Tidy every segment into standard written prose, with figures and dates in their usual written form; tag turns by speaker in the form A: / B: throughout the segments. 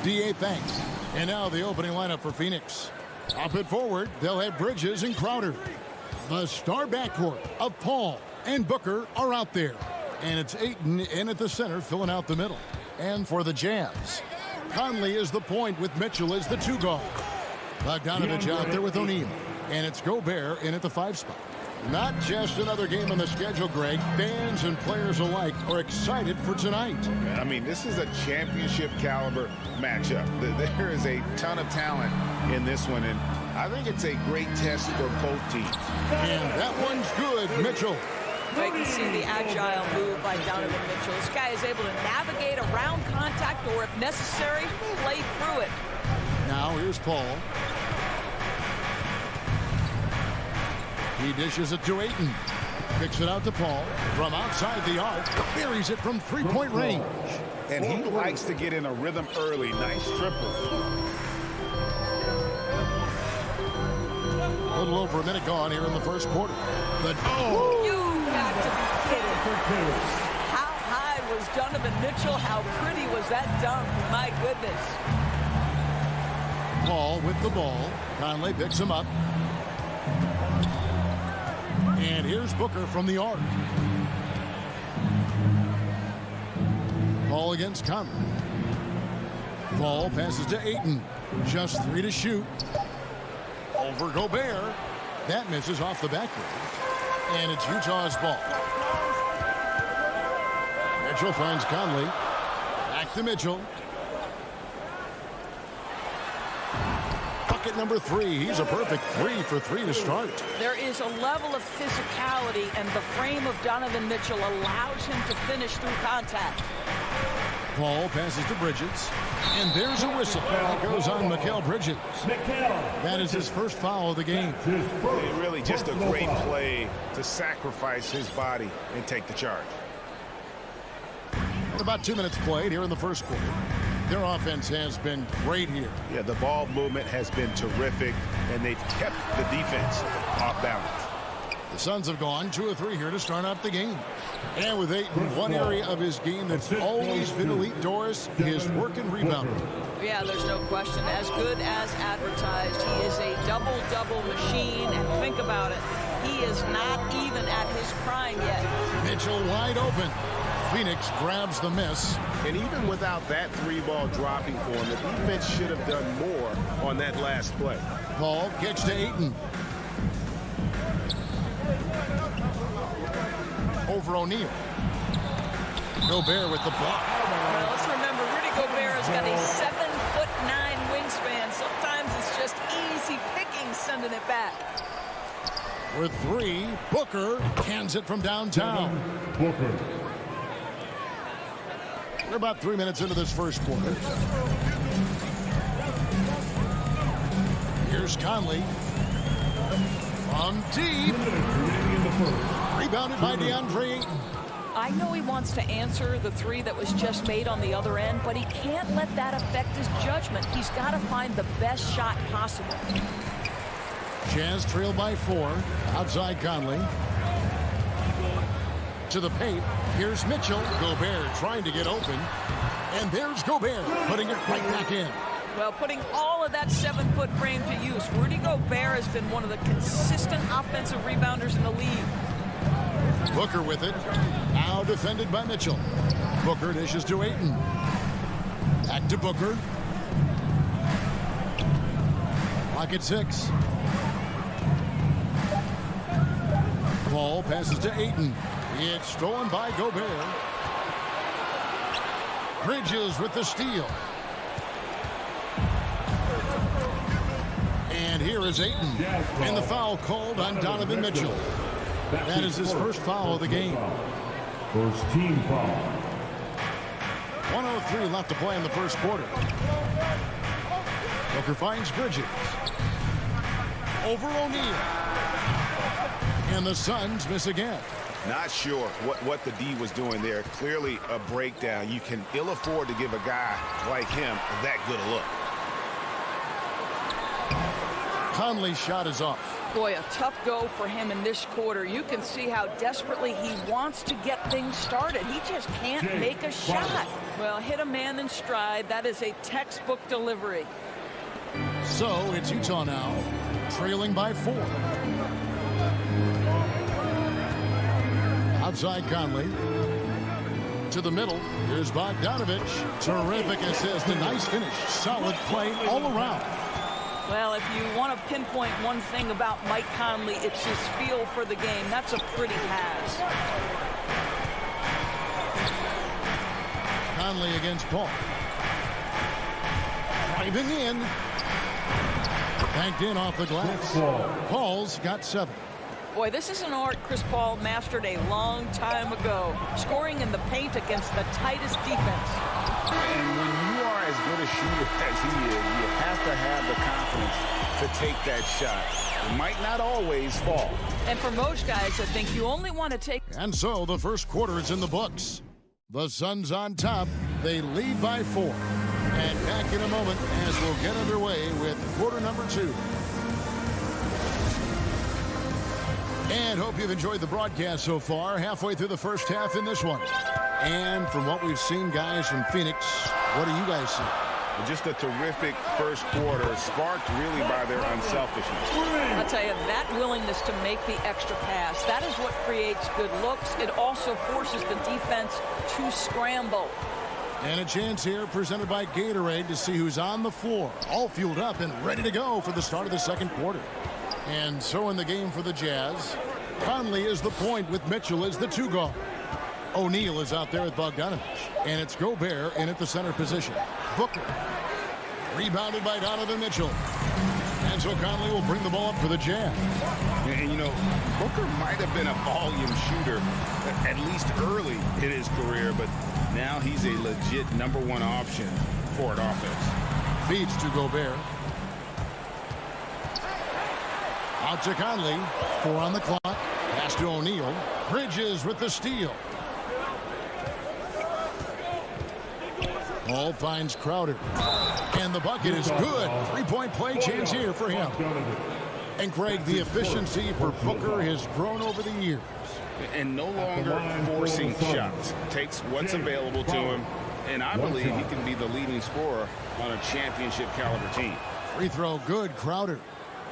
A: D.A. thanks. And now the opening lineup for Phoenix. Up and forward, they'll have Bridges and Crowder. The star backcourt of Paul and Booker are out there. And it's Ayton in at the center, filling out the middle. And for the Jazz, Conley is the point with Mitchell as the 2 guard. Bogdanovich out there with O'Neal. And it's Gobert in at the 5 spot. Not just another game on the schedule, Greg. Fans and players alike are excited for tonight.
B: I mean, this is a championship caliber matchup. There is a ton of talent in this one, and I think it's a great test for both teams.
A: And that one's good, Mitchell.
C: You can see the agile move by Donovan Mitchell. This guy is able to navigate around contact or, if necessary, play through it.
A: Now here's Paul. He dishes it to Ayton. Kicks it out to Paul. From outside the arc, buries it from 3-point range.
B: And he likes to get in a rhythm early. Nice triple.
A: A little over a minute gone here in the first quarter.
C: You got to be kidding. How high was Donovan Mitchell? How pretty was that dunk? My goodness.
A: Paul with the ball. Conley picks him up. And here's Booker from the arc. Paul against Conley. Paul passes to Ayton. Just 3 to shoot. Over Gobert. That misses off the backboard. And it's Utah's ball. Mitchell finds Conley. Back to Mitchell. Bucket number 3. He's a perfect 3 for 3 to start.
C: There is a level of physicality, and the frame of Donovan Mitchell allows him to finish through contact.
A: Paul passes to Bridges. And there's a whistle. That goes on Mikal Bridges. That is his first foul of the game.
B: Really just a great play to sacrifice his body and take the charge.
A: About 2 minutes played here in the first quarter. Their offense has been great here.
B: Yeah, the ball movement has been terrific, and they've kept the defense off balance.
A: The Suns have gone 2 of 3 here to start out the game. And with Ayton, one area of his game that's always been elite, Doris, his work and rebounding.
C: Yeah, there's no question. As good as advertised, he is a double-double machine. And think about it, he is not even at his prime yet.
A: Mitchell wide open. Phoenix grabs the miss.
B: And even without that 3-ball dropping for him, the defense should have done more on that last play.
A: Paul kicks to Ayton. Over O'Neal. Gobert with the block.
C: Well, let's remember, Rudy Gobert has got a 7'9" wingspan. Sometimes it's just easy picking sending it back.
A: With 3, Booker cans it from downtown. We're about 3 minutes into this first quarter. Here's Conley. From deep. Rebounded by DeAndre Ayton.
C: I know he wants to answer the 3 that was just made on the other end, but he can't let that affect his judgment. He's got to find the best shot possible.
A: Jazz trail by 4. Outside Conley. To the paint. Here's Mitchell. Gobert trying to get open. And there's Gobert putting it right back in.
C: Well, putting all of that 7-foot frame to use, Rudy Gobert has been one of the consistent offensive rebounders in the league.
A: Booker with it. Now defended by Mitchell. Booker dishes to Ayton. Back to Booker. Clock at 6. Paul passes to Ayton. It's stolen by Gobert. Bridges with the steal. And here is Ayton. And the foul called on Donovan Mitchell. That is his first foul of the game.
D: First team foul.
A: 1:03 left to play in the first quarter. Booker finds Bridges. Over O'Neal. And the Suns miss again.
B: Not sure what the D was doing there. Clearly a breakdown. You can ill afford to give a guy like him that good a look.
A: Conley's shot is off.
C: Boy, a tough go for him in this quarter. You can see how desperately he wants to get things started. He just can't make a shot. Well, hit a man in stride. That is a textbook delivery.
A: So it's Utah now, trailing by 4. Outside Conley. To the middle. Here's Bogdanovich. Terrific assist. A nice finish. Solid play all around.
C: Well, if you want to pinpoint one thing about Mike Conley, it's his feel for the game. That's a pretty pass.
A: Conley against Paul. Driving in. Banked in off the glass. Paul's got 7.
C: Boy, this is an art Chris Paul mastered a long time ago. Scoring in the paint against the tightest defense.
B: And when you are as good a shooter as he is, you have to have the confidence to take that shot. It might not always fall.
C: And for most guys, I think you only want to take...
A: And so the first quarter is in the books. The Suns on top. They lead by 4. And back in a moment as we'll get underway with quarter number 2. And hope you've enjoyed the broadcast so far. Halfway through the first half in this one. And from what we've seen, guys, from Phoenix, what do you guys see?
B: Just a terrific first quarter, sparked really by their unselfishness.
C: I'll tell you, that willingness to make the extra pass, that is what creates good looks. It also forces the defense to scramble.
A: And a chance here presented by Gatorade to see who's on the floor. All fueled up and ready to go for the start of the second quarter. And so in the game for the Jazz, Conley is the point with Mitchell as the 2 guard. O'Neal is out there with Bogdanovich. And it's Gobert in at the center position. Booker. Rebounded by Donovan Mitchell. And so Conley will bring the ball up for the Jazz.
B: And you know, Booker might have been a volume shooter, at least early in his career, but now he's a legit #1 option for an offense.
A: Feeds to Gobert. Out to Conley. 4 on the clock. Pass to O'Neal. Bridges with the steal. Paul finds Crowder. And the bucket is good. 3-point play chance here for him. And Craig, the efficiency for Booker has grown over the years.
B: And no longer forcing shots. Takes what's available to him. And I believe he can be the leading scorer on a championship caliber team.
A: Free throw good, Crowder.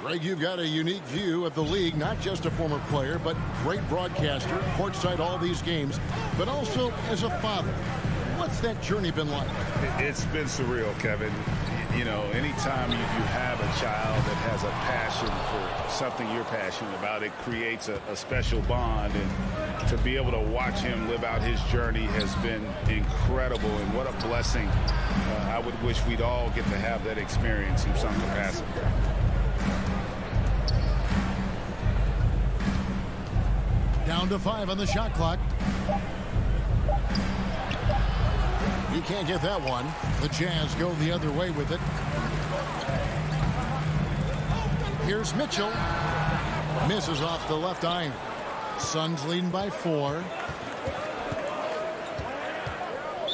A: Greg, you've got a unique view of the league, not just a former player, but great broadcaster, courtside all these games, but also as a father. What's that journey been like?
B: It's been surreal, Kevin. You know, anytime you have a child that has a passion for something you're passionate about, it creates a special bond. And to be able to watch him live out his journey has been incredible. And what a blessing. I would wish we'd all get to have that experience in some capacity.
A: Down to 5 on the shot clock. You can't get that one. The Jazz go the other way with it. Here's Mitchell. Misses off the left iron. Suns leading by 4.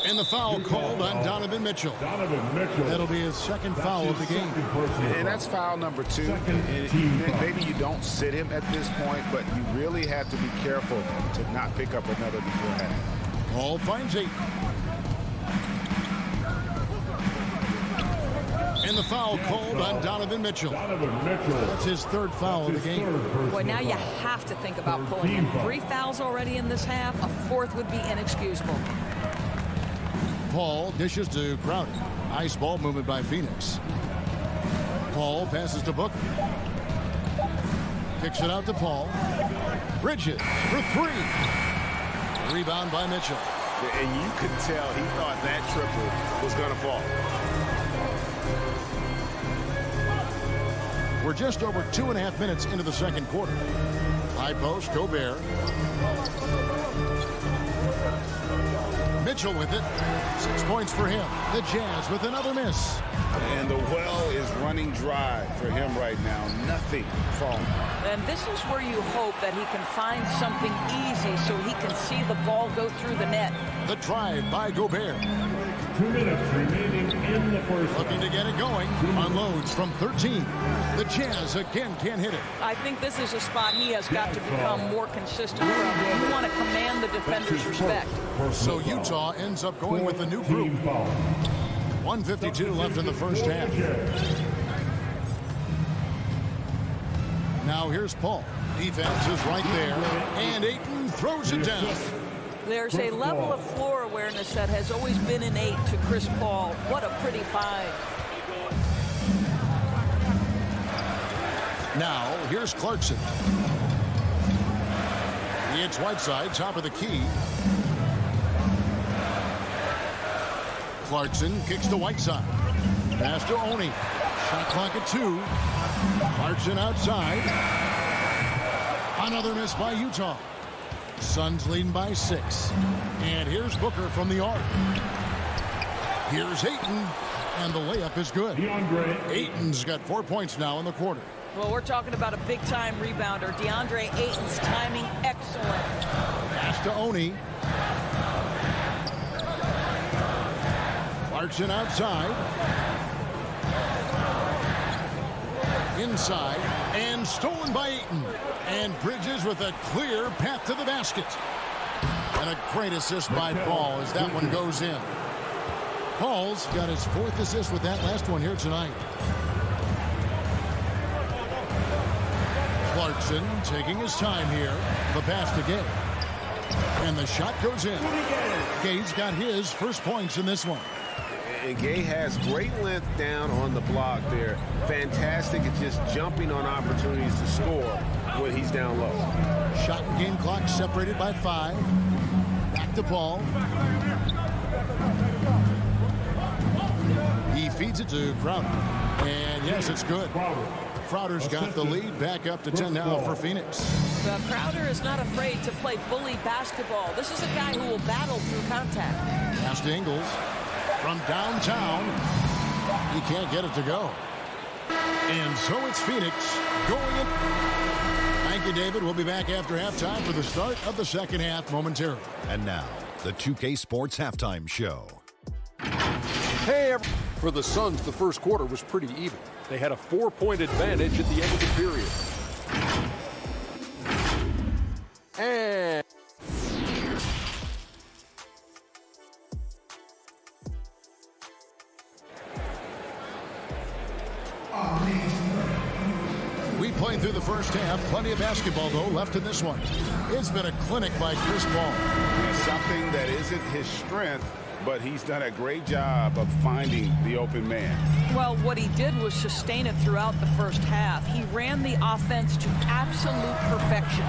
A: And the foul called on Donovan Mitchell. That'll be his second foul of the game.
B: And that's foul number 2. Maybe you don't sit him at this point, but you really have to be careful to not pick up another beforehand.
A: Paul finds 8. And the foul called on Donovan Mitchell. That's his 3rd foul of the game.
C: Boy, now you have to think about pulling him. 3 fouls already in this half. A 4th would be inexcusable.
A: Paul dishes to Crowder. Nice ball movement by Phoenix. Paul passes to Booker. Kicks it out to Paul. Bridges for 3. Rebound by Mitchell.
B: And you could tell he thought that triple was going to fall.
A: We're just over 2.5 minutes into the second quarter. High post, Gobert. Mitchell with it. 6 points for him. The Jazz with another miss.
B: And the well is running dry for him right now. Nothing falling.
C: And this is where you hope that he can find something easy so he can see the ball go through the net.
A: The drive by Gobert.
D: 2 minutes remaining in the first
A: Looking to get it going. Unloads from 13. The Jazz again can't hit it.
C: I think this is a spot he has got to become more consistent from. You want to command the defender's respect.
A: So Utah ends up going with the new group. 1:52 left in the first half. Now here's Paul. Defense is right there. And Ayton throws it down.
C: There's a level of floor awareness that has always been innate to Chris Paul. What a pretty find.
A: Now here's Clarkson. It's Whiteside, top of the key. Clarkson kicks to Whiteside. Pass to Oni. Shot clock at 2. Clarkson outside. Another miss by Utah. Suns leading by 6. And here's Booker from the arc. Here's Ayton. And the layup is good. Ayton's got 4 points now in the quarter.
C: Well, we're talking about a big-time rebounder. DeAndre Ayton's timing excellent.
A: Pass to Oni. Clarkson outside. Inside. And stolen by Ayton. And Bridges with a clear path to the basket. And a great assist by Paul as that one goes in. Paul's got his 4th assist with that last one here tonight. Clarkson taking his time here. The pass to Gay. And the shot goes in. Gay's got his first points in this one.
E: And Gay has great length down on the block there. Fantastic at just jumping on opportunities to score when he's down low.
A: Shot and game clock separated by 5. Back to Paul. He feeds it to Crowder. And yes, it's good. Crowder's got the lead, back up to 10 now for Phoenix.
C: Crowder is not afraid to play bully basketball. This is a guy who will battle through contact.
A: Pass to Ingles. From downtown, he can't get it to go. And so it's Phoenix going in. Thank you, David. We'll be back after halftime for the start of the second half momentarily.
F: And now, the 2K Sports Halftime Show.
G: Hey, for the Suns, the first quarter was pretty even. They had a 4-point advantage at the end of the period. And
A: we played through the first half. Plenty of basketball, though, left in this one. It's been a clinic by Chris Paul.
B: Something that isn't his strength, but he's done a great job of finding the open man.
C: Well, what he did was sustain it throughout the first half. He ran the offense to absolute perfection.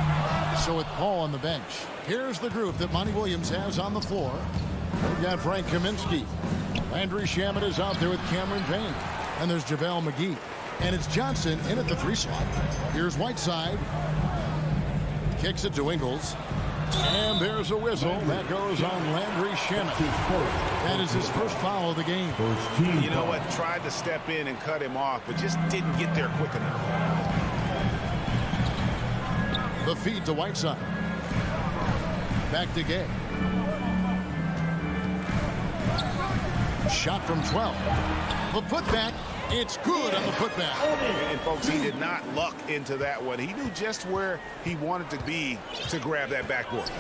A: So with Paul on the bench, here's the group that Monty Williams has on the floor. We've got Frank Kaminsky. Landry Shamet is out there with Cameron Payne. And there's JaVale McGee. And it's Johnson in at the 3 slot. Here's Whiteside. Kicks it to Ingles. And there's a whistle. That goes on Landry Shamet. That is his first foul of the game.
B: You know what? Tried to step in and cut him off, but just didn't get there quick enough.
A: The feed to Whiteside. Back to Gay. Shot from 12. The putback. It's good on the putback.
B: And folks, he did not luck into that one. He knew just where he wanted to be to grab that backboard.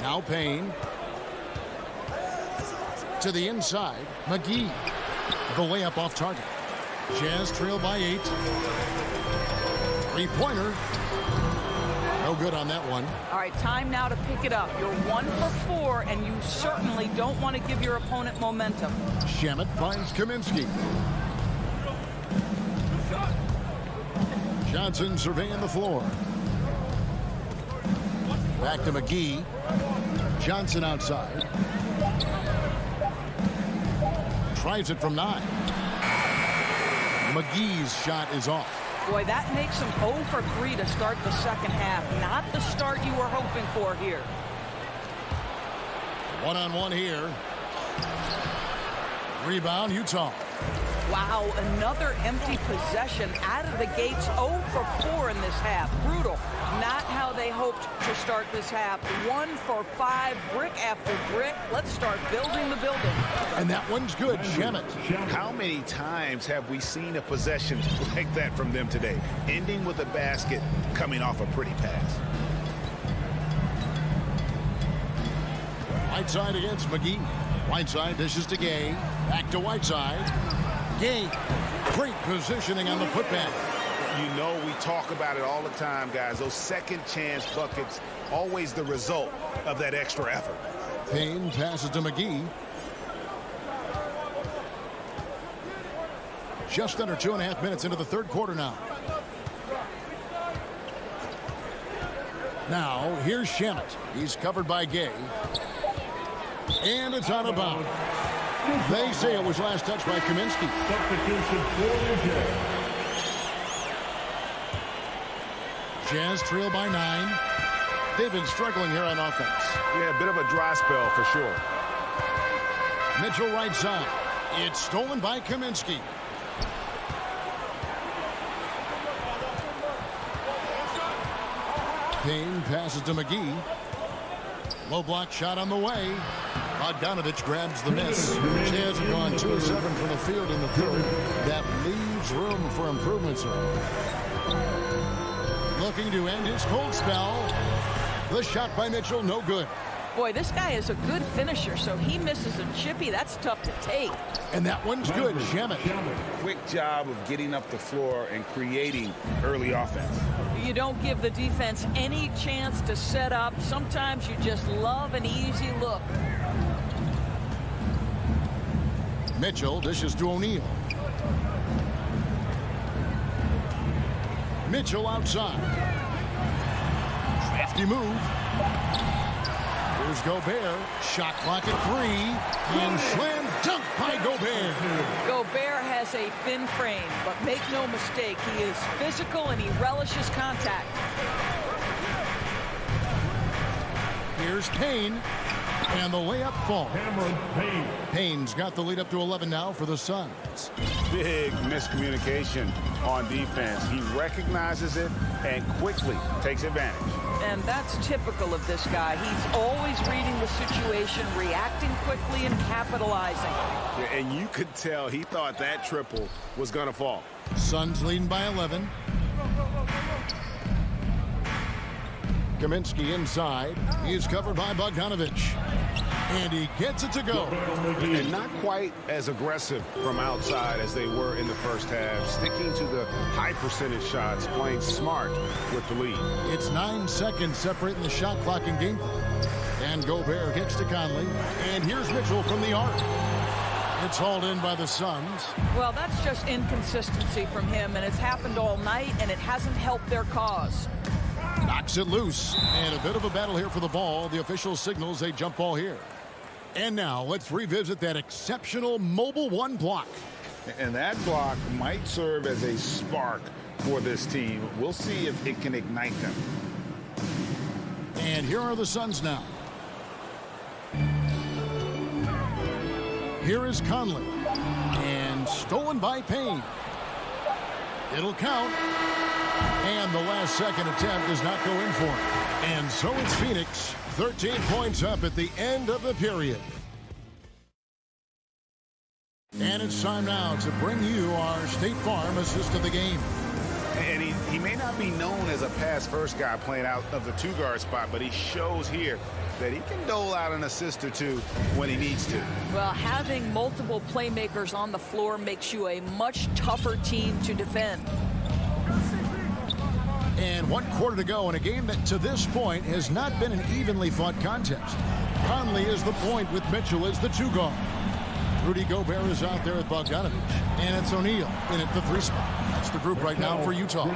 A: Now Payne. To the inside. McGee. The layup off target. Jazz trail by 8. 3-pointer. No good on that one.
C: All right, time now to pick it up. You're 1 for 4, and you certainly don't want to give your opponent momentum.
A: Shamet finds Kaminsky. Johnson surveying the floor. Back to McGee. Johnson outside. Tries it from 9. McGee's shot is off.
C: Boy, that makes him 0 for 3 to start the second half. Not the start you were hoping for here.
A: One-on-one here. Rebound, Utah.
C: Wow, another empty possession out of the gates. 0 for 4 in this half. Brutal. Not how they hoped to start this half. 1 for 5, brick after brick. Let's start building the building.
A: And that one's good. Shamet.
B: How many times have we seen a possession like that from them today? Ending with a basket, coming off a pretty pass.
A: Whiteside against McGee. Whiteside dishes to Gay. Back to Whiteside. Gay. Great positioning on the putback.
B: You know, we talk about it all the time, guys. Those second chance buckets, always the result of that extra effort.
A: Payne passes to McGee. Just under 2.5 minutes into the third quarter now. Now, here's Shamet. He's covered by Gay. And it's out of bounds. They say it was last touched by Kaminsky.
D: Substitution for the Jazz.
A: Jazz trail by 9. They've been struggling here on offense.
B: Yeah, a bit of a dry spell for sure.
A: Mitchell right side. It's stolen by Kaminsky. Payne passes to McGee. Low block shot on the way. Bogdanovich grabs the miss. Jazz have gone 2 of 7 from the field in the third. That leaves room for improvement, sir. Looking to end his cold spell. The shot by Mitchell, no good.
C: Boy, this guy is a good finisher, so he misses a chippy. That's tough to take.
A: And that one's good. Shamet.
B: Quick job of getting up the floor and creating early offense.
C: You don't give the defense any chance to set up. Sometimes you just love an easy look.
A: Mitchell dishes to O'Neal. Mitchell outside. Crafty move. Here's Gobert. Shot clock at 3. And slam dunk by Gobert.
C: Gobert has a thin frame, but make no mistake, he is physical and he relishes contact.
A: Here's Payne. And the layup falls.
D: Cameron Payne.
A: Payne's got the lead up to 11 now for the Suns.
B: Big miscommunication on defense. He recognizes it and quickly takes advantage.
C: And that's typical of this guy. He's always reading the situation, reacting quickly and capitalizing.
E: And you could tell he thought that triple was going to fall.
A: Suns leading by 11. Kaminsky inside. He's covered by Bogdanovich. And he gets it to go.
E: And not quite as aggressive from outside as they were in the first half. Sticking to the high percentage shots, playing smart with the lead.
A: It's 9 seconds separating the shot clock and game. And Gobert kicks to Conley. And here's Mitchell from the arc. It's hauled in by the Suns.
C: Well, that's just inconsistency from him, and it's happened all night, and it hasn't helped their cause.
A: Knocks it loose. And a bit of a battle here for the ball. The official signals a jump ball here. And now let's revisit that exceptional mobile 1 block.
B: And that block might serve as a spark for this team. We'll see if it can ignite them.
A: And here are the Suns now. Here is Conley. And stolen by Payne. It'll count. And the last second attempt does not go in for him. And so it's Phoenix. 13 points up at the end of the period. And it's time now to bring you our State Farm assist of the game.
B: And he may not be known as a pass-first guy playing out of the 2-guard spot, but he shows here that he can dole out an assist or two when he needs to.
C: Well, having multiple playmakers on the floor makes you a much tougher team to defend.
A: And 1 quarter to go in a game that to this point has not been an evenly fought contest. Conley is the point with Mitchell as the 2-guard. Rudy Gobert is out there at Bogdanovich. And it's O'Neal in at the 3 spot. That's the group right now for Utah.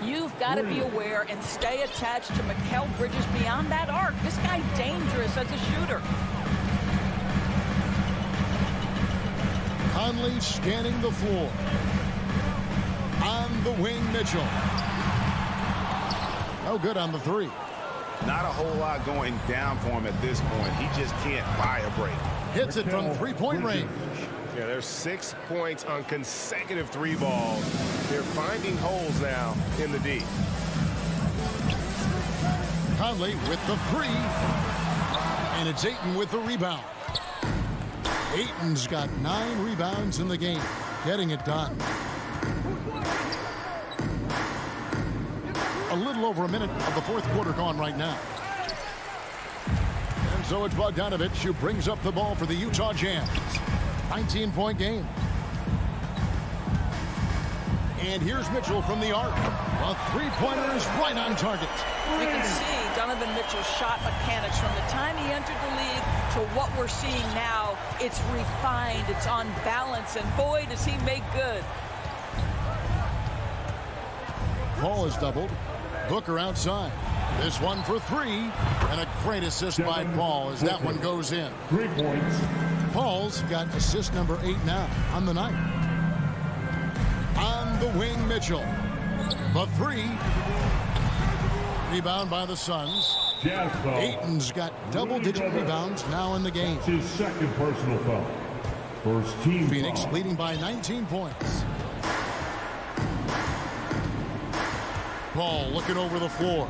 C: You've got to be aware and stay attached to Mikal Bridges beyond that arc. This guy's dangerous as a shooter.
A: Conley scanning the floor. On the wing, Mitchell. No good on the 3.
B: Not a whole lot going down for him at this point. He just can't buy a break.
A: Hits it from 3-point range.
E: Yeah, there's 6 points on consecutive 3 balls. They're finding holes now in the D.
A: Conley with the three. And it's Ayton with the rebound. Ayton's got 9 rebounds in the game, getting it done. A little over a minute of the fourth quarter gone right now. And so it's Bogdanovich who brings up the ball for the Utah Jazz. 19-point game. And here's Mitchell from the arc. A three-pointer is right on target.
C: You can see Donovan Mitchell's shot mechanics from the time he entered the league to what we're seeing now. It's refined, it's on balance, and boy, does he make good.
A: Paul is doubled. Booker outside. This one for 3. And a great assist by Paul as that one goes in.
D: 3 points.
A: Paul's got assist number 8 now on the night. On the wing, Mitchell. The 3. Rebound by the Suns.
D: Jazz foul.
A: Ayton's got double-digit rebounds now in the game.
D: It's his second personal foul. First team
A: Phoenix
D: foul.
A: leading by 19 points. Paul looking over the floor.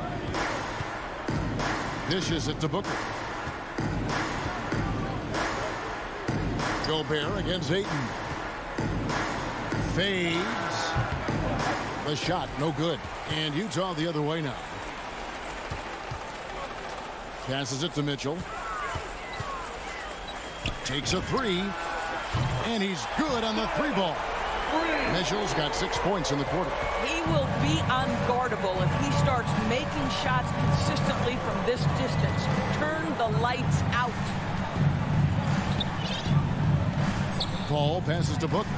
A: Dishes it to Booker. Gobert against Ayton. Fades. The shot, no good. And Utah the other way now. Passes it to Mitchell. Takes a 3. And he's good on the 3-ball. Mitchell's got 6 points in the quarter.
C: He will be unguardable if he starts making shots consistently from this distance. Turn the lights out.
A: Paul passes to Booker.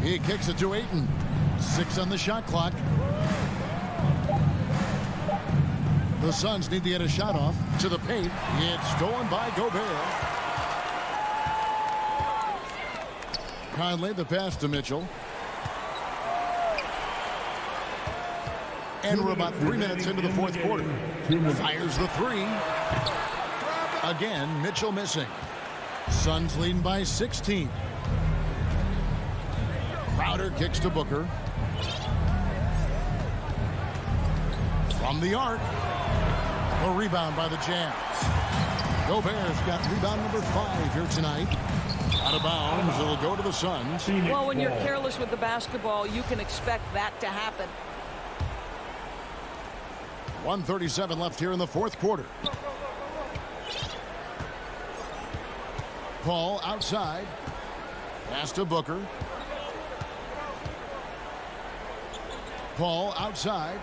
A: He kicks it to Ayton. 6 on the shot clock. The Suns need to get a shot off to the paint. It's stolen by Gobert. Conley the pass to Mitchell. And we're about 3 minutes into the fourth quarter. Fires the 3. Again, Mitchell missing. Suns leading by 16. Crowder kicks to Booker. From the arc. A rebound by the Jazz. Gobert's got rebound number 5 here tonight. Out of bounds. It'll go to the Suns.
C: Well, when you're careless with the basketball, you can expect that to happen.
A: 1:37 left here in the fourth quarter. Paul outside. Pass to Booker. Paul outside.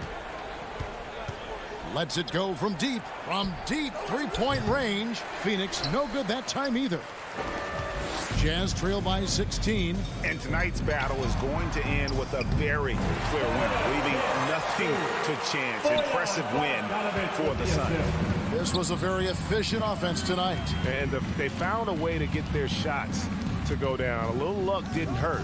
A: Lets it go from deep. From deep 3-point range. Phoenix no good that time either. Jazz trail by 16.
B: And tonight's battle is going to end with a very clear winner, leaving nothing to chance. Impressive win for the Suns.
A: This was a very efficient offense tonight.
B: And they found a way to get their shots to go down. A little luck didn't hurt.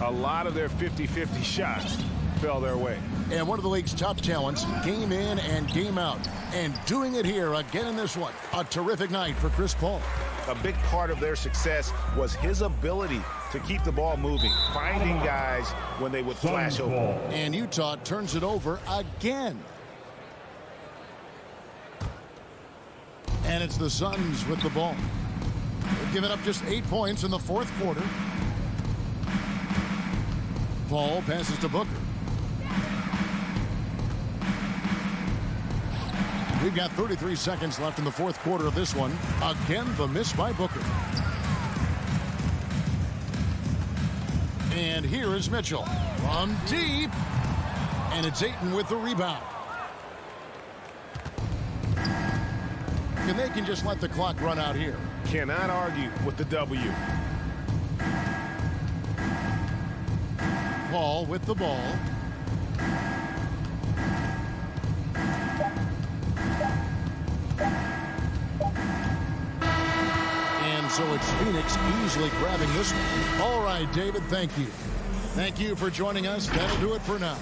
B: A lot of their 50-50 shots fell their way.
A: And one of the league's top talents, game in and game out. And doing it here again in this one. A terrific night for Chris Paul.
B: A big part of their success was his ability to keep the ball moving, finding guys when they would flash over.
A: And Utah turns it over again. And it's the Suns with the ball. They've given up just 8 points in the fourth quarter. Paul passes to Booker. We've got 33 seconds left in the fourth quarter of this one. Again, the miss by Booker. And here is Mitchell from deep. And it's Ayton with the rebound. And they can just let the clock run out here.
B: Cannot argue with the W.
A: Paul with the ball. And so it's Phoenix easily grabbing this one. All right, David, thank you. Thank you for joining us. That'll do it for now.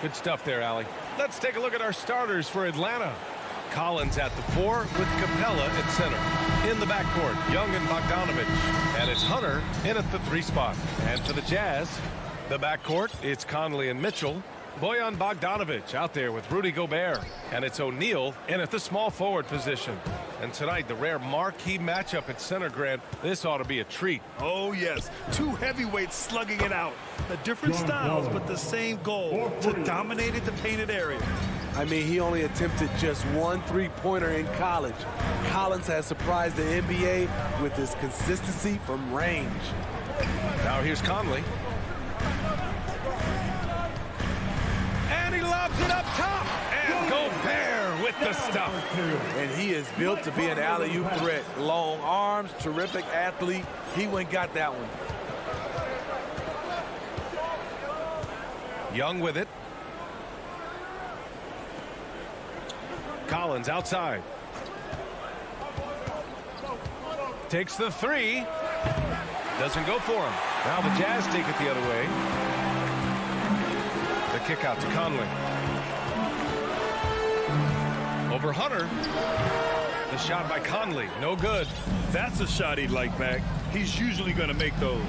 G: Good stuff there, Allie. Let's take a look at our starters for Atlanta. Collins at the 4 with Capella at center. In the backcourt, Young and Bogdanovich. And it's Hunter in at the 3 spot. And for the Jazz, the backcourt, it's Conley and Mitchell. Bojan Bogdanovich out there with Rudy Gobert. And it's O'Neal in at the small forward position. And tonight, the rare marquee matchup at center, Grant. This ought to be a treat.
H: Oh, yes. 2 heavyweights slugging it out. The different styles, but the same goal, to dominate the painted area.
I: I mean, he only attempted just 1 3-pointer in college. Collins has surprised the NBA with his consistency from range.
G: Now here's Conley. And he lobs it up top. And Gobert with the stuff.
I: And he is built to be an alley-oop threat. Long arms, terrific athlete. He went and got that one.
G: Young with it. Collins outside. Takes the 3. Doesn't go for him. Now the Jazz take it the other way. The kick out to Conley. Over Hunter. The shot by Conley. No good.
H: That's a shot he'd like back. He's usually going to make those.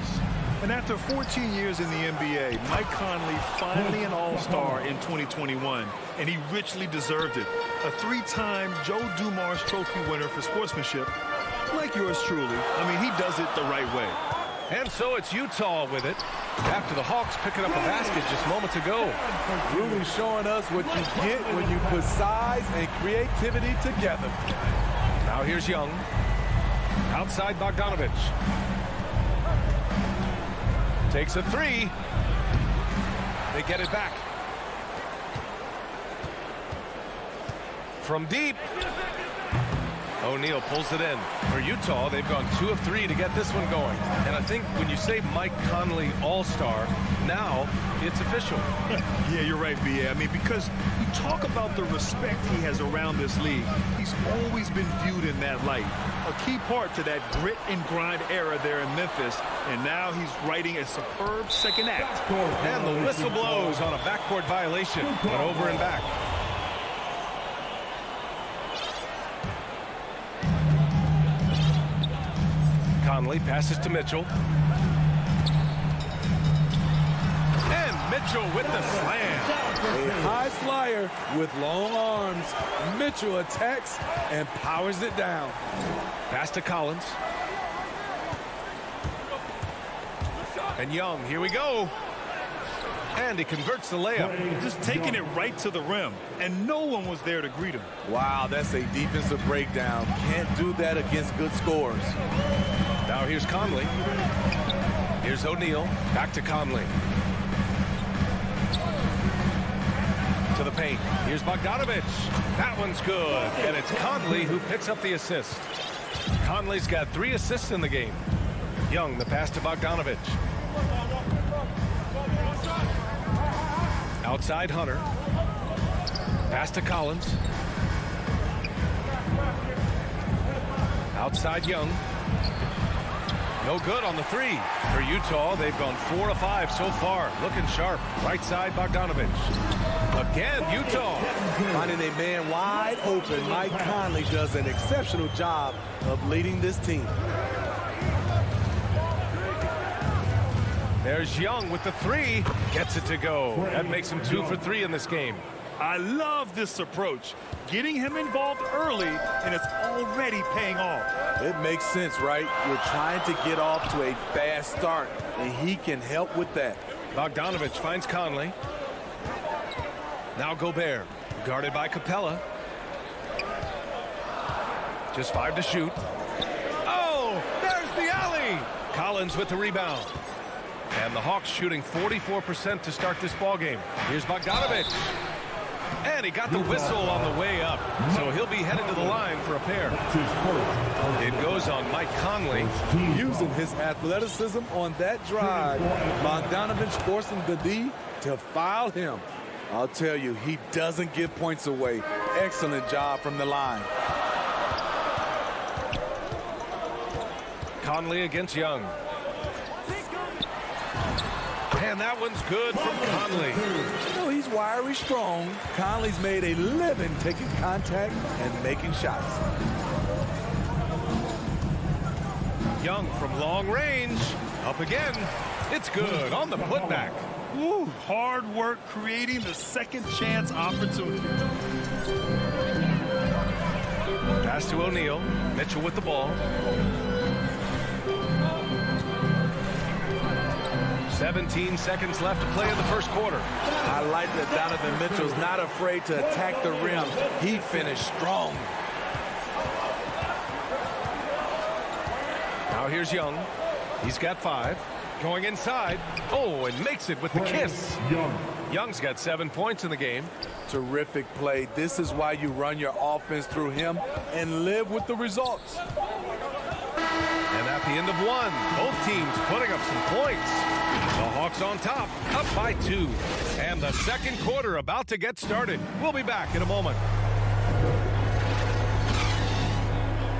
H: And after 14 years in the NBA, Mike Conley finally an all-star in 2021, and he richly deserved it. A 3-time Joe Dumars Trophy winner for sportsmanship, like yours truly. I mean, he does it the right way.
G: And so it's Utah with it after the Hawks picking up a basket just moments ago.
I: Really showing us what you get when you put size and creativity together.
G: Now here's Young. Outside Bogdanovich. Takes a 3. They get it back. From deep. O'Neal pulls it in. For Utah, they've gone 2 of 3 to get this one going. And I think when you say Mike Conley All-Star, now it's official.
H: Yeah, you're right, B.A. I mean, because you talk about the respect he has around this league. He's always been viewed in that light. A key part to that grit and grind era there in Memphis. And now he's writing a superb second act.
G: And the whistle blows on a backcourt violation. But over and back. Conley passes to Mitchell. And Mitchell with the slam.
I: A high flyer with long arms. Mitchell attacks and powers it down.
G: Pass to Collins. And Young, here we go. And he converts the layup.
H: Just taking it right to the rim. And no one was there to greet him.
I: Wow, that's a defensive breakdown. Can't do that against good scores.
G: Now here's Conley. Here's O'Neal. Back to Conley. To the paint. Here's Bogdanovich. That one's good. And it's Conley who picks up the assist. Conley's got 3 assists in the game. Young, the pass to Bogdanovich. Outside Hunter. Pass to Collins. Outside Young. No good on the 3. For Utah, they've gone 4 of 5 so far. Looking sharp. Right side Bogdanovich. Again, Utah.
I: Finding a man wide open, Mike Conley does an exceptional job of leading this team.
G: There's Young with the 3. Gets it to go. That makes him 2 for 3 in this game.
H: I love this approach. Getting him involved early, and it's already paying off.
I: It makes sense, right? You're trying to get off to a fast start, and he can help with that.
G: Bogdanovich finds Conley. Now Gobert, guarded by Capella. Just 5 to shoot. Oh, there's the alley. Collins with the rebound. And the Hawks shooting 44% to start this ballgame. Here's Bogdanovich. And he got the whistle on the way up. So he'll be headed to the line for a pair. It goes on Mike Conley.
I: Using his athleticism on that drive, Bogdanovich forcing the D to foul him. I'll tell you, he doesn't give points away. Excellent job from the line.
G: Conley against Young. And that one's good from Conley.
I: You know, he's wiry strong. Conley's made a living taking contact and making shots.
G: Young from long range. Up again. It's good on the putback.
H: Ooh, hard work creating the second chance opportunity.
G: Pass to O'Neal. Mitchell with the ball. 17 seconds left to play in the first quarter.
I: I like that Donovan Mitchell's not afraid to attack the rim. He finished strong.
G: Now here's Young. He's got 5. Going inside. Oh, and makes it with the kiss. Young's got 7 points in the game.
I: Terrific play. This is why you run your offense through him and live with the results.
G: And at the end of 1, both teams putting up some points. The Hawks on top, up by 2. And the second quarter about to get started. We'll be back in a moment.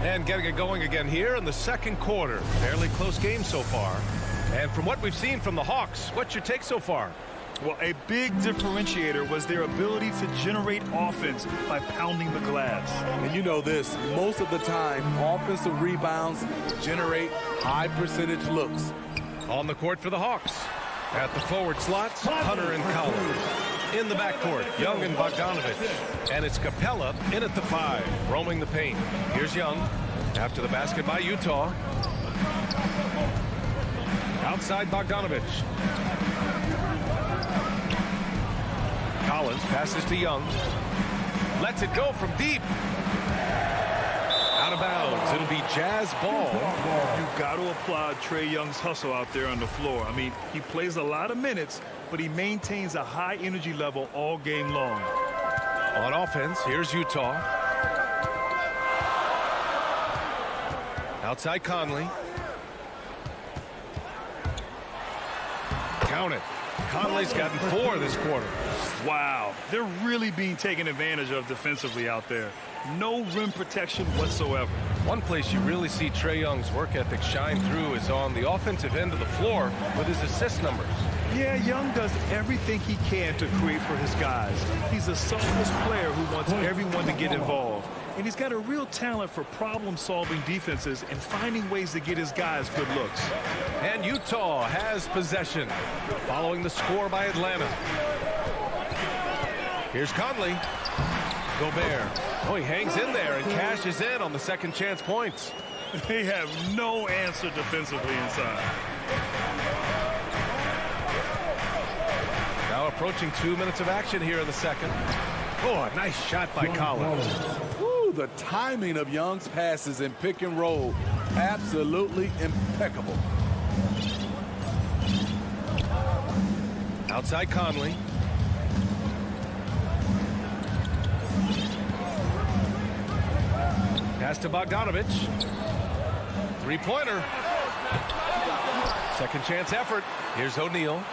G: And getting it going again here in the second quarter. Fairly close game so far. And from what we've seen from the Hawks, what's your take so far?
H: Well, a big differentiator was their ability to generate offense by pounding the glass.
I: And you know this, most of the time, offensive rebounds generate high percentage looks.
G: On the court for the Hawks. At the forward slots, Hunter and Collins. In the backcourt, Young and Bogdanovich. And it's Capella in at the 5, roaming the paint. Here's Young. After the basket by Utah. Outside Bogdanovich. Collins passes to Young. Lets it go from deep. Out of bounds. It'll be Jazz ball.
H: You've got to applaud Trae Young's hustle out there on the floor. I mean, he plays a lot of minutes, but he maintains a high energy level all game long.
G: On offense, here's Utah. Outside Conley. Count it. Conley's gotten 4 this quarter.
H: Wow, they're really being taken advantage of defensively out there. No rim protection whatsoever.
G: One place you really see Trae Young's work ethic shine through is on the offensive end of the floor with his assist numbers.
H: Yeah, Young does everything he can to create for his guys. He's a selfless player who wants everyone to get involved. And he's got a real talent for problem-solving defenses and finding ways to get his guys good looks.
G: And Utah has possession following the score by Atlanta. Here's Conley. Gobert. Oh, he hangs in there and cashes in on the second chance points.
H: They have no answer defensively inside.
G: Now approaching 2 minutes of action here in the second. Oh, a nice shot by Collins.
I: Woo, the timing of Young's passes in pick and roll, absolutely impeccable.
G: Outside Conley. Pass to Bogdanovich. Three-pointer. Second chance effort. Here's O'Neal.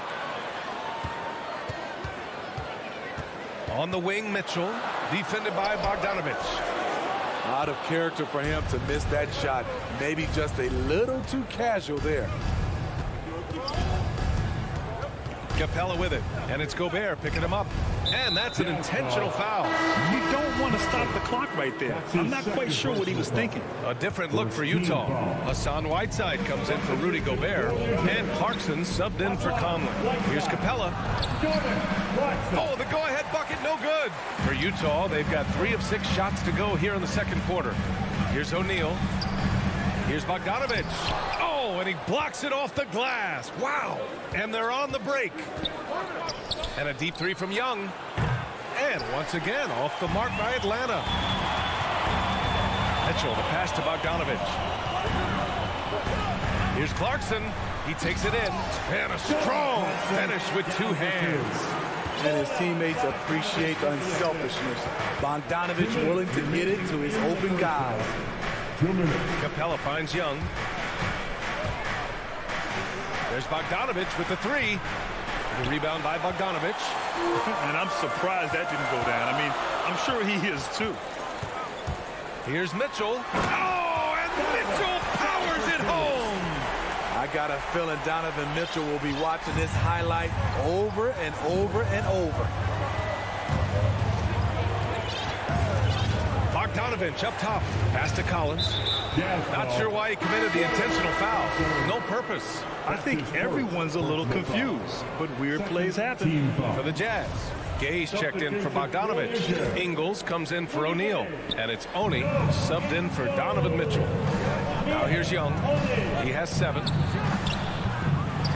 G: On the wing, Mitchell. Defended by Bogdanovich.
I: Out of character for him to miss that shot. Maybe just a little too casual there.
G: Capella with it. And it's Gobert picking him up. And that's an intentional foul.
H: You don't want to stop the clock right there. I'm not quite sure what he was thinking.
G: A different look for Utah. Hassan Whiteside comes in for Rudy Gobert. And Clarkson subbed in for Conley. Here's Capella. Oh, the go-ahead bucket, no good. For Utah, they've got 3 of 6 shots to go here in the second quarter. Here's O'Neal. Here's Bogdanovich. Oh, and he blocks it off the glass. Wow. And they're on the break. And a deep 3 from Young. And once again, off the mark by Atlanta. Mitchell, the pass to Bogdanovich. Here's Clarkson. He takes it in. And a strong finish with 2 hands.
I: And his teammates appreciate the unselfishness. Bogdanovich willing to get it to his open guys.
G: Capella finds Young. There's Bogdanovich with the 3. The rebound by Bogdanovich.
H: And I'm surprised that didn't go down. I mean, I'm sure he is too.
G: Here's Mitchell. Oh, and Mitchell powers it home.
I: I got a feeling Donovan Mitchell will be watching this highlight over and over and over.
G: Bogdanovich up top. Pass to Collins. Not sure why he committed the intentional foul. No purpose.
H: I think everyone's a little confused, but weird plays happen.
G: For the Jazz, Gay's checked in for Bogdanovich. Ingles comes in for O'Neal. And it's Oni subbed in for Donovan Mitchell. Now here's Young. He has 7.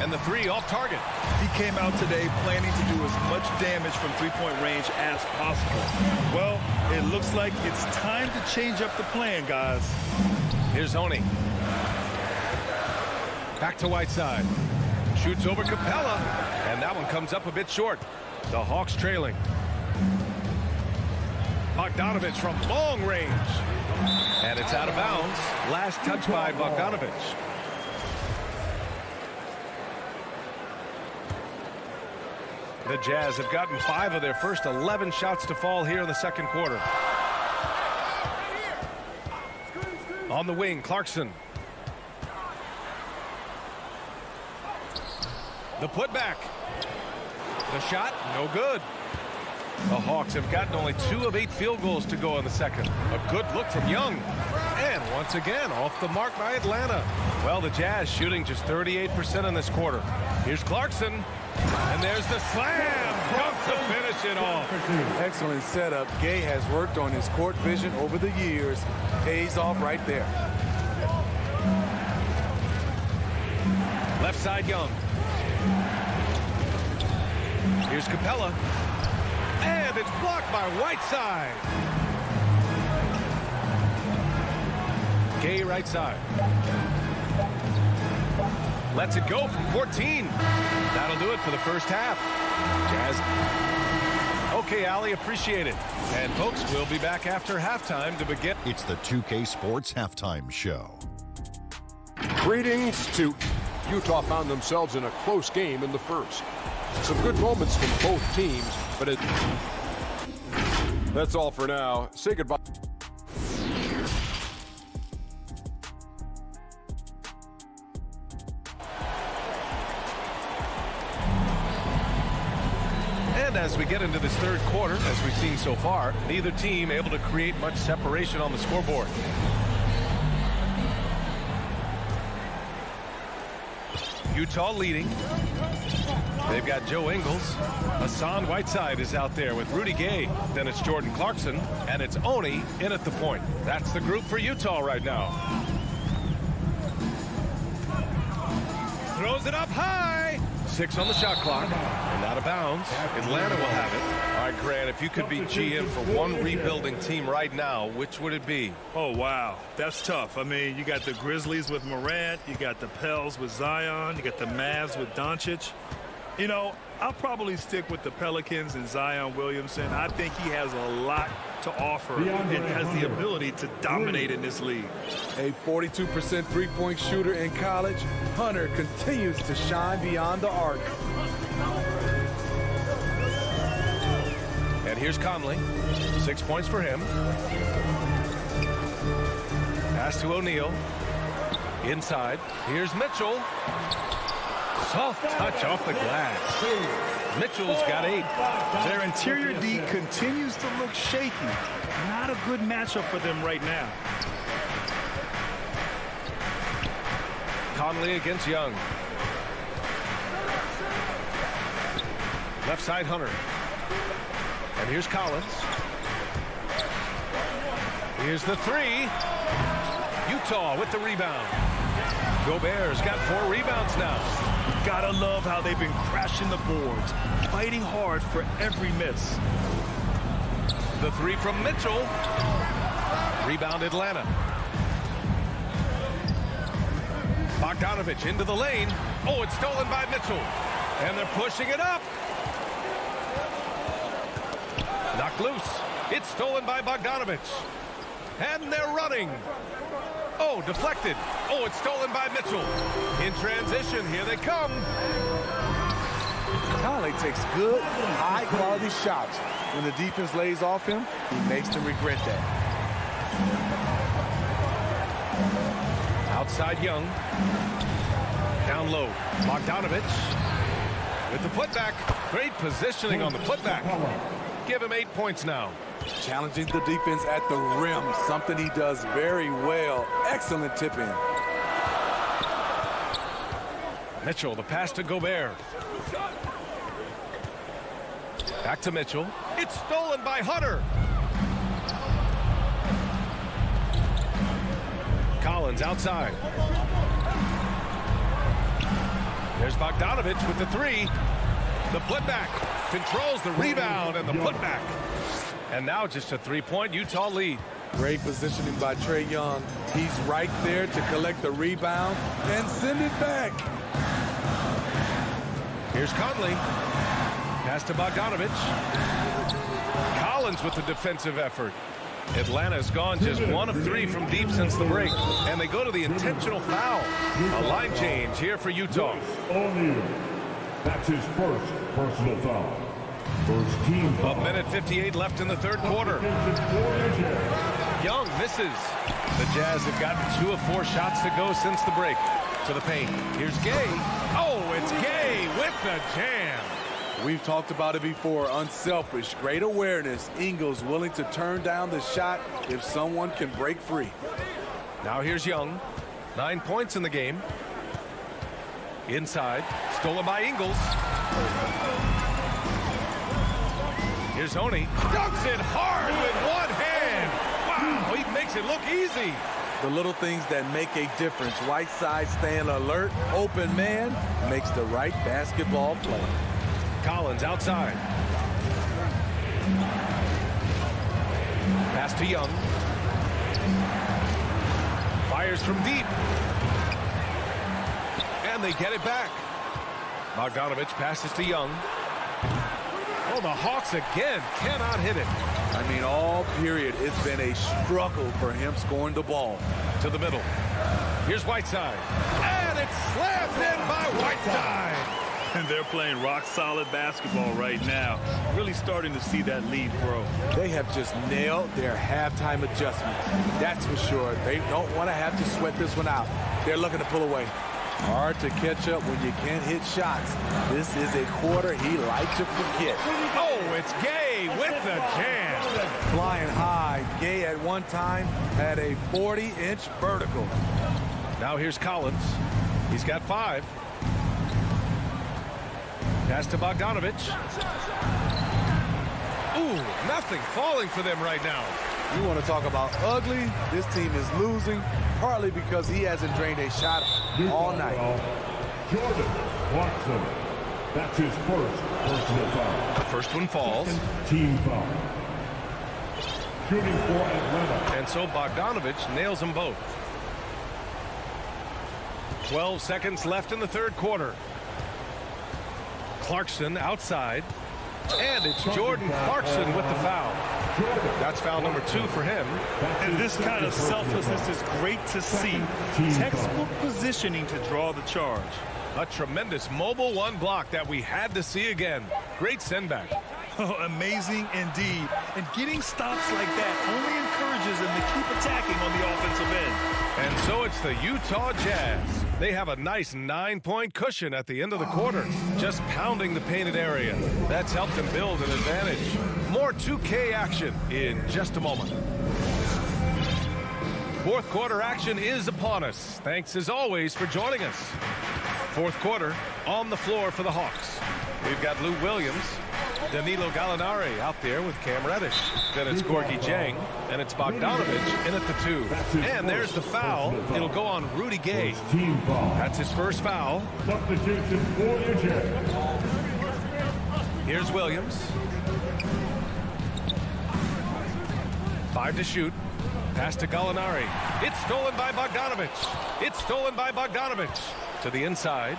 G: And the 3 off target.
H: He came out today planning to do as much damage from three-point range as possible. Well, it looks like it's time to change up the plan, guys.
G: Here's Oni. Back to Whiteside. Shoots over Capella. And that one comes up a bit short. The Hawks trailing. Bogdanovich from long range. And it's out of bounds. Last touch by Bogdanovich. The Jazz have gotten 5 of their first 11 shots to fall here in the second quarter. On the wing, Clarkson. The putback. The shot, no good. The Hawks have gotten only 2 of 8 field goals to go in the second. A good look from Young. And once again, off the mark by Atlanta. Well, the Jazz shooting just 38% in this quarter. Here's Clarkson. And there's the slam. Dunk to finish it off.
I: Excellent setup. Gay has worked on his court vision over the years. Pays off right there.
G: Left side, Young. Here's Capella. And it's blocked by Whiteside. Gay right side. Lets it go from 14. That'll do it for the first half. Jazz. Okay, Allie, appreciate it. And folks, we'll be back after halftime to begin.
F: It's the 2K Sports Halftime Show.
J: Greetings to Utah found themselves in a close game in the first. Some good moments from both teams, but that's all for now. Say goodbye.
G: And as we get into this third quarter, as we've seen so far, neither team able to create much separation on the scoreboard. Utah leading. They've got Joe Ingles. Hassan Whiteside is out there with Rudy Gay. Then it's Jordan Clarkson, and it's Oni in at the point. That's the group for Utah right now. Throws it up high. 6 on the shot clock. And out of bounds. Atlanta will have it. All right, Grant, if you could be GM for one rebuilding team right now, which would it be?
H: Oh, wow. That's tough. I mean, you got the Grizzlies with Morant. You got the Pels with Zion. You got the Mavs with Doncic. You know, I'll probably stick with the Pelicans and Zion Williamson. I think he has a lot to offer and has the ability to dominate in this league.
I: A 42% three-point shooter in college, Hunter continues to shine beyond the arc.
G: And here's Conley. 6 points for him. Pass to O'Neal. Inside. Here's Mitchell. Soft touch off the glass. Mitchell's got 8.
H: Their interior D continues to look shaky. Not a good matchup for them right now.
G: Conley against Young. Left side Hunter. And here's Collins. Here's the 3. Utah with the rebound. Gobert's got 4 rebounds now.
H: Gotta love how they've been crashing the boards, fighting hard for every miss.
G: The 3 from Mitchell. Rebound Atlanta. Bogdanovich into the lane. Oh, it's stolen by Mitchell. And they're pushing it up. Knocked loose. It's stolen by Bogdanovich. And they're running. Oh, deflected. Oh, it's stolen by Mitchell. In transition, here they come.
I: Conley takes good, high-quality shots. When the defense lays off him, he makes them regret that.
G: Outside Young. Down low. Bogdanovich with the putback. Great positioning on the putback. Give him 8 points now.
I: Challenging the defense at the rim, something he does very well. Excellent tip in.
G: Mitchell, the pass to Gobert. Back to Mitchell. It's stolen by Hunter. Collins outside. There's Bogdanovich with the 3. The putback controls the rebound and the putback. And now just a 3-point Utah lead.
I: Great positioning by Trae Young. He's right there to collect the rebound and send it back.
G: Here's Conley. Pass to Bogdanovich. Collins with the defensive effort. Atlanta's gone just 1 of 3 from deep since the break. And they go to the intentional foul. A line change here for Utah.
D: O'Neal. That's his first personal foul. First team foul.
G: 1:58 left in the third quarter. Young misses. The Jazz have gotten 2 of 4 shots to go since the break. To the paint. Here's Gay. Oh, it's Gay with the jam.
I: We've talked about it before. Unselfish, great awareness. Ingles willing to turn down the shot if someone can break free.
G: Now here's Young. 9 points in the game. Inside. Stolen by Ingles. Here's Oni. Dunks it hard with one hand. Wow, he makes it look easy.
I: The little things that make a difference. Whiteside staying alert. Open man makes the right basketball play.
G: Collins outside. Pass to Young. Fires from deep. And they get it back. Bogdanovich passes to Young. Oh, the Hawks again cannot hit it.
I: I mean, all period, it's been a struggle for him scoring the ball.
G: To the middle. Here's Whiteside. And it's slammed in by Whiteside.
H: And they're playing rock-solid basketball right now. Really starting to see that lead grow.
I: They have just nailed their halftime adjustments. That's for sure. They don't want to have to sweat this one out. They're looking to pull away. Hard to catch up when you can't hit shots. This is a quarter he likes to forget.
G: Oh, it's Gay with the jam.
I: Flying high, Gay at one time had a 40-inch vertical.
G: Now here's Collins. He's got 5. Pass to Bogdanovich. Ooh, nothing falling for them right now.
I: You want to talk about ugly? This team is losing, partly because he hasn't drained a shot all night.
D: Jordan Clarkson. That's his first personal foul.
G: The first one falls.
D: Team foul. Shooting for Atlanta.
G: And so Bogdanovich nails them both. 12 seconds left in the third quarter. Clarkson outside. And it's Jordan Clarkson with the foul. That's foul number 2 for him.
H: And this kind of selflessness is great to see. Textbook positioning to draw the charge.
G: A tremendous mobile 1 block that we had to see again. Great send back.
H: Oh, amazing indeed. And getting stops like that only encourages them to keep attacking on the offensive end.
G: And so it's the Utah Jazz. They have a nice 9-point cushion at the end of the quarter, just pounding the painted area. That's helped them build an advantage. More 2K action in just a moment. Fourth quarter action is upon us. Thanks as always for joining us. Fourth quarter on the floor for the Hawks. We've got Lou Williams, Danilo Gallinari out there with Cam Reddish. Then it's Gorgui Dieng, and it's Bogdanovich in at the 2. And there's the foul. It'll go on Rudy Gay. That's his first foul. Here's Williams. 5 to shoot. Pass to Gallinari. It's stolen by Bogdanovich. It's stolen by Bogdanovich. To the inside.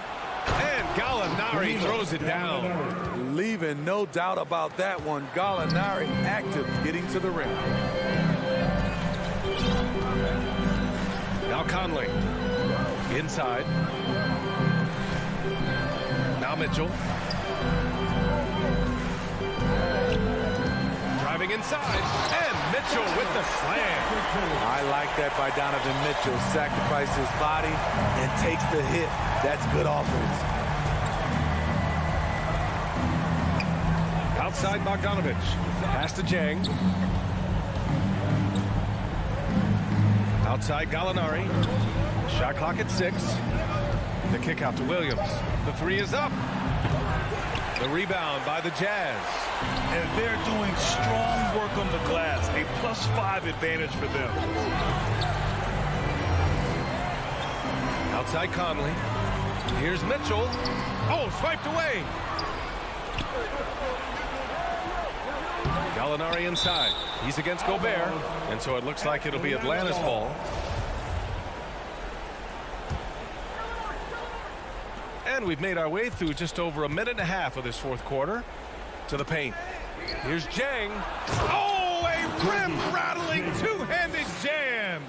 G: And Gallinari throws it down.
I: Leaving no doubt about that one. Gallinari active, getting to the rim.
G: Now Conley. Inside. Now Mitchell. Driving inside. And Mitchell with the slam.
I: I like that by Donovan Mitchell. Sacrifices his body and takes the hit. That's good offense.
G: Outside Bogdanovich. Pass to Dieng. Outside Gallinari. Shot clock at 6. The kick out to Williams. The 3 is up. The rebound by the Jazz.
H: And they're doing strong work on the glass. A +5 advantage for them.
G: Outside Conley. Here's Mitchell. Oh, swiped away. Gallinari inside. He's against Gobert. And so it looks like it'll be Atlanta's ball. And we've made our way through just over a minute and a half of this fourth quarter. To the paint. Here's Dieng. Oh, a rim-rattling two-handed jam.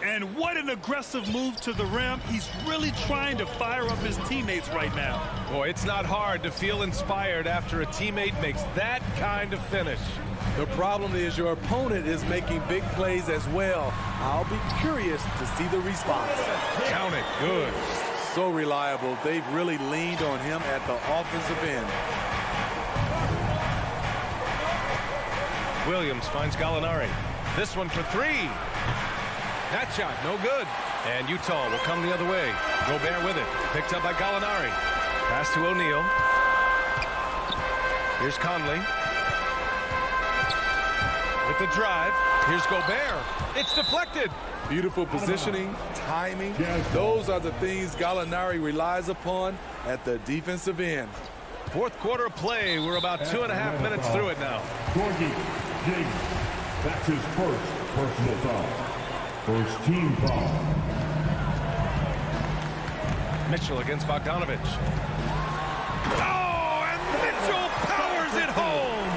H: And what an aggressive move to the rim. He's really trying to fire up his teammates right now.
G: Boy, it's not hard to feel inspired after a teammate makes that kind of finish.
I: The problem is your opponent is making big plays as well. I'll be curious to see the response.
G: Count it. Good.
I: So reliable. They've really leaned on him at the offensive end.
G: Williams finds Gallinari. This one for 3. That shot, no good. And Utah will come the other way. Gobert with it. Picked up by Gallinari. Pass to O'Neal. Here's Conley. With the drive. Here's Gobert. It's deflected.
I: Beautiful positioning, timing. Those are the things Gallinari relies upon at the defensive end.
G: Fourth quarter of play. We're about 2.5 minutes through it now.
D: Gorgui Dieng. That's his first personal foul. First team foul.
G: Mitchell against Bogdanovich. Oh, and Mitchell powers it home.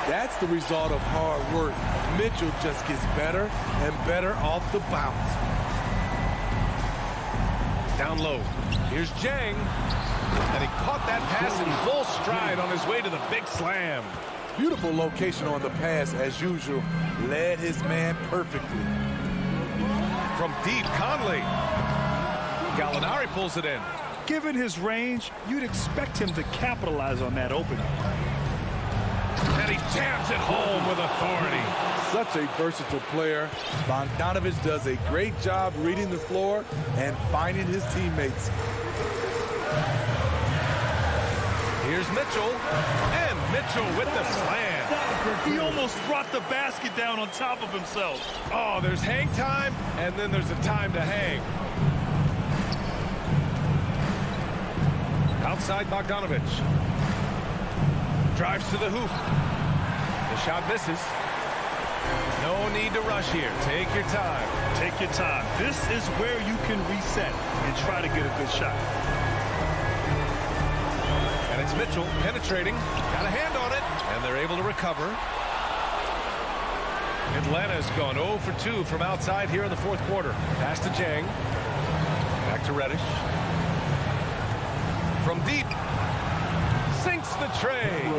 I: That's the result of hard work. Mitchell just gets better and better off the bounce.
G: Down low. Here's Jang. And he caught that pass in full stride on his way to the big slam.
I: Beautiful location on the pass, as usual. Led his man perfectly.
G: From deep, Conley. Gallinari pulls it in.
H: Given his range, you'd expect him to capitalize on that opening.
G: And he jams it home with authority.
I: Such a versatile player. Bogdanovich does a great job reading the floor and finding his teammates.
G: Here's Mitchell. And Mitchell with the slam.
H: He almost brought the basket down on top of himself.
G: Oh, there's hang time, and then there's a time to hang. Outside Bogdanovich. Drives to the hoop. The shot misses. No need to rush here. Take your time.
H: Take your time. This is where you can reset and try to get a good shot.
G: And it's Mitchell penetrating. Got a hand on it. And they're able to recover. Atlanta's gone 0 for 2 from outside here in the fourth quarter. Pass to Jang. Back to Reddish. From deep. Sinks the tray.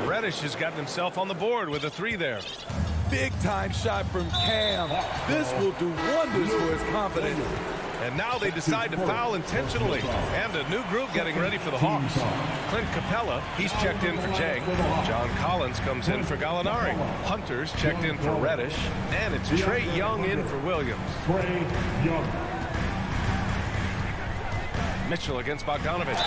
G: Reddish has gotten himself on the board with a 3 there.
I: Big time shot from Cam. This will do wonders for his confidence.
G: And now they decide to foul intentionally. And a new group getting ready for the Hawks. Clint Capella, he's checked in for Jang. John Collins comes in for Gallinari. Hunter's checked in for Reddish. And it's Trae Young in for Williams.
D: Trae Young.
G: Mitchell against Bogdanovich.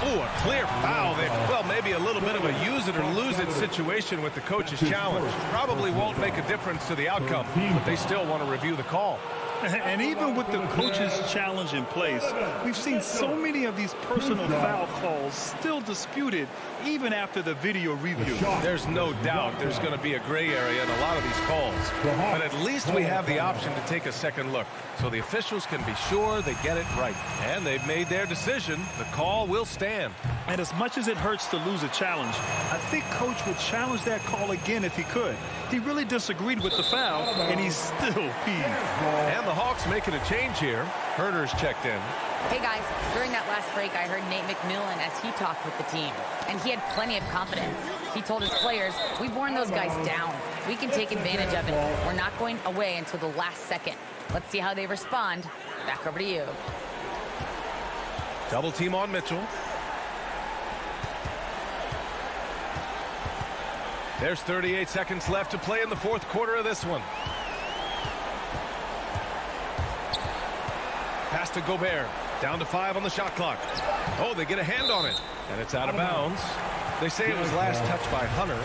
G: Oh, a clear foul there. Well, maybe a little bit of a use it or lose it situation with the coach's challenge. Probably won't make a difference to the outcome, but they still want to review the call.
H: And even with the coach's challenge in place, we've seen so many of these personal foul calls still disputed even after the video review.
G: There's no doubt there's going to be a gray area in a lot of these calls. But at least we have the option to take a second look. So the officials can be sure they get it right. And they've made their decision. The call will stand.
H: And as much as it hurts to lose a challenge, I think Coach would challenge that call again if he could. He really disagreed with the foul, and he's still peeved.
G: And the Hawks making a change here. Herter's checked in.
K: Hey guys, during that last break, I heard Nate McMillan as he talked with the team, and he had plenty of confidence. He told his players, we've worn those guys down. We can take advantage of it. We're not going away until the last second. Let's see how they respond. Back over to you.
G: Double team on Mitchell. There's 38 seconds left to play in the fourth quarter of this one. Pass to Gobert. Down to 5 on the shot clock. Oh, they get a hand on it. And it's out of bounds. They say it was last touched by Hunter.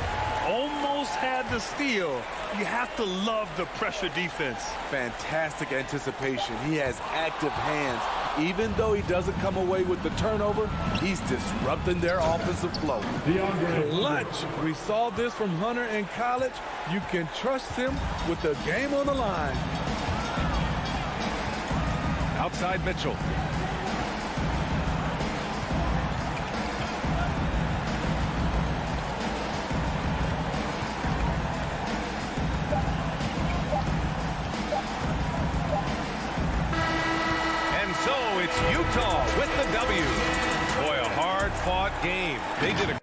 H: Almost had the steal. You have to love the pressure defense.
I: Fantastic anticipation. He has active hands. Even though he doesn't come away with the turnover, he's disrupting their offensive flow. Clutch. We saw this from Hunter in college. You can trust him with the game on the line.
G: Outside Mitchell. And so it's Utah with the W. Boy, a hard-fought game. They did a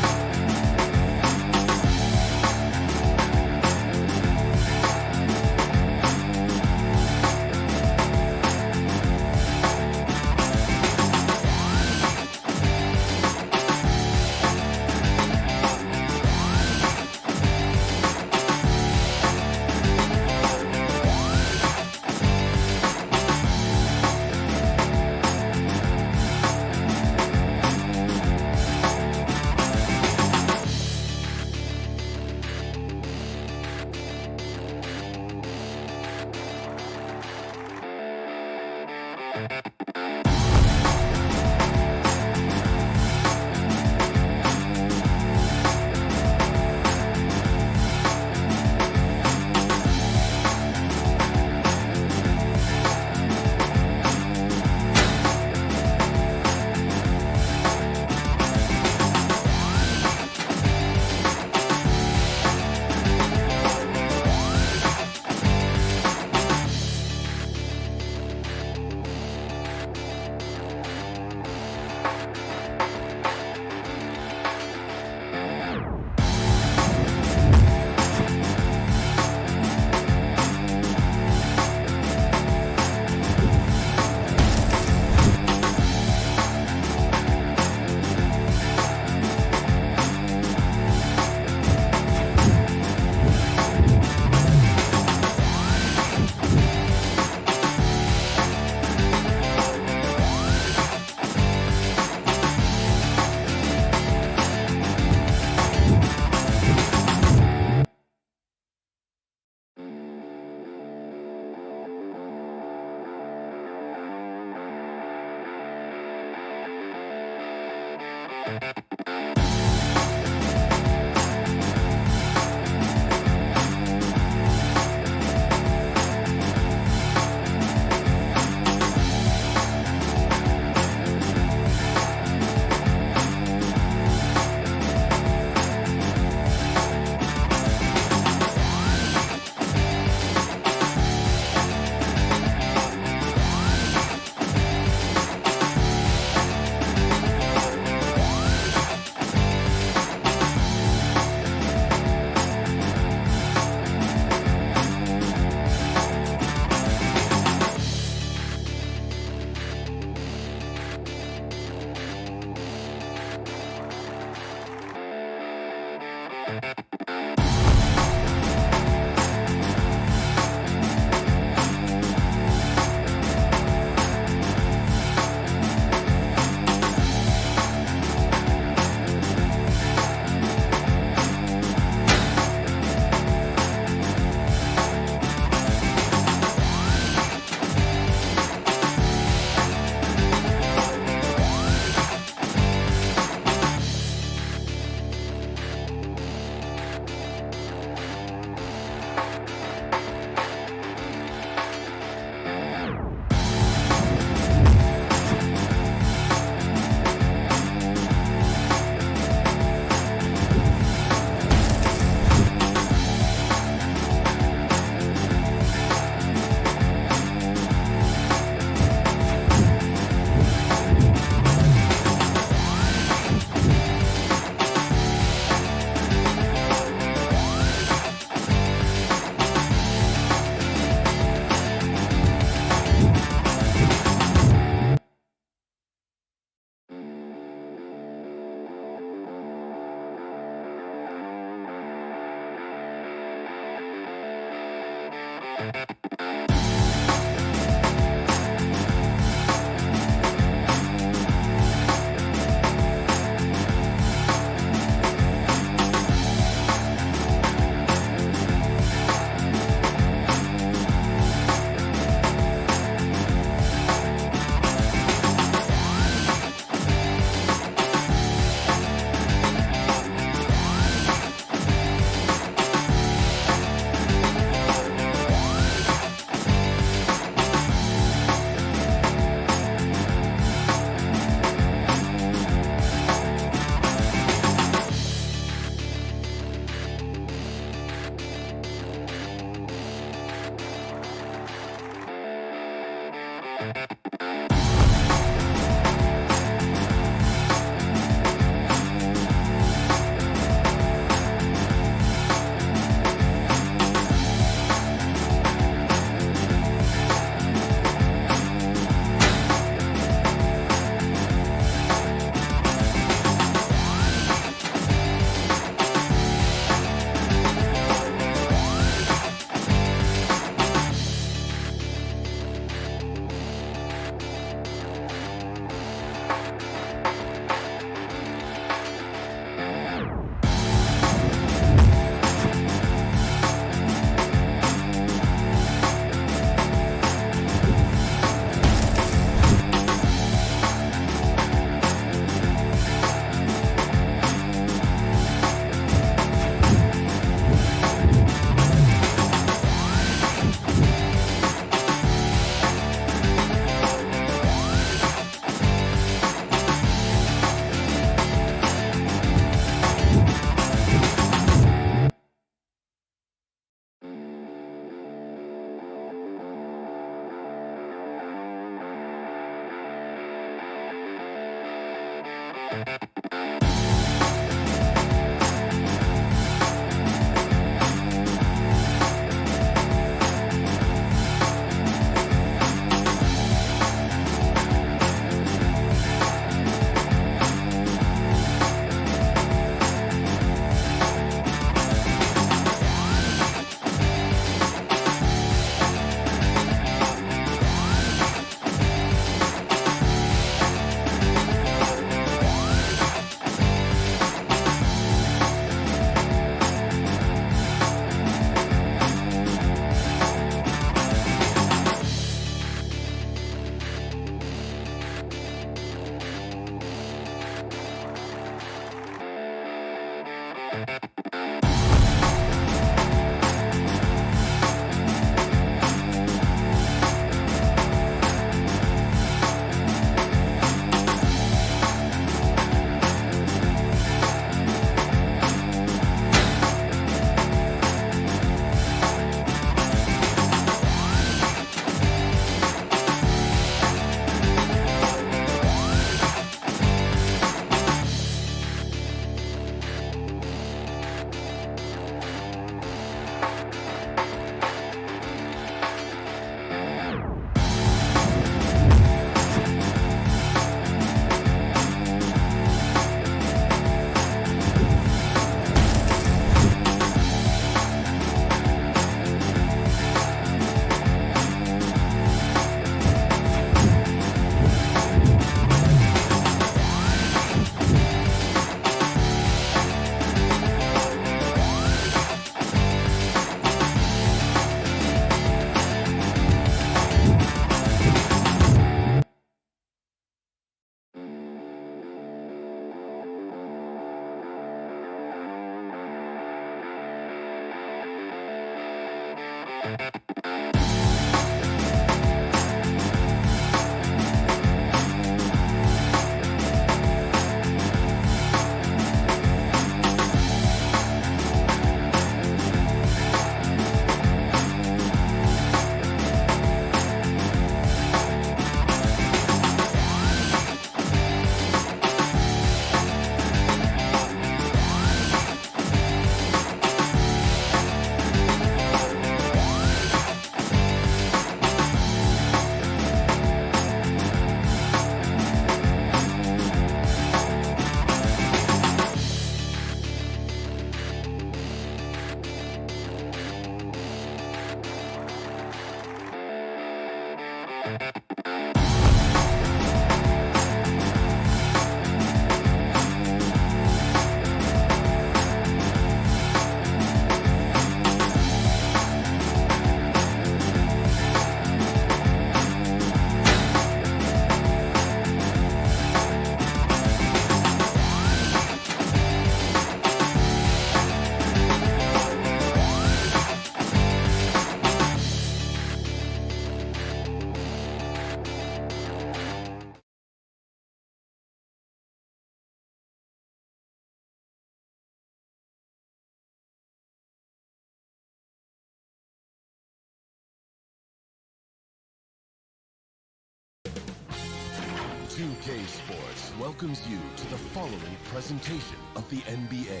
L: 2K Sports welcomes you to the following presentation of the NBA.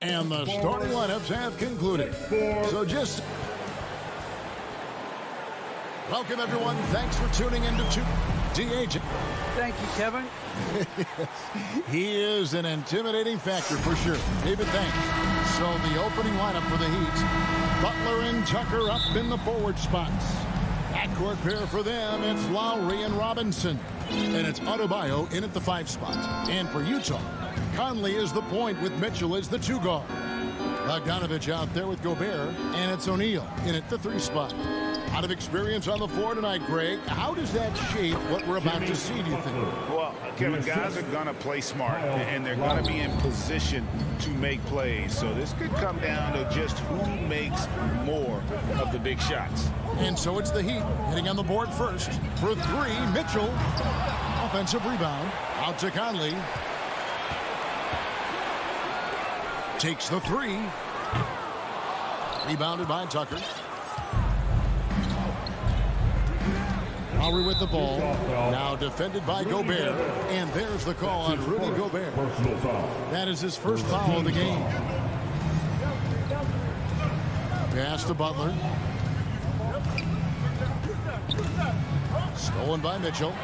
A: And the starting lineups have concluded. So just welcome, everyone. Thanks for tuning in to DH.
M: Thank you, Kevin.
A: He is an intimidating factor for sure. David, thanks. So the opening lineup for the Heat: Butler and Tucker up in the forward spots. Backcourt pair for them, it's Lowry and Robinson. And it's Adebayo in at the 5 spot. And for Utah, Conley is the point with Mitchell as the 2 guard. Bogdanovich out there with Gobert, and it's O'Neal in at the 3 spot. Out of experience on the floor tonight, Greg, how does that shape what we're about to see, do you think?
B: Well, Kevin, guys are going to play smart, and they're going to be in position to make plays. So this could come down to just who makes more of the big shots.
A: And so it's the Heat hitting on the board first. For 3, Mitchell. Offensive rebound. Out to Conley. Takes the 3. Rebounded by Tucker. Lowry with the ball. Now defended by Gobert. And there's the call on Rudy Gobert. That is his first foul of the game. Pass to Butler. Stolen by Mitchell.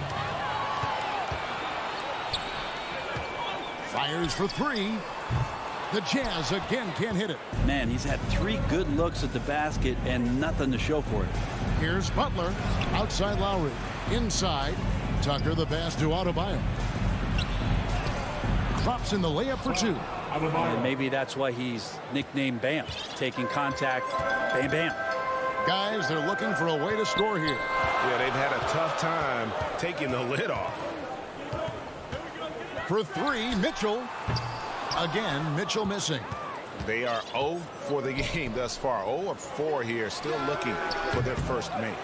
A: Fires for 3. The Jazz again can't hit it.
M: Man, he's had 3 good looks at the basket and nothing to show for it.
A: Here's Butler. Outside Lowry. Inside. Tucker the pass to Adebayo. Drops in the layup for 2.
M: And maybe that's why he's nicknamed Bam. Taking contact, bam, bam.
A: Guys, they're looking for a way to score here.
E: Yeah, they've had a tough time taking the lid off.
A: For 3, Mitchell. Again, Mitchell missing.
B: They are 0 for the game thus far. 0 of 4 here, still looking for their first make.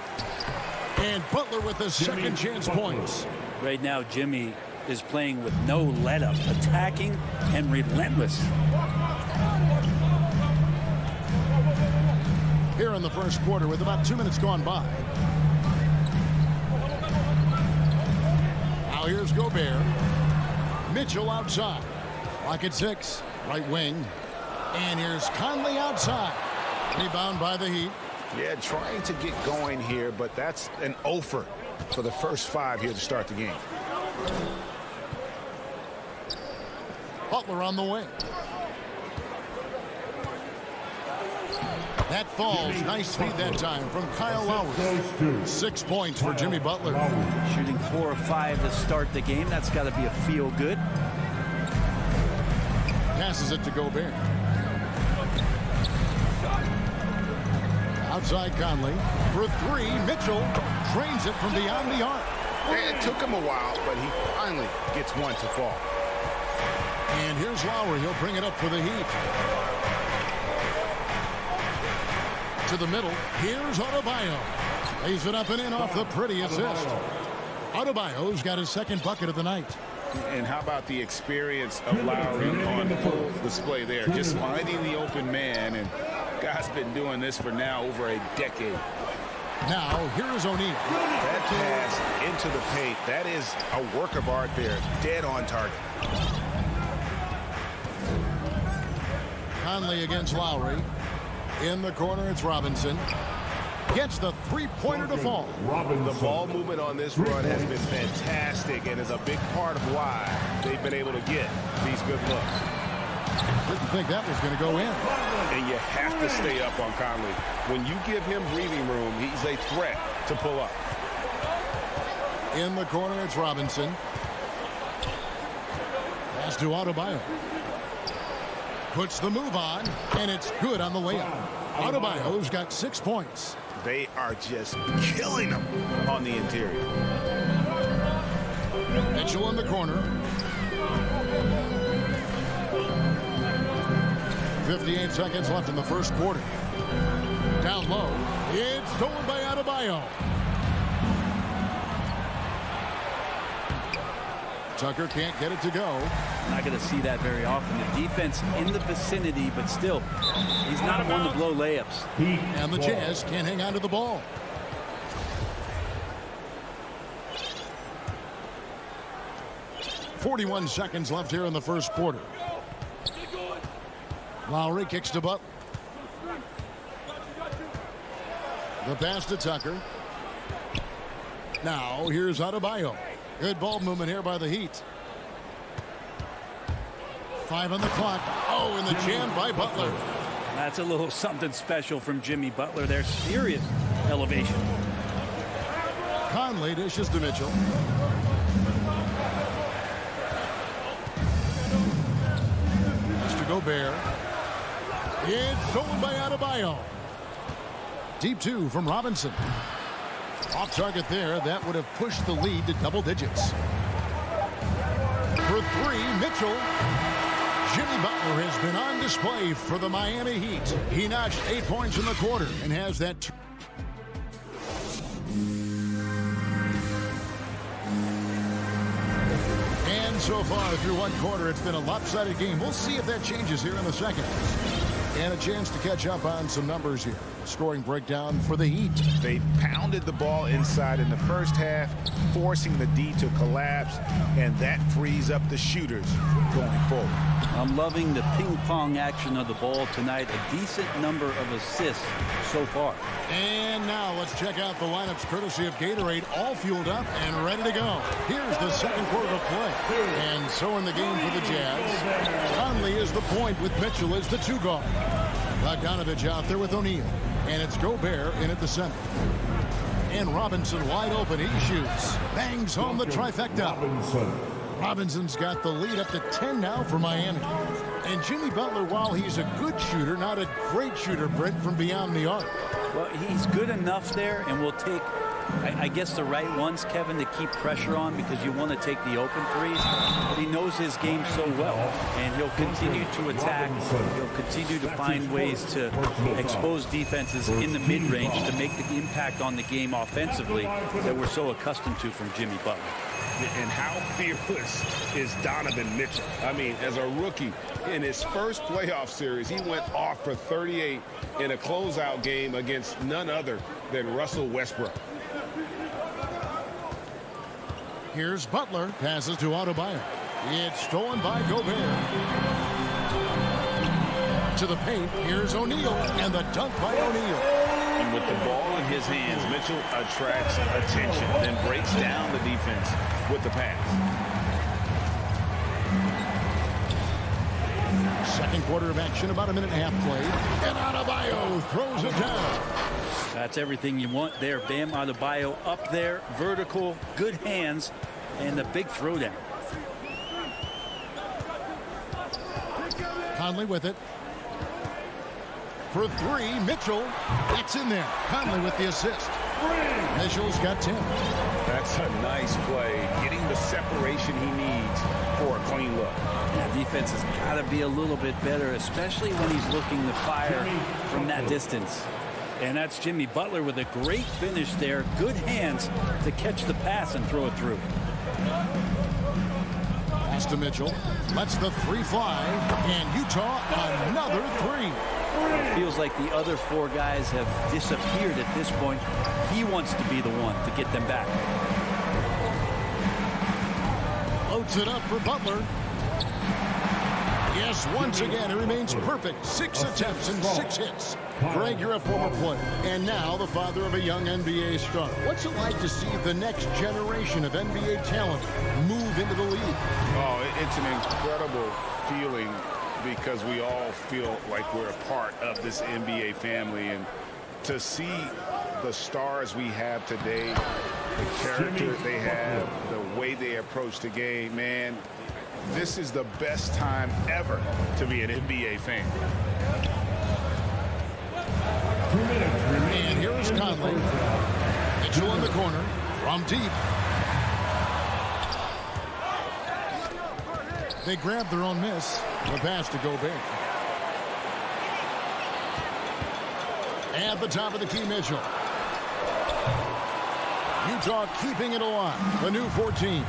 A: And Butler with the second chance points.
M: Right now, Jimmy is playing with no let-up, attacking and relentless.
A: Here in the first quarter with about 2 minutes gone by. Now here's Gobert. Mitchell outside. Lock at 6. Right wing. And here's Conley outside. Rebound by the Heat.
B: Yeah, trying to get going here, but that's an offer for the first 5 here to start the game.
A: Butler on the wing. That falls. Nice speed that time from Kyle Lowry. 6 points for Jimmy Butler.
M: Shooting 4 of 5 to start the game. That's got to be a feel good.
A: Passes it to Gobert. Outside Conley. For 3, Mitchell drains it from beyond the arc.
B: It took him a while, but he finally gets one to fall.
A: And here's Lowry. He'll bring it up for the Heat. To the middle. Here's Adebayo. Lays it up and in off the pretty assist. Adebayo's got his second bucket of the night.
B: And how about the experience of Lowry on full display there? Just finding the open man, and guy's been doing this for now over a decade.
A: Now, here's O'Neal.
B: That pass into the paint, that is a work of art there. Dead on target.
A: Conley against Lowry. In the corner, it's Robinson. Gets the three-pointer to fall.
E: The ball movement on this run has been fantastic and is a big part of why they've been able to get these good looks.
A: Didn't think that was going to go in.
B: And you have to stay up on Conley. When you give him breathing room, he's a threat to pull up.
A: In the corner, it's Robinson. Pass to Adebayo. Puts the move on, and it's good on the layup. Adebayo's got 6 points.
B: They are just killing them on the interior.
A: Mitchell in the corner. 58 seconds left in the first quarter. Down low. It's stolen by Adebayo. Tucker can't get it to go.
M: Not going to see that very often. The defense in the vicinity, but still, he's not one to blow layups.
A: And the Jazz can't hang on to the ball. .41 seconds left here in the first quarter. Lowry kicks to Butler. The pass to Tucker. Now here's Adebayo. Good ball movement here by the Heat. 5 on the clock. Oh, and the jam by Butler.
M: That's a little something special from Jimmy Butler. There's serious elevation.
A: Conley dishes to Mitchell. Mr. Gobert. It's stolen by Adebayo. Deep two from Robinson. Off target there. That would have pushed the lead to double digits. For three, Mitchell. Jimmy Butler has been on display for the Miami Heat. He notched 8 points in the quarter and has that. And so far through one quarter, it's been a lopsided game. We'll see if that changes here in the second. And a chance to catch up on some numbers here. Scoring breakdown for the Heat.
B: They pounded the ball inside in the first half, forcing the D to collapse, and that frees up the shooters going forward.
M: I'm loving the ping-pong action of the ball tonight. A decent number of assists so far.
A: And now let's check out the lineups courtesy of Gatorade, all fueled up and ready to go. Here's the second quarter of play. And so in the game for the Jazz, Conley is the point with Mitchell as the two guard. Bogdanovich out there with O'Neal. And it's Gobert in at the center. And Robinson wide open. He shoots. Bangs home the trifecta. Robinson's got the lead up to 10 now for Miami. And Jimmy Butler, while he's a good shooter, not a great shooter, Brent, from beyond the arc.
M: Well, he's good enough there, and will take, I guess, the right ones, Kevin, to keep pressure on, because you want to take the open threes. But he knows his game so well, and he'll continue to attack. He'll continue to find ways to expose defenses in the mid-range to make the impact on the game offensively that we're so accustomed to from Jimmy Butler.
E: And how fearless is Donovan Mitchell? I mean, as a rookie, in his first playoff series, he went off for 38 in a closeout game against none other than Russell Westbrook.
A: Here's Butler. Passes to Adebayo. It's stolen by Gobert. To the paint. Here's O'Neal. And the dunk by O'Neal.
B: And with the ball in his hands, Mitchell attracts attention, then breaks down the defense with the pass.
A: Second quarter of action, about a minute and a half played. And Adebayo throws it down.
M: That's everything you want there. Bam Adebayo up there, vertical, good hands, and a big throwdown.
A: Conley with it. For three, Mitchell. That's in there. Conley with the assist. Mitchell's got 10.
B: That's a nice play, getting the separation he needs for a clean look.
M: Yeah, defense has got to be a little bit better, especially when he's looking to fire from that distance. And that's Jimmy Butler with a great finish there. Good hands to catch the pass and throw it through.
A: Pass to Mitchell. Lets the three fly. And Utah, another three.
M: It feels like the other four guys have disappeared at this point. He wants to be the one to get them back.
A: Loads it up for Butler. Yes, once again, it remains perfect. 6 attempts and 6 hits. Greg, you're a former player, and now the father of a young NBA star. What's it like to see the next generation of NBA talent move into the league?
B: Oh, it's an incredible feeling because we all feel like we're a part of this NBA family. And to see the stars we have today, the character they have, the way they approach the game, man, this is the best time ever to be an NBA fan.
A: And here is Conley. Mitchell in the corner from deep. They grab their own miss. The pass to Gobert. At the top of the key, Mitchell. Utah keeping it alive. The new 14.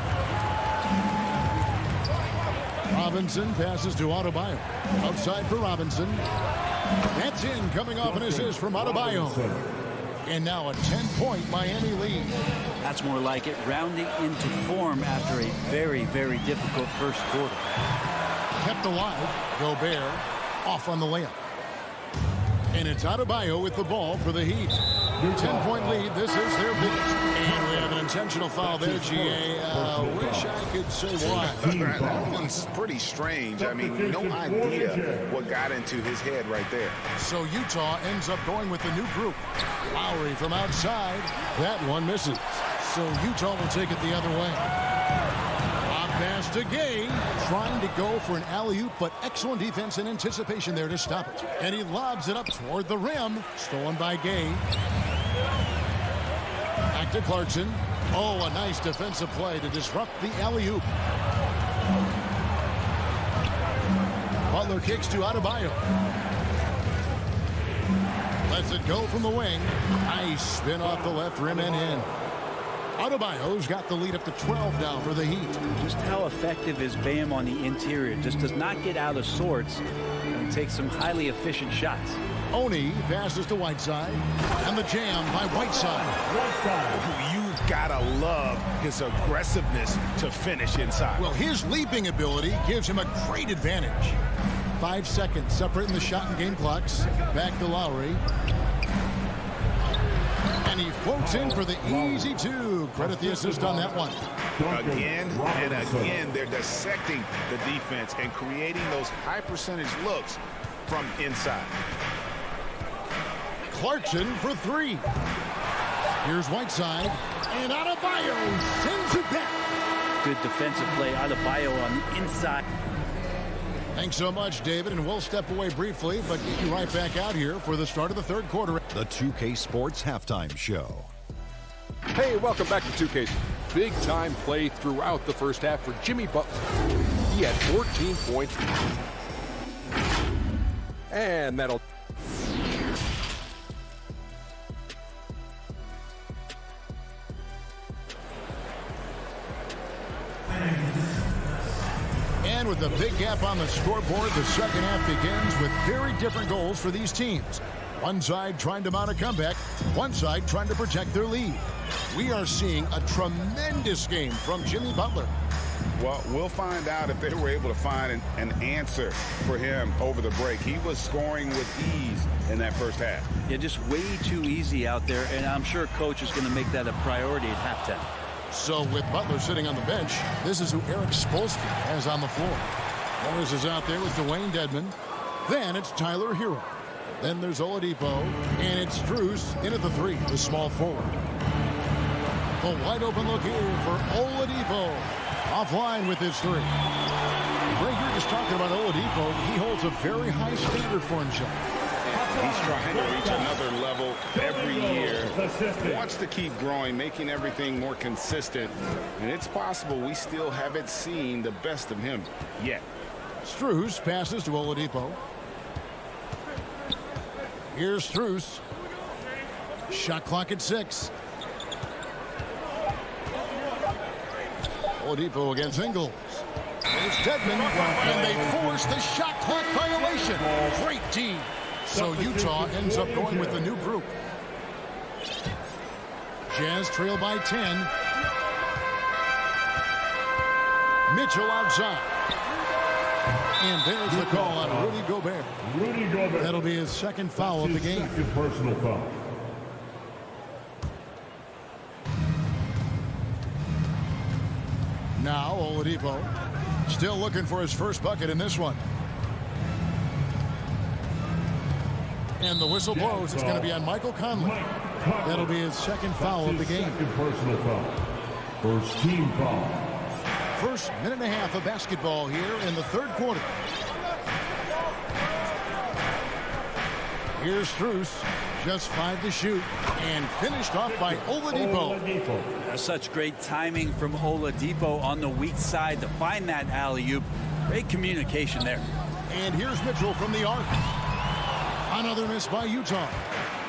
A: Robinson passes to Adebayo. Outside for Robinson. That's in, coming off an assist from Adebayo. And now a 10-point Miami lead.
M: That's more like it, rounding into form after a very, very difficult first quarter.
A: Kept alive. Gobert off on the layup. And it's Adebayo with the ball for the Heat. 10-point lead. This is their biggest. And we have an intentional foul there, GA. Wish I could say why.
B: That one's pretty strange. I mean, no idea what got into his head right there.
A: So Utah ends up going with the new group. Lowry from outside. That one misses. So Utah will take it the other way. Lob pass to Gay. Trying to go for an alley-oop, but excellent defense and anticipation there to stop it. And he lobs it up toward the rim. Stolen by Gay. Back to Clarkson. Oh, a nice defensive play to disrupt the alley-oop. Butler kicks to Adebayo. Lets it go from the wing. Nice spin off the left rim and in. Adebayo's got the lead up to 12 now for the Heat.
M: Just how effective is Bam on the interior? Just does not get out of sorts and takes some highly efficient shots.
A: Oni passes to Whiteside. And the jam by Whiteside.
B: You've got to love his aggressiveness to finish inside.
A: Well, his leaping ability gives him a great advantage. 5 seconds separating the shot and game clocks. Back to Lowry. And he floats in for the easy two. Credit the assist on that one.
B: Again and again, they're dissecting the defense and creating those high percentage looks from inside.
A: Clarkson for three. Here's Whiteside. And Adebayo sends it back.
M: Good defensive play. Adebayo on the inside.
A: Thanks so much, David, and we'll step away briefly, but get you right back out here for the start of the third quarter.
F: The 2K Sports Halftime Show.
J: Hey, welcome back to 2K. Big time play throughout the first half for Jimmy Butler. He had 14 points. And that'll...
A: And with a big gap on the scoreboard, the second half begins with very different goals for these teams. One side trying to mount a comeback, one side trying to protect their lead. We are seeing a tremendous game from Jimmy Butler.
B: Well, we'll find out if they were able to find an answer for him over the break. He was scoring with ease in that first half.
M: Yeah, just way too easy out there, and I'm sure coach is going to make that a priority at halftime.
A: So with Butler sitting on the bench, this is who Eric Spoelstra has on the floor. Morris is out there with Dwayne Dedmon. Then it's Tyler Hero. Then there's Oladipo, and it's Strus in at the three, the small forward. The wide open look here for Oladipo. Offline with his three. Greg, you're just talking about Oladipo. He holds a very high standard for himself.
E: He's trying to reach another level every year. Wants to keep growing, making everything more consistent. And it's possible we still haven't seen the best of him yet.
A: Strus passes to Oladipo. Here's Strus. Shot clock at 6. Oladipo against Ingles. It's Dedmon, and they force the shot clock violation. Great D. So Utah ends up going with the new group. Jazz trail by 10. Mitchell outside. And there's the call on Rudy Gobert. That'll be his second foul of the game.
D: Second personal foul.
A: Now Oladipo still looking for his first bucket in this one. And the whistle blows. It's going to be on Michael Conley. That'll be his second foul of the game.
D: Second personal foul. First team foul.
A: First minute and a half of basketball here in the third quarter. Here's Strus. Just 5 to shoot. And finished off by Oladipo.
M: Such great timing from Oladipo on the weak side to find that alley-oop. Great communication there.
A: And here's Mitchell from the arc. Another miss by Utah.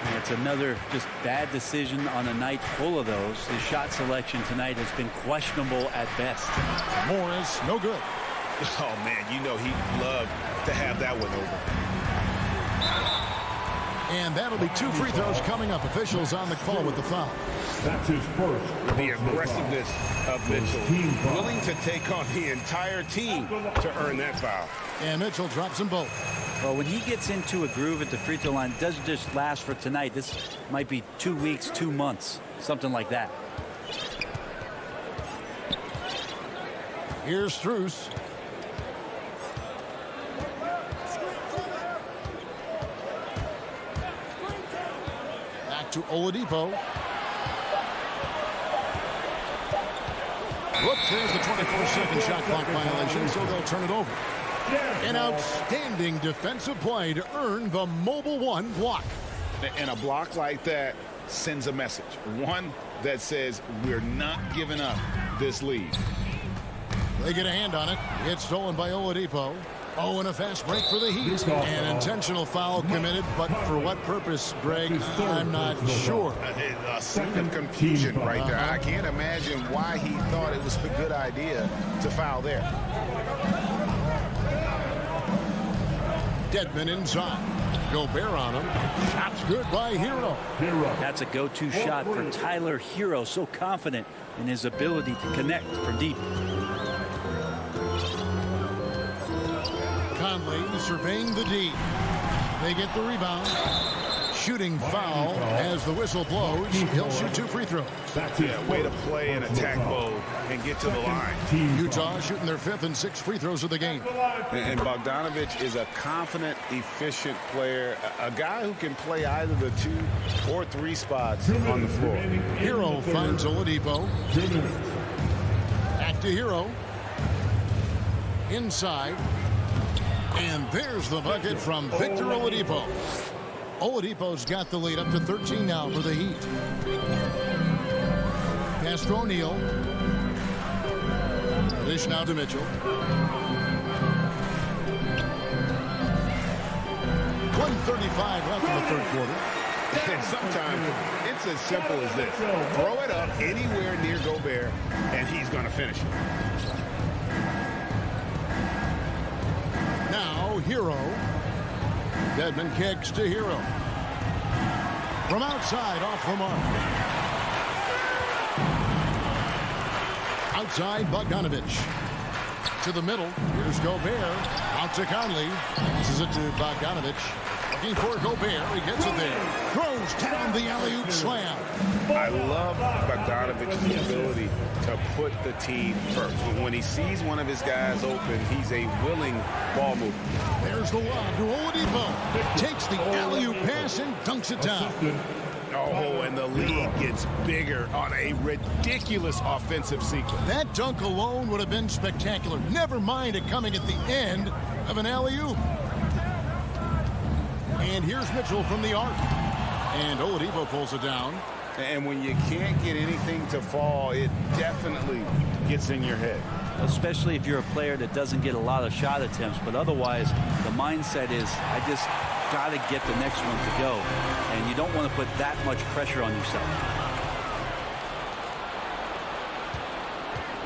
M: And it's another just bad decision on a night full of those. His shot selection tonight has been questionable at best.
A: Morris, no good.
E: Oh, man, you know he'd love to have that one over.
A: And that'll be 2 free throws coming up. Officials on the call with the foul.
D: That's his first.
E: The aggressiveness of Mitchell. Willing to take on the entire team to earn that foul.
A: And Mitchell drops them both.
M: Well, when he gets into a groove at the free throw line, it doesn't just last for tonight. This might be 2 weeks, 2 months, something like that.
A: Here's Strus. Back to Oladipo. Whoops, there's the 24-second shot clock violation, so they'll turn it over. An outstanding defensive play to earn the Mobile One block.
E: And a block like that sends a message. One that says we're not giving up this lead.
A: They get a hand on it. It's stolen by Oladipo. Oh, and a fast break for the Heat. An intentional foul committed, but for what purpose, Greg? I'm not sure.
E: A scene of confusion right there. I can't imagine why he thought it was a good idea to foul there.
A: Dedmon inside. Gobert on him. Shot's good by Hero.
M: That's a go-to shot for Tyler Hero. So confident in his ability to connect from deep.
A: Conley surveying the D. They get the rebound. Shooting foul as the whistle blows. He'll shoot 2 free throws.
E: Yeah, way to play in attack mode and get to the line.
A: Utah shooting their 5th and 6th free throws of the game.
E: And Bogdanovich is a confident, efficient player, a guy who can play either the 2 or 3 spots on the floor.
A: Hero finds Oladipo. Back to Hero. Inside. And there's the bucket from Victor Oladipo. Oladipo's got the lead up to 13 now for the Heat. Pass to O'Neal. Dish now to Mitchell. 1:35 left in the third quarter.
E: And sometimes it's as simple as this. Throw it up anywhere near Gobert, and he's going to finish it.
A: Now Hero. Dedmon kicks to Hero. From outside, off the mark. Outside, Bogdanovich. To the middle. Here's Gobert. Out to Conley. Passes it to Bogdanovich. Looking for Gobert. He gets it there. Throws down the alley-oop slam.
E: I love Bogdanovich's ability to put the team first. When he sees one of his guys open, he's a willing ball mover.
A: There's the lob to Oladipo. Takes the alley-oop pass and dunks it down.
E: Oh, and the lead gets bigger on a ridiculous offensive sequence.
A: That dunk alone would have been spectacular. Never mind it coming at the end of an alley-oop. And here's Mitchell from the arc. And Oladipo pulls it down.
B: And when you can't get anything to fall, it definitely gets in your head.
M: Especially if you're a player that doesn't get a lot of shot attempts. But otherwise, the mindset is, I just got to get the next one to go. And you don't want to put that much pressure on yourself.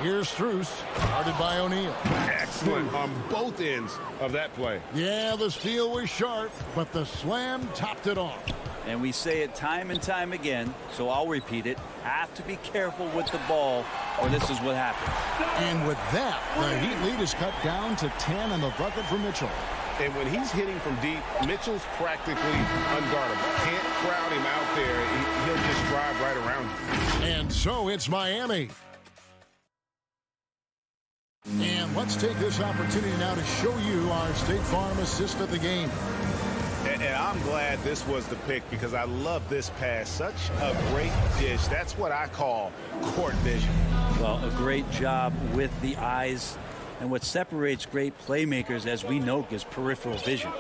A: Here's Strus, guarded by O'Neal.
E: Excellent on both ends of that play.
A: Yeah, the steal was sharp, but the slam topped it off.
M: And we say it time and time again, so I'll repeat it. Have to be careful with the ball, or this is what happens.
A: And with that, the Heat lead is cut down to 10 on the bucket for Mitchell.
E: And when he's hitting from deep, Mitchell's practically unguardable. Can't crowd him out there. He'll just drive right around you.
A: And so it's Miami. And let's take this opportunity now to show you our State Farm assist of the game.
B: And I'm glad this was the pick because I love this pass. Such a great dish. That's what I call court vision.
M: Well, a great job with the eyes. And what separates great playmakers, as we know, is peripheral vision.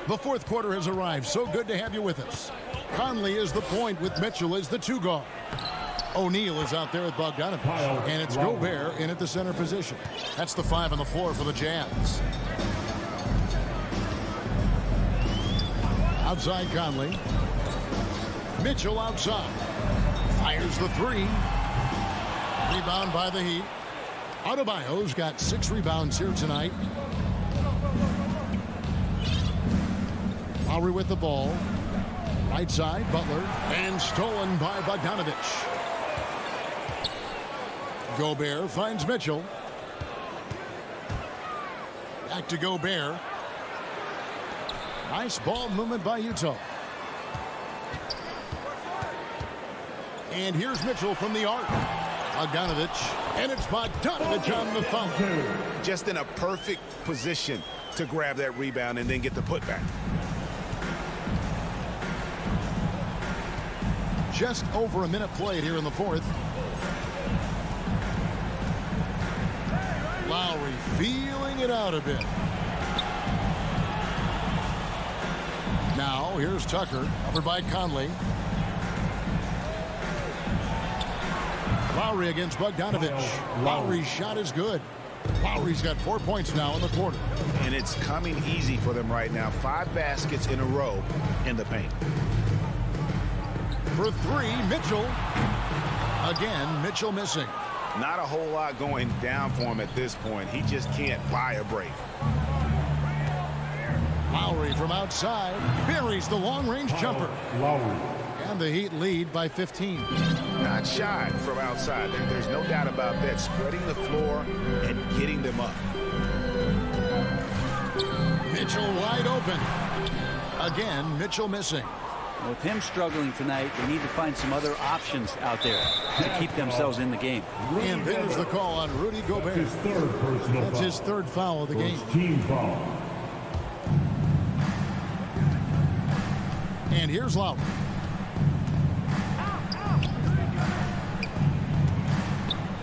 A: The fourth quarter has arrived. So good to have you with us. Conley is the point with Mitchell as the two guard. O'Neal is out there with Bogdanovich. And it's Gobert in at the center position. That's the 5 on the floor for the Jazz. Outside Conley. Mitchell outside. Fires the 3. Rebound by the Heat. Adebayo's got 6 rebounds here tonight. Lowry with the ball. Right side, Butler. And stolen by Bogdanovich. Gobert finds Mitchell. Back to Gobert. Nice ball movement by Utah. And here's Mitchell from the arc. Bogdanovich. And it's Bogdanovich on the foul.
B: Just in a perfect position to grab that rebound and then get the putback.
A: Just over a minute played here in the fourth. Lowry feeling it out a bit. Now, here's Tucker, covered by Conley. Lowry against Bogdanovich. Lowry's shot is good. Lowry's got 4 points now in the quarter.
B: And it's coming easy for them right now. 5 baskets in a row in the paint.
A: For 3, Mitchell. Again, Mitchell missing.
B: Not a whole lot going down for him at this point. He just can't buy a break.
A: Lowry from outside buries the long-range jumper.
D: Lowry.
A: And the Heat lead by 15.
B: Not shy from outside. There's no doubt about that. Spreading the floor and getting them up.
A: Mitchell wide open. Again, Mitchell missing.
M: With him struggling tonight, they need to find some other options out there to keep themselves in the game.
A: And there's the call on Rudy Gobert.
D: His third personal
A: That's
D: foul.
A: his third foul of the game.
D: Team foul.
A: And here's Lowry.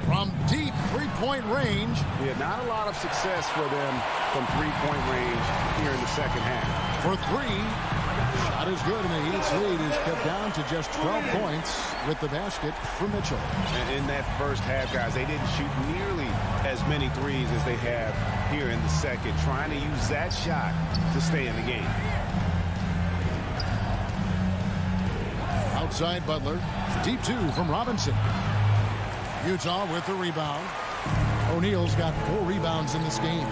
A: From deep three-point range.
B: Yeah, not a lot of success for them from three-point range here in the second half.
A: For 3. Shot is good, and the Heat's lead is cut down to just 12 points with the basket for Mitchell.
B: And in that first half, guys, they didn't shoot nearly as many threes as they have here in the second, trying to use that shot to stay in the game.
A: Outside Butler. Deep 2 from Robinson. Utah with the rebound. O'Neal's got 4 rebounds in this game.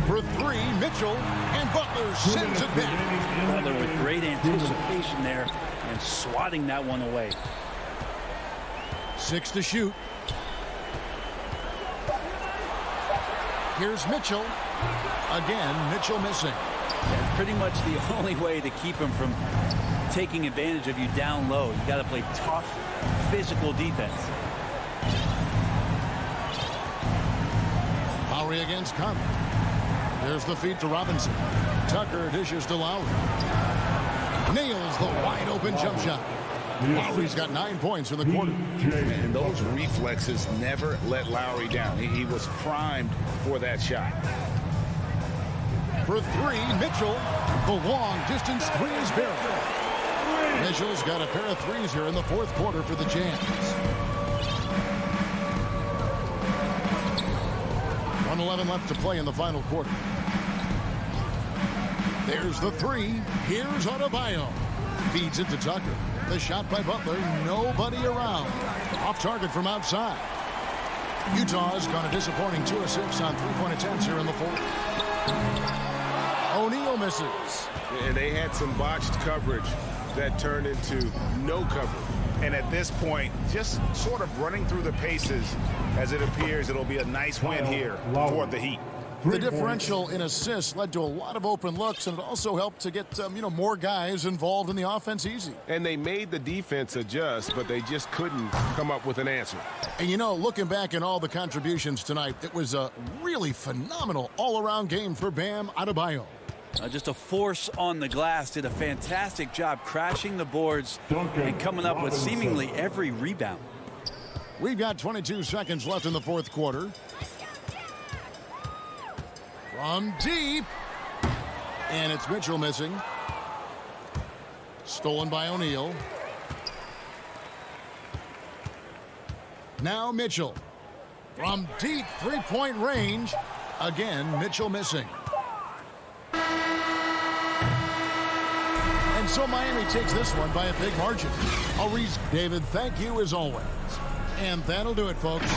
A: For 3, Mitchell, and Butler sends it back.
M: Butler with great anticipation there and swatting that one away.
A: 6 to shoot. Here's Mitchell. Again, Mitchell missing.
M: That's pretty much the only way to keep him from taking advantage of you down low. You got to play tough, physical defense.
A: Lowry against Conley. There's the feed to Robinson. Tucker dishes to Lowry. Nails the wide open jump shot. Lowry's got 9 points in the quarter.
B: And those reflexes never let Lowry down. He was primed for that shot.
A: For three, Mitchell. The long distance three is buried. Mitchell's got a pair of threes here in the fourth quarter for the Jams. 1:11 left to play in the final quarter. There's the three. Here's Adebayo. Feeds it to Tucker. The shot by Butler. Nobody around. Off target from outside. Utah's gone a disappointing 2 of 6 on three-point attempts here in the fourth. O'Neal misses.
E: And they had some botched coverage that turned into no coverage.
B: And at this point, just sort of running through the paces as it appears it'll be a nice win here for the Heat.
A: The differential in assists led to a lot of open looks, and it also helped to get more guys involved in the offense easy.
E: And they made the defense adjust, but they just couldn't come up with an answer.
A: And looking back at all the contributions tonight, it was a really phenomenal all-around game for Bam Adebayo.
M: Just a force on the glass. Did a fantastic job crashing the boards and coming up with seemingly every rebound.
A: We've got 22 seconds left in the fourth quarter. From deep. And it's Mitchell missing. Stolen by O'Neal. Now Mitchell. From deep three-point range. Again, Mitchell missing. And so Miami takes this one by a big margin. David, thank you as always. And that'll do it, folks.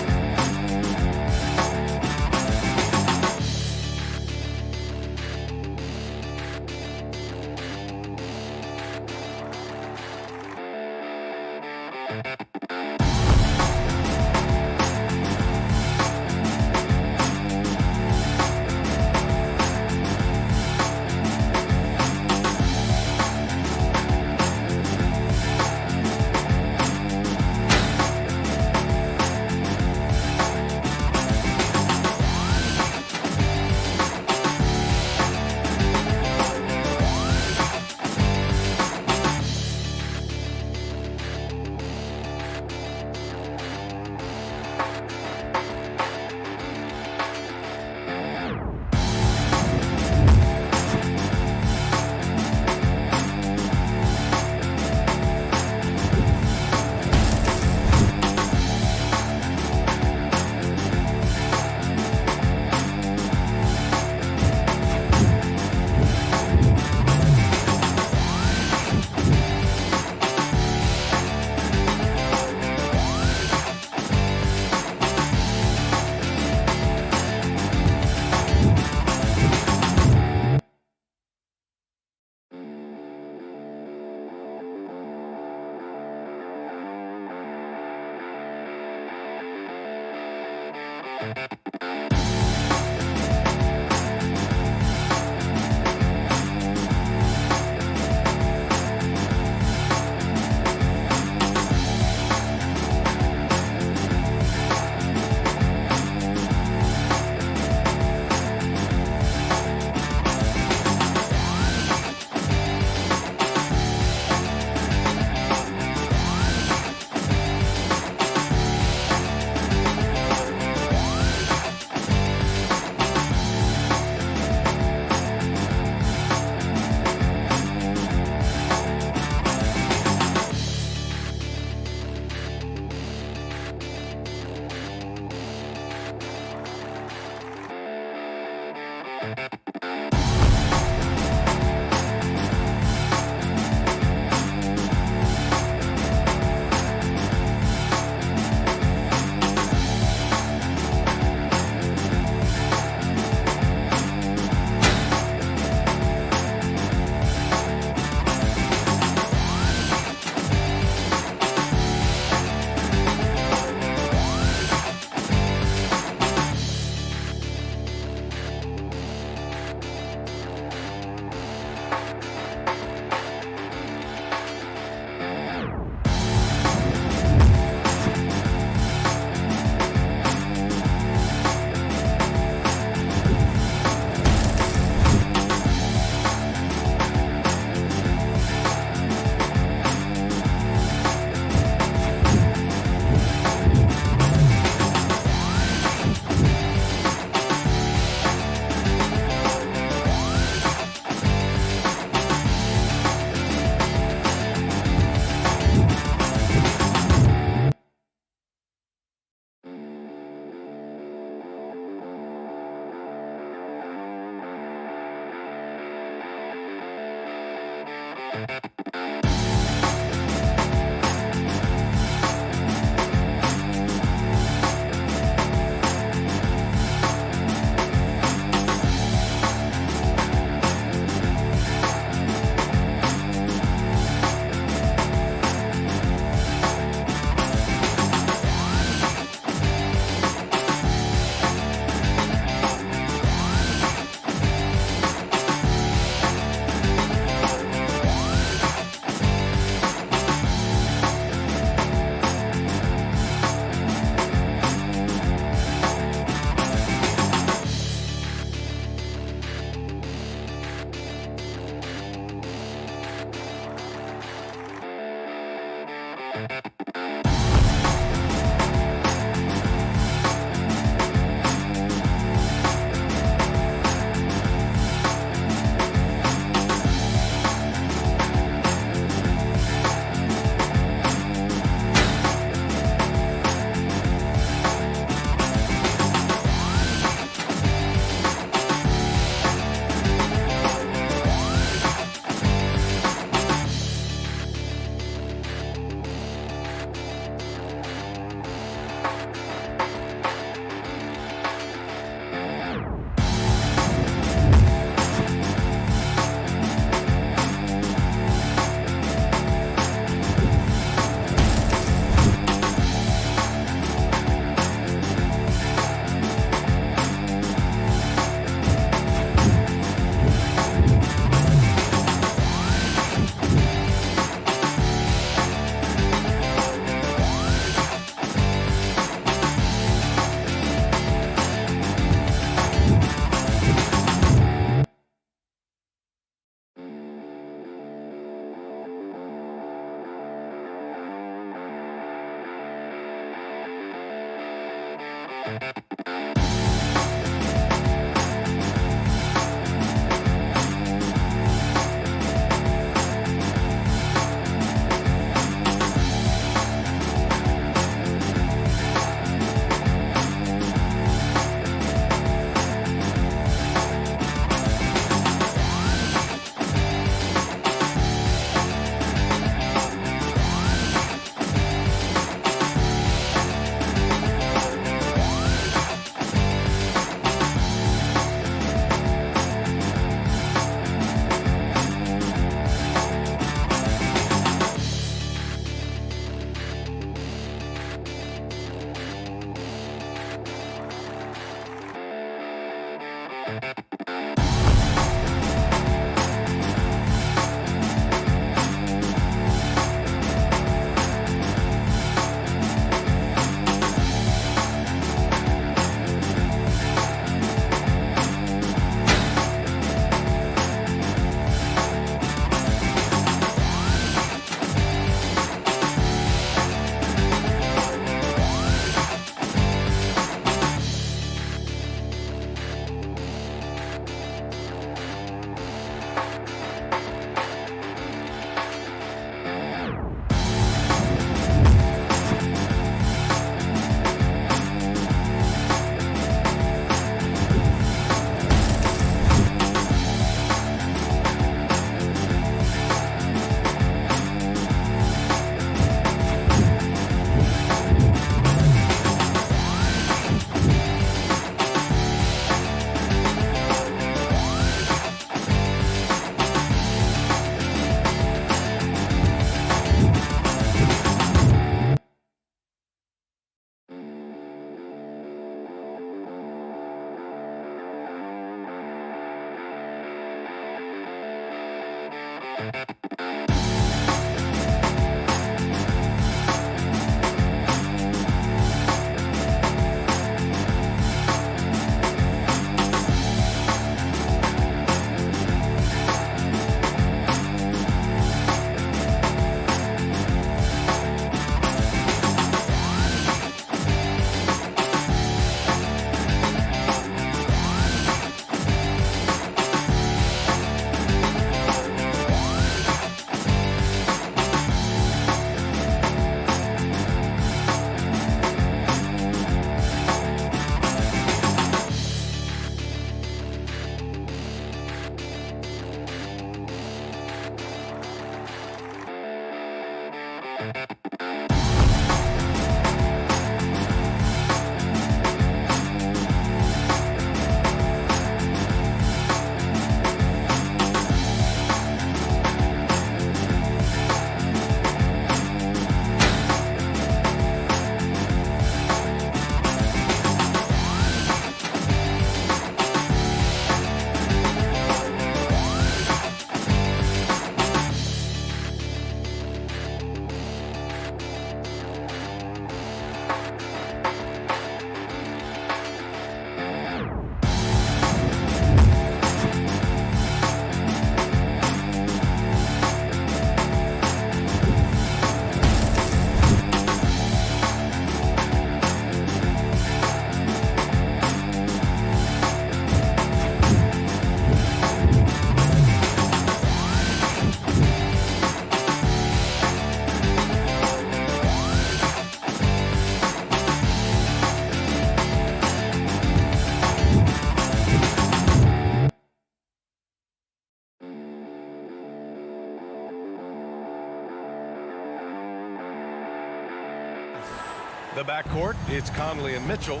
G: The backcourt, it's Conley and Mitchell.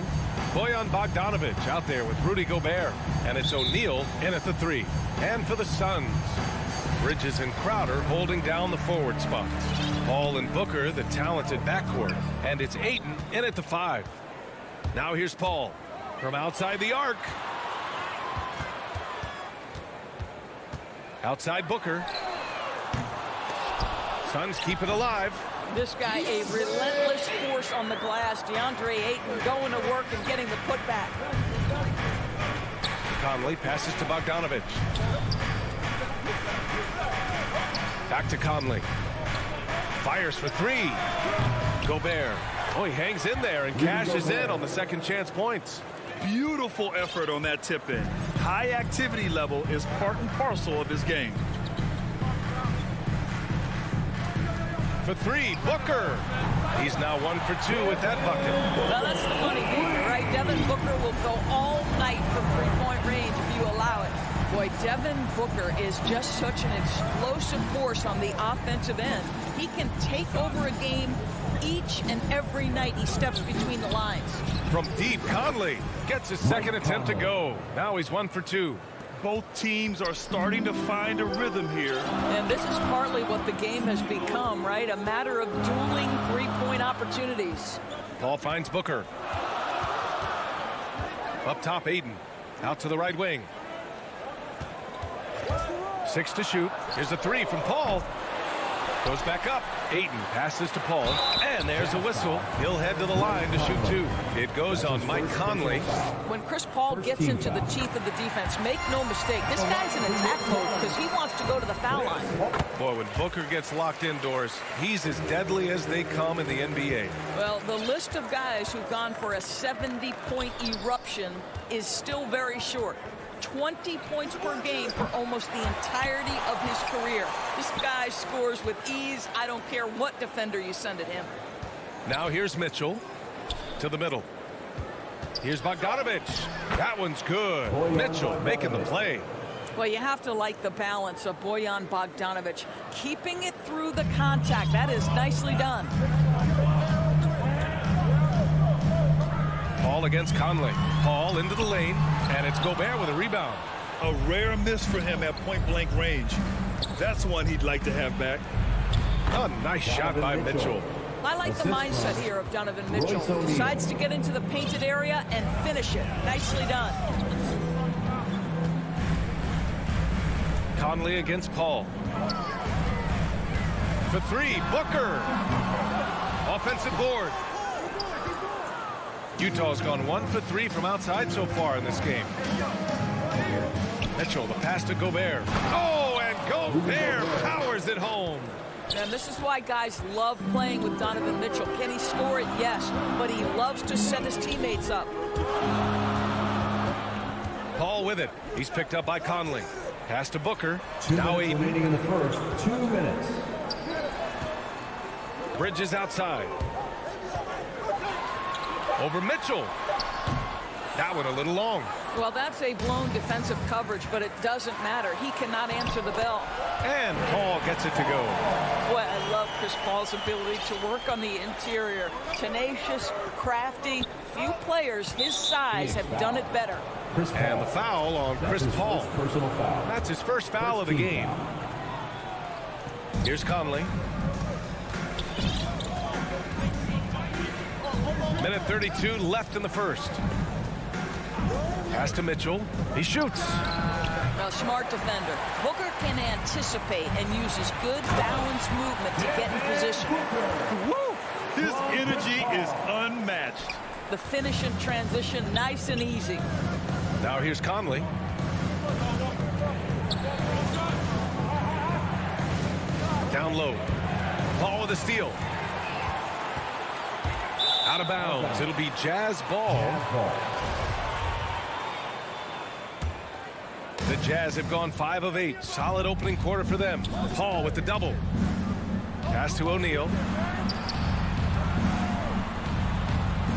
G: Bojan Bogdanovic out there with Rudy Gobert. And it's O'Neal in at the 3. And for the Suns, Bridges and Crowder holding down the forward spots. Paul and Booker, the talented backcourt. And it's Ayton in at the 5. Now here's Paul from outside the arc. Outside Booker. Suns keep it alive.
C: This guy, a relentless force on the glass. DeAndre Ayton going to work and getting the putback.
G: Conley passes to Bogdanovic. Back to Conley. Fires for 3. Gobert. Oh, he hangs in there and cashes in on the second chance points.
H: Beautiful effort on that tip-in. High activity level is part and parcel of his game.
G: For 3, Booker. He's now 1 for 2 with that bucket.
C: Well, that's the funny thing, right? Devin Booker will go all night from three-point range if you allow it. Boy, Devin Booker is just such an explosive force on the offensive end. He can take over a game each and every night he steps between the lines.
G: From deep, Conley gets his second attempt to go. Now he's 1 for 2.
H: Both teams are starting to find a rhythm here.
C: And this is partly what the game has become, right? A matter of dueling three-point opportunities.
G: Paul finds Booker. Up top, Ayton. Out to the right wing. 6 to shoot. Here's a 3 from Paul. Goes back up. Ayton passes to Paul. And there's a whistle. He'll head to the line to shoot 2. It goes on Mike Conley.
C: When Chris Paul gets into the teeth of the defense, make no mistake, this guy's in attack mode because he wants to go to the foul line.
G: Boy, when Booker gets locked indoors, he's as deadly as they come in the NBA.
C: Well, the list of guys who've gone for a 70-point eruption is still very short. 20 points per game for almost the entirety of his career. This guy scores with ease. I don't care what defender you send at him.
G: Now here's Mitchell to the middle. Here's Bogdanovic. That one's good. Mitchell making the play.
C: Well, you have to like the balance of Bojan Bogdanovic. Keeping it through the contact. That is nicely done.
G: Paul against Conley. Paul into the lane, and it's Gobert with a rebound.
H: A rare miss for him at point-blank range. That's one he'd like to have back.
G: A nice shot by Mitchell.
C: I like the mindset here of Donovan Mitchell. Decides to get into the painted area and finish it. Nicely done.
G: Conley against Paul. For 3, Booker. Offensive board. Utah's gone 1 for 3 from outside so far in this game. Mitchell, the pass to Gobert. Oh, and Gobert powers it home.
C: And this is why guys love playing with Donovan Mitchell. Can he score it? Yes. But he loves to set his teammates up.
G: Paul with it. He's picked up by Conley. Pass to Booker. Now Ayton.
D: Remaining in the first 2 minutes.
G: Bridges outside. Over Mitchell. That one a little long.
C: Well, that's a blown defensive coverage, but it doesn't matter. He cannot answer the bell.
G: And Paul gets it to go.
C: Boy, I love Chris Paul's ability to work on the interior. Tenacious, crafty. Few players his size have done it better.
G: And the foul on Chris Paul. That's his first foul of the game. Here's Conley. Minute 32 left in the first. Pass to Mitchell. He shoots.
C: A smart defender. Booker can anticipate and uses good balanced movement to get in position.
H: Woo! His energy is unmatched.
C: The finish in transition, nice and easy.
G: Now here's Conley. Down low. Paul with a steal. Out of bounds. It'll be Jazz ball. The Jazz have gone 5 of 8. Solid opening quarter for them. Paul with the double. Pass to O'Neal.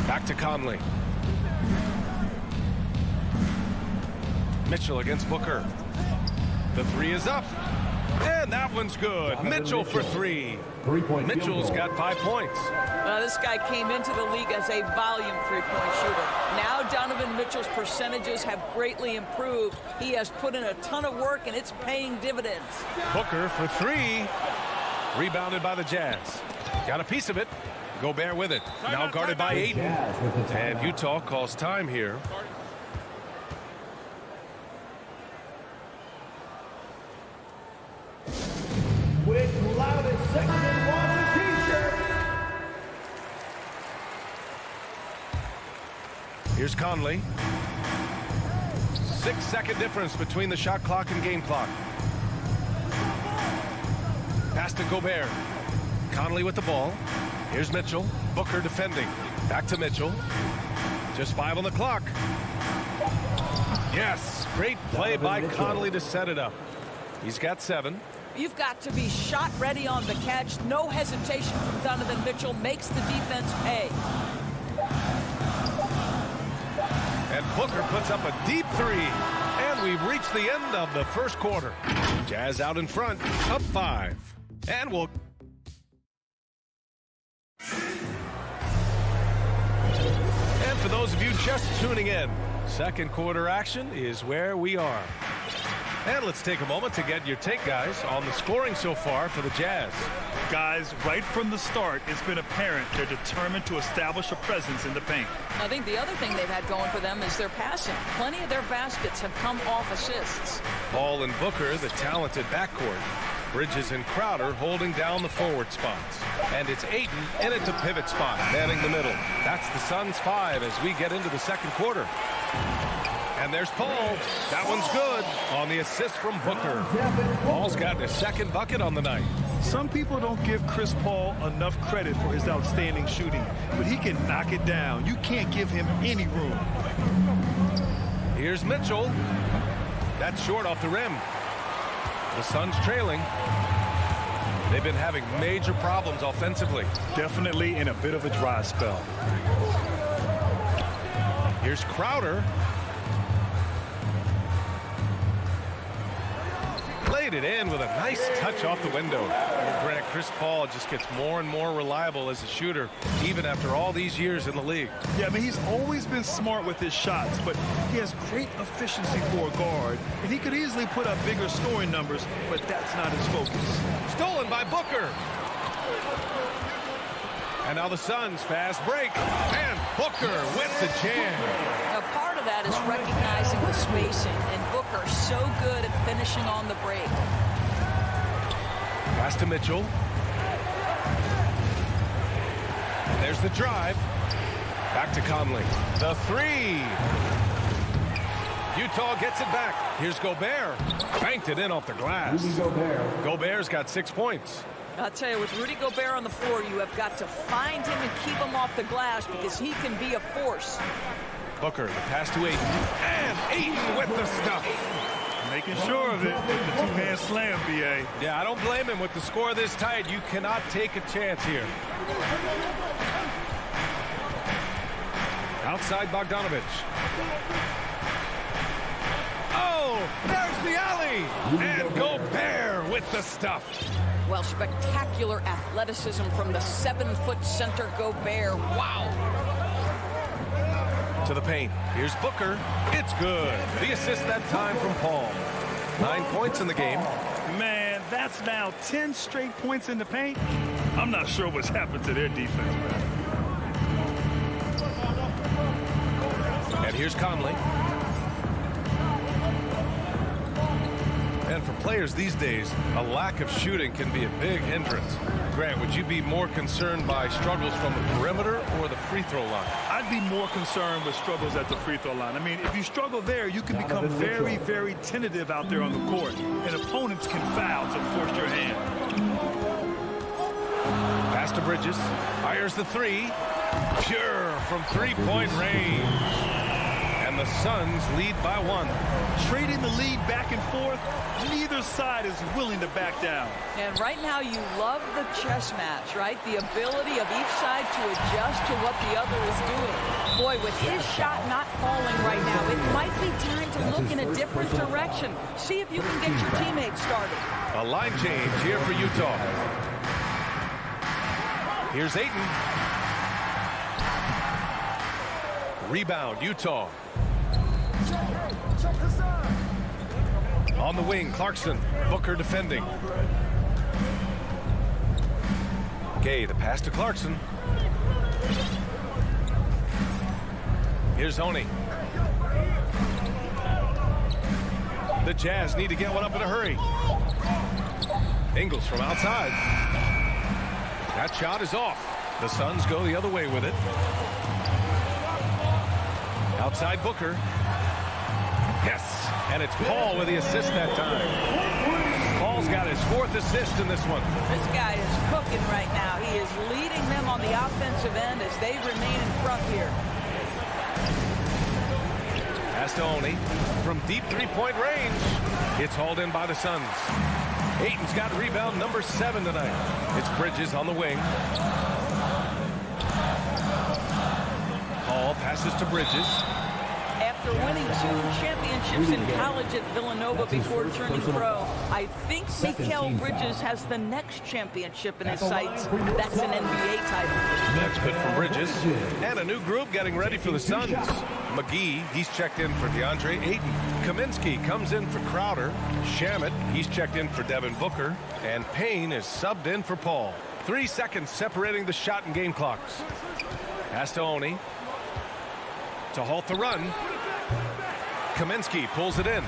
G: Back to Conley. Mitchell against Booker. The 3 is up. And that one's good. Mitchell for 3. Mitchell's got 5 points.
C: This guy came into the league as a volume three-point shooter. Now Donovan Mitchell's percentages have greatly improved. He has put in a ton of work, and it's paying dividends.
G: Booker for 3. Rebounded by the Jazz. Got a piece of it. Gobert with it. Now guarded by Ayton. And Utah calls time here.
N: With loudest section 1 t-shirt.
G: Here's Conley. 6-second difference between the shot clock and game clock. Pass to Gobert. Conley with the ball. Here's Mitchell. Booker defending. Back to Mitchell. Just 5 on the clock. Yes, great play by Conley to set it up. He's got 7.
C: You've got to be shot ready on the catch. No hesitation from Donovan Mitchell. Makes the defense pay.
G: And Booker puts up a deep 3. And we've reached the end of the first quarter. Jazz out in front, up 5. And we'll... And for those of you just tuning in, second quarter action is where we are. And let's take a moment to get your take, guys, on the scoring so far for the Jazz.
H: Guys, right from the start, it's been apparent they're determined to establish a presence in the paint.
C: I think the other thing they've had going for them is their passing. Plenty of their baskets have come off assists.
G: Paul and Booker, the talented backcourt. Bridges and Crowder holding down the forward spots. And it's Ayton in it to pivot spot, manning the middle. That's the Suns' 5 as we get into the second quarter. And there's Paul. That one's good on the assist from Booker. Paul's got his second bucket on the night.
H: Some people don't give Chris Paul enough credit for his outstanding shooting, but he can knock it down. You can't give him any room.
G: Here's Mitchell. That's short off the rim. The Suns trailing. They've been having major problems offensively.
H: Definitely in a bit of a dry spell.
G: Here's Crowder. Laid it in with a nice touch off the window. Grant, Chris Paul just gets more and more reliable as a shooter, even after all these years in the league.
H: Yeah, I mean, he's always been smart with his shots, but he has great efficiency for a guard, and he could easily put up bigger scoring numbers, but that's not his focus.
G: Stolen by Booker. And now the Suns fast break. And Booker with the jam.
C: Now, part of that is recognizing the spacing, and Booker so good at finishing on the break.
G: Pass to Mitchell. There's the drive. Back to Conley. The 3. Utah gets it back. Here's Gobert. Banked it in off the glass. Gobert's got 6 points.
C: I'll tell you, with Rudy Gobert on the floor, you have got to find him and keep him off the glass because he can be a force.
G: Booker, the pass to Ayton. And Ayton with the stuff.
H: Making sure of it with the two-hand slam, B.A.
G: Yeah, I don't blame him with the score this tight. You cannot take a chance here. Outside Bogdanovich. Oh, there's the alley. And Gobert with the stuff.
C: Well, spectacular athleticism from the 7-foot center Gobert. Wow.
G: To the paint. Here's Booker. It's good. The assist that time from Paul. 9 points in the game.
H: Man, that's now 10 straight points in the paint. I'm not sure what's happened to their defense, man.
G: And here's Conley. And for players these days, a lack of shooting can be a big hindrance. Grant, would you be more concerned by struggles from the perimeter or the free throw line?
H: I'd be more concerned with struggles at the free throw line. I mean, if you struggle there, you can become very, very tentative out there on the court, and opponents can foul to force your hand.
G: Pass to Bridges. Fires the 3. Pure from three-point range. And the Suns lead by 1.
H: Trading the lead back and forth, neither side is willing to back down.
C: And right now you love the chess match, right? The ability of each side to adjust to what the other is doing. Boy, with his shot not falling right now, it might be time to look in a different direction. See if you can get your teammates started.
G: A line change here for Utah. Here's Ayton. Rebound, Utah. On the wing, Clarkson. Booker defending. Gay, the pass to Clarkson. Here's Oni. The Jazz need to get one up in a hurry. Ingles from outside. That shot is off. The Suns go the other way with it. Outside Booker. Yes, and it's Paul with the assist that time. Paul's got his 4th assist in this one.
C: This guy is cooking right now. He is leading them on the offensive end as they remain in front here.
G: Pass to Oni from deep three-point range. It's hauled in by the Suns. Ayton's got rebound number 7 tonight. It's Bridges on the wing. Paul passes to Bridges.
C: After winning 2 championships in college at Villanova before turning pro, I think Mikal Bridges has the next championship in his sights. That's an NBA title.
G: That's good from Bridges. And a new group getting ready for the Suns. McGee, he's checked in for DeAndre Ayton. Kaminsky comes in for Crowder. Shamet, he's checked in for Devin Booker. And Payne is subbed in for Paul. 3 seconds separating the shot and game clocks. Pass to Oni. To halt the run. Kaminsky pulls it in.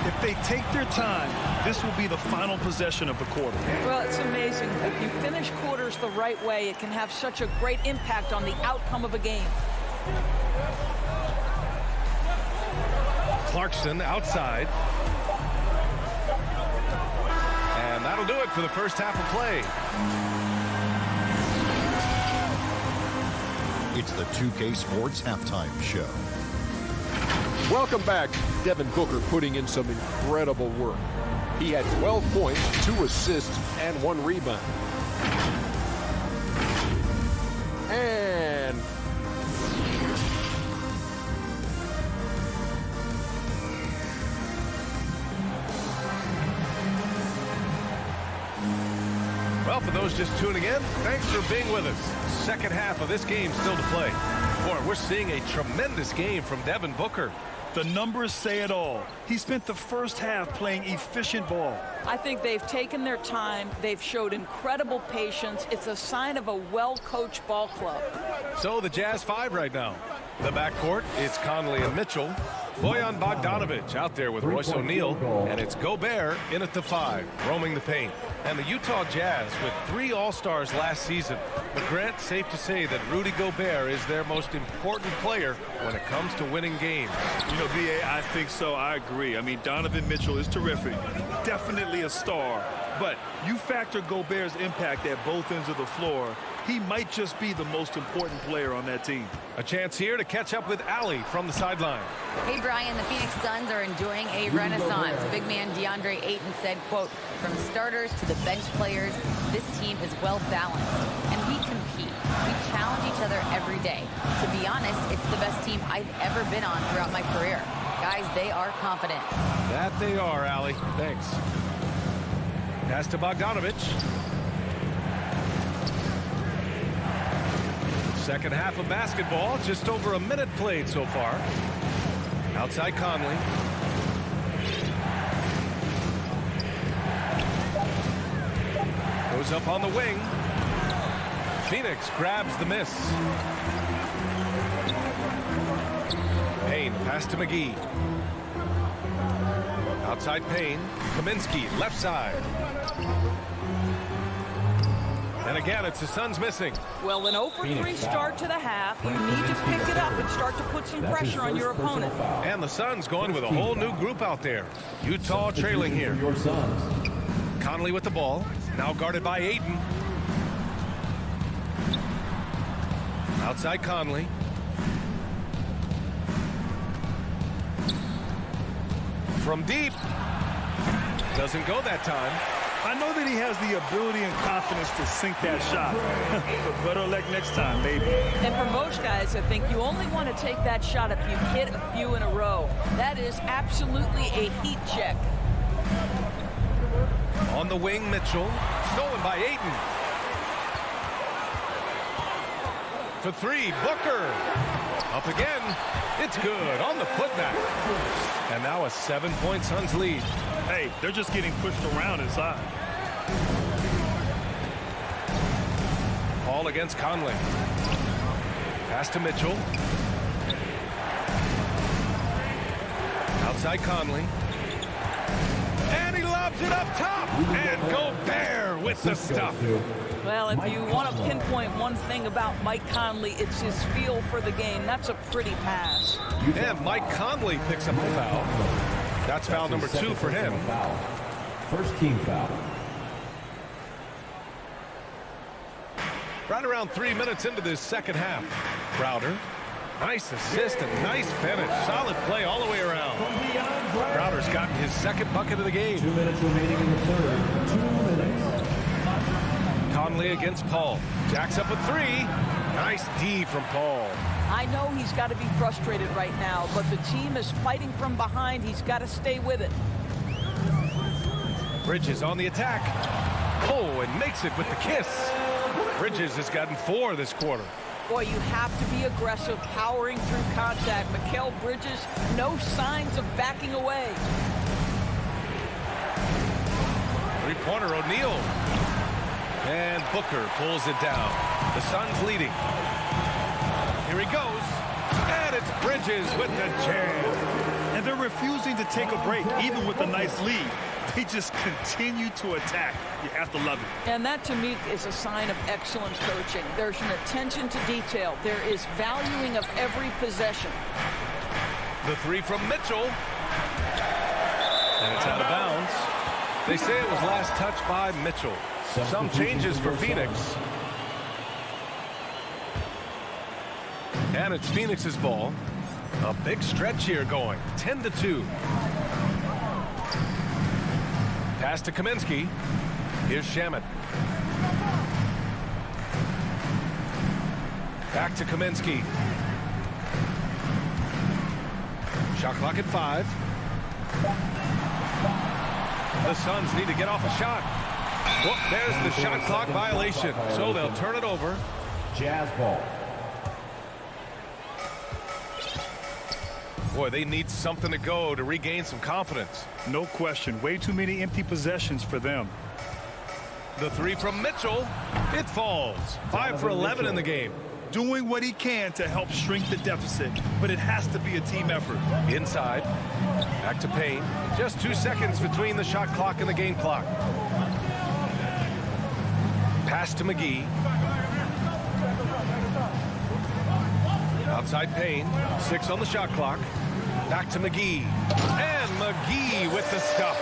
H: If they take their time, this will be the final possession of the quarter.
C: Well, it's amazing. If you finish quarters the right way, it can have such a great impact on the outcome of a game.
G: Clarkson outside. And that'll do it for the first half of play.
F: It's the 2K Sports Halftime Show.
J: Welcome back. Devin Booker putting in some incredible work. He had 12 points, 2 assists, and 1 rebound. And
G: well, for those just tuning in, thanks for being with us. Second half of this game still to play. Boy, we're seeing a tremendous game from Devin Booker.
H: The numbers say it all. He spent the first half playing efficient ball.
C: I think they've taken their time. They've showed incredible patience. It's a sign of a well-coached ball club.
G: So the Jazz 5 right now. The backcourt, it's Conley and Mitchell. Bojan Bogdanovic out there with Royce O'Neal. And it's Gobert in at the 5, roaming the paint. And the Utah Jazz with 3 All-Stars last season. But Grant, safe to say that Rudy Gobert is their most important player when it comes to winning games.
H: You know, B.A., I think so. I agree. I mean, Donovan Mitchell is terrific. Definitely a star. But you factor Gobert's impact at both ends of the floor, he might just be the most important player on that team.
G: A chance here to catch up with Allie from the sideline.
K: Hey, Brian, the Phoenix Suns are enjoying a renaissance. Big man DeAndre Ayton said, quote, from starters to the bench players, this team is well balanced, and we compete. We challenge each other every day. To be honest, it's the best team I've ever been on throughout my career. Guys, they are confident.
G: That they are, Allie. Thanks. Pass to Bogdanovic. Second half of basketball, just over a minute played so far. Outside Conley. Goes up on the wing. Phoenix grabs the miss. Payne, pass to McGee. Outside Payne. Kaminsky, left side. And again, it's the Suns missing.
C: Well, an 0-for-3 start to the half. You need to pick it up and start to put some pressure on your opponent.
G: And the Suns going with a whole new group out there. Utah trailing here. Conley with the ball. Now guarded by Ayton. Outside Conley. From deep. Doesn't go that time.
H: I know that he has the ability and confidence to sink that shot. But better luck next time, maybe.
C: And for most guys, I think you only want to take that shot if you hit a few in a row. That is absolutely a heat check.
G: On the wing, Mitchell. Stolen by Ayton. for three. Booker. Up again. It's good on the putback. And now a 7-point Suns lead.
H: Hey, they're just getting pushed around inside.
G: Paul against Conley. Pass to Mitchell. Outside Conley. And he lobs it up top. And Gobert with the stuff.
C: Well, if you want to pinpoint one thing about Mike Conley, it's his feel for the game. That's a pretty pass.
G: And Mike Conley picks up the foul. That's foul number 2 for him.
N: First team foul.
G: Right around 3 minutes into this second half. Crowder. Nice assist and nice finish. Solid play all the way around. Crowder's gotten his second bucket of the game.
N: 2 minutes remaining in the third. 2 minutes.
G: Conley against Paul. Jacks up a 3. Nice D from Paul.
C: I know he's got to be frustrated right now, but the team is fighting from behind. He's got to stay with it.
G: Bridges on the attack. Oh, and makes it with the kiss. Bridges has gotten 4 this quarter.
C: Boy, you have to be aggressive, powering through contact. Mikal Bridges, no signs of backing away.
G: Three-pointer, O'Neal. And Booker pulls it down. The Suns leading. Here he goes. And it's Bridges with the jam.
H: And they're refusing to take a break, even with a nice lead. They just continue to attack. You have to love it.
C: And that, to me, is a sign of excellent coaching. There's an attention to detail. There is valuing of every possession.
G: The 3 from Mitchell. And it's out of bounds. They say it was last touched by Mitchell. Some changes for Phoenix. And it's Phoenix's ball. A big stretch here going. 10-2. Pass to Kaminsky. Here's Shamet. Back to Kaminsky. Shot clock at 5. The Suns need to get off a shot. Well, there's the shot clock violation. So they'll turn it over.
N: Jazz ball.
G: Boy, they need something to go to regain some confidence.
H: No question. Way too many empty possessions for them.
G: The 3 from Mitchell. It falls. 5 for 11 in the game.
H: Doing what he can to help shrink the deficit, but it has to be a team effort.
G: Inside. Back to Payne. Just 2 seconds between the shot clock and the game clock. Pass to McGee. Outside Payne. 6 on the shot clock. Back to McGee. And McGee with the stuff.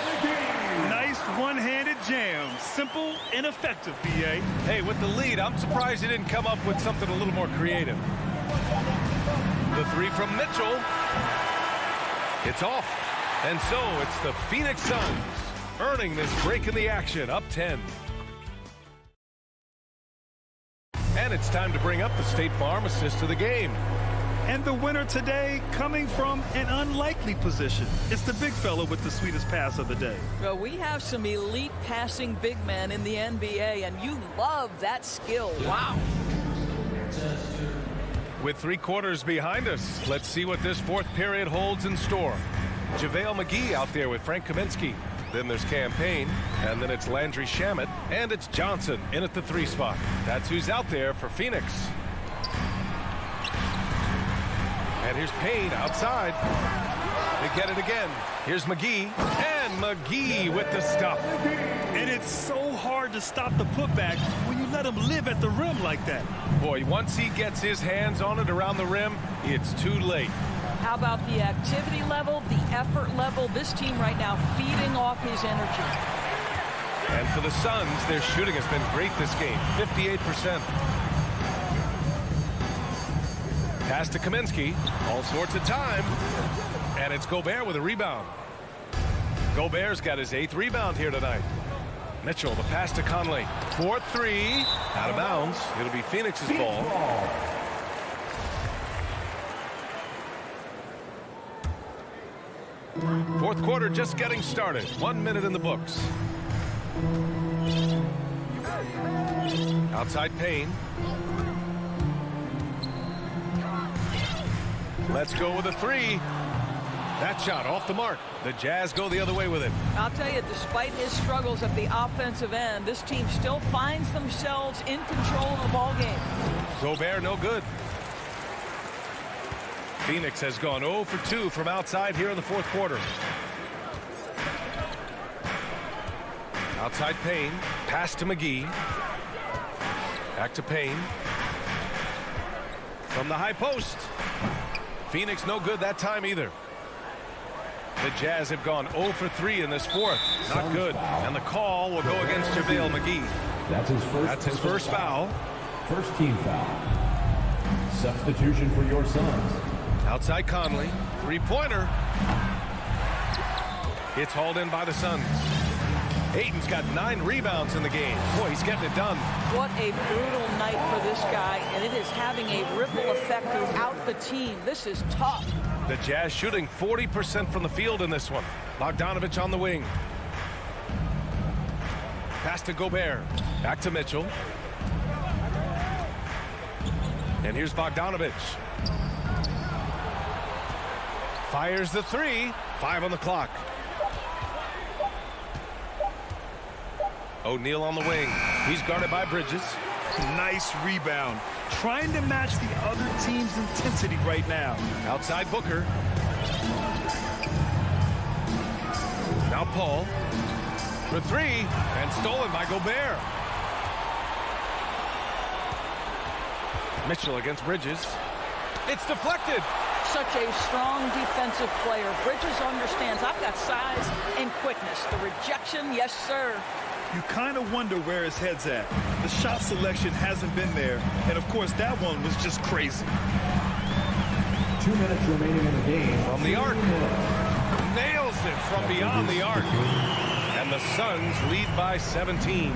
H: Nice one-handed jam. Simple and effective, B.A.
G: Hey, with the lead, I'm surprised he didn't come up with something a little more creative. The 3 from Mitchell. It's off. And so it's the Phoenix Suns earning this break in the action, up 10. And it's time to bring up the State Farm assist of the game.
H: And the winner today coming from an unlikely position. It's the big fella with the sweetest pass of the day.
C: Well, we have some elite passing big men in the NBA, and you love that skill. Wow.
G: With 3 quarters behind us, let's see what this 4th period holds in store. JaVale McGee out there with Frank Kaminsky. Then there's Campaign, and then it's Landry Shamet, and it's Johnson in at the 3 spot. That's who's out there for Phoenix. And here's Payne outside. They get it again. Here's McGee, and McGee with the stuff.
H: And it's so hard to stop the putback when you let him live at the rim like that.
G: Boy, once he gets his hands on it around the rim, it's too late.
C: How about the activity level, the effort level? This team right now feeding off his energy.
G: And for the Suns, their shooting has been great this game, 58%. Pass to Kaminsky, all sorts of time. And it's Gobert with a rebound. Gobert's got his 8th rebound here tonight. Mitchell, the pass to Conley. 4-3, out of bounds. It'll be Phoenix's ball. Fourth quarter just getting started. 1 minute in the books. Outside Payne. Let's go with a three. That shot off the mark. The Jazz go the other way with it.
C: I'll tell you, despite his struggles at the offensive end, this team still finds themselves in control of the ball game.
G: Gobert no good. Phoenix has gone 0 for 2 from outside here in the fourth quarter. Outside Payne. Pass to McGee. Back to Payne. From the high post. Phoenix no good that time either. The Jazz have gone 0 for 3 in this fourth. Not good. And the call will go against JaVale McGee.
N: That's his first
G: foul.
N: First team foul. Substitution for your Suns.
G: Outside Conley. Three-pointer. It's hauled in by the Suns. Ayton's got 9 rebounds in the game. Boy, he's getting it done.
C: What a brutal night for this guy, and it is having a ripple effect throughout the team. This is tough.
G: The Jazz shooting 40% from the field in this one. Bogdanovich on the wing. Pass to Gobert. Back to Mitchell. And here's Bogdanovich. Fires the three. 5 on the clock. O'Neal on the wing. He's guarded by Bridges.
H: Nice rebound. Trying to match the other team's intensity right now.
G: Outside Booker. Now Paul. For three. And stolen by Gobert. Mitchell against Bridges. It's deflected.
C: Such a strong defensive player. Bridges understands I've got size and quickness. The rejection, yes, sir.
H: You kind of wonder where his head's at. The shot selection hasn't been there. And, of course, that one was just crazy.
N: 2 minutes remaining in the game.
G: From the arc. Nails it from beyond the arc. And the Suns lead by 17.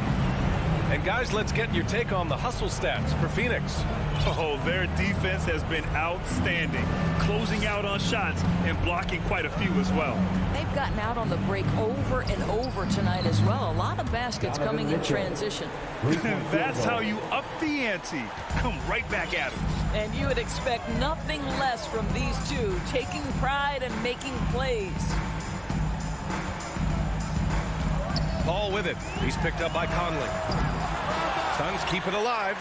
G: And, guys, let's get your take on the hustle stats for Phoenix.
H: Oh, their defense has been outstanding. Closing out on shots and blocking quite a few as well.
C: They've gotten out on the break over and over tonight as well. A lot of baskets coming in transition.
H: That's how you up the ante. Come right back at them.
C: And you would expect nothing less from these two, taking pride and making plays.
G: Paul with it. He's picked up by Conley. Suns keep it alive.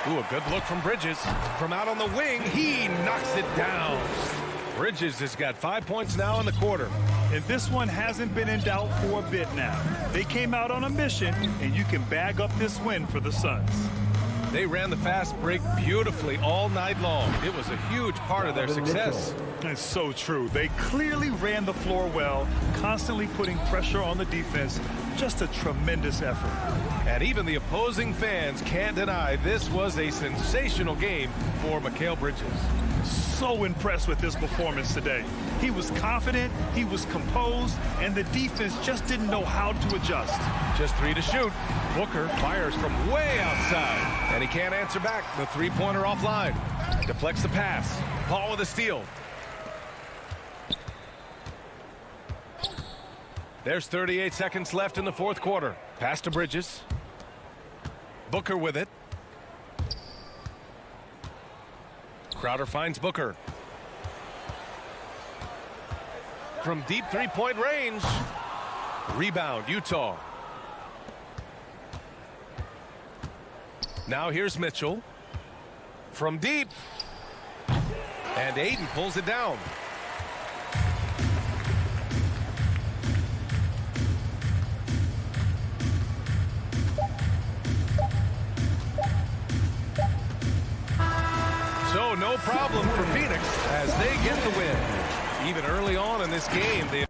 G: Ooh, a good look from Bridges. From out on the wing, he knocks it down. Bridges has got 5 points now in the quarter.
H: And this one hasn't been in doubt for a bit now. They came out on a mission, and you can bag up this win for the Suns.
G: They ran the fast break beautifully all night long. It was a huge part of their success.
H: That's so true. They clearly ran the floor well, constantly putting pressure on the defense. Just a tremendous effort.
G: And even the opposing fans can't deny this was a sensational game for Mikal Bridges.
H: So impressed with his performance today. He was confident, he was composed, and the defense just didn't know how to adjust.
G: Just 3 to shoot. Booker fires from way outside, and he can't answer back. The three-pointer offline. Deflects the pass. Paul with a steal. There's 38 seconds left in the fourth quarter. Pass to Bridges. Booker with it. Crowder finds Booker. From deep three-point range. Rebound, Utah. Now here's Mitchell. From deep. And Ayton pulls it down. So no problem for Phoenix as they get the win. Even early on in this game, they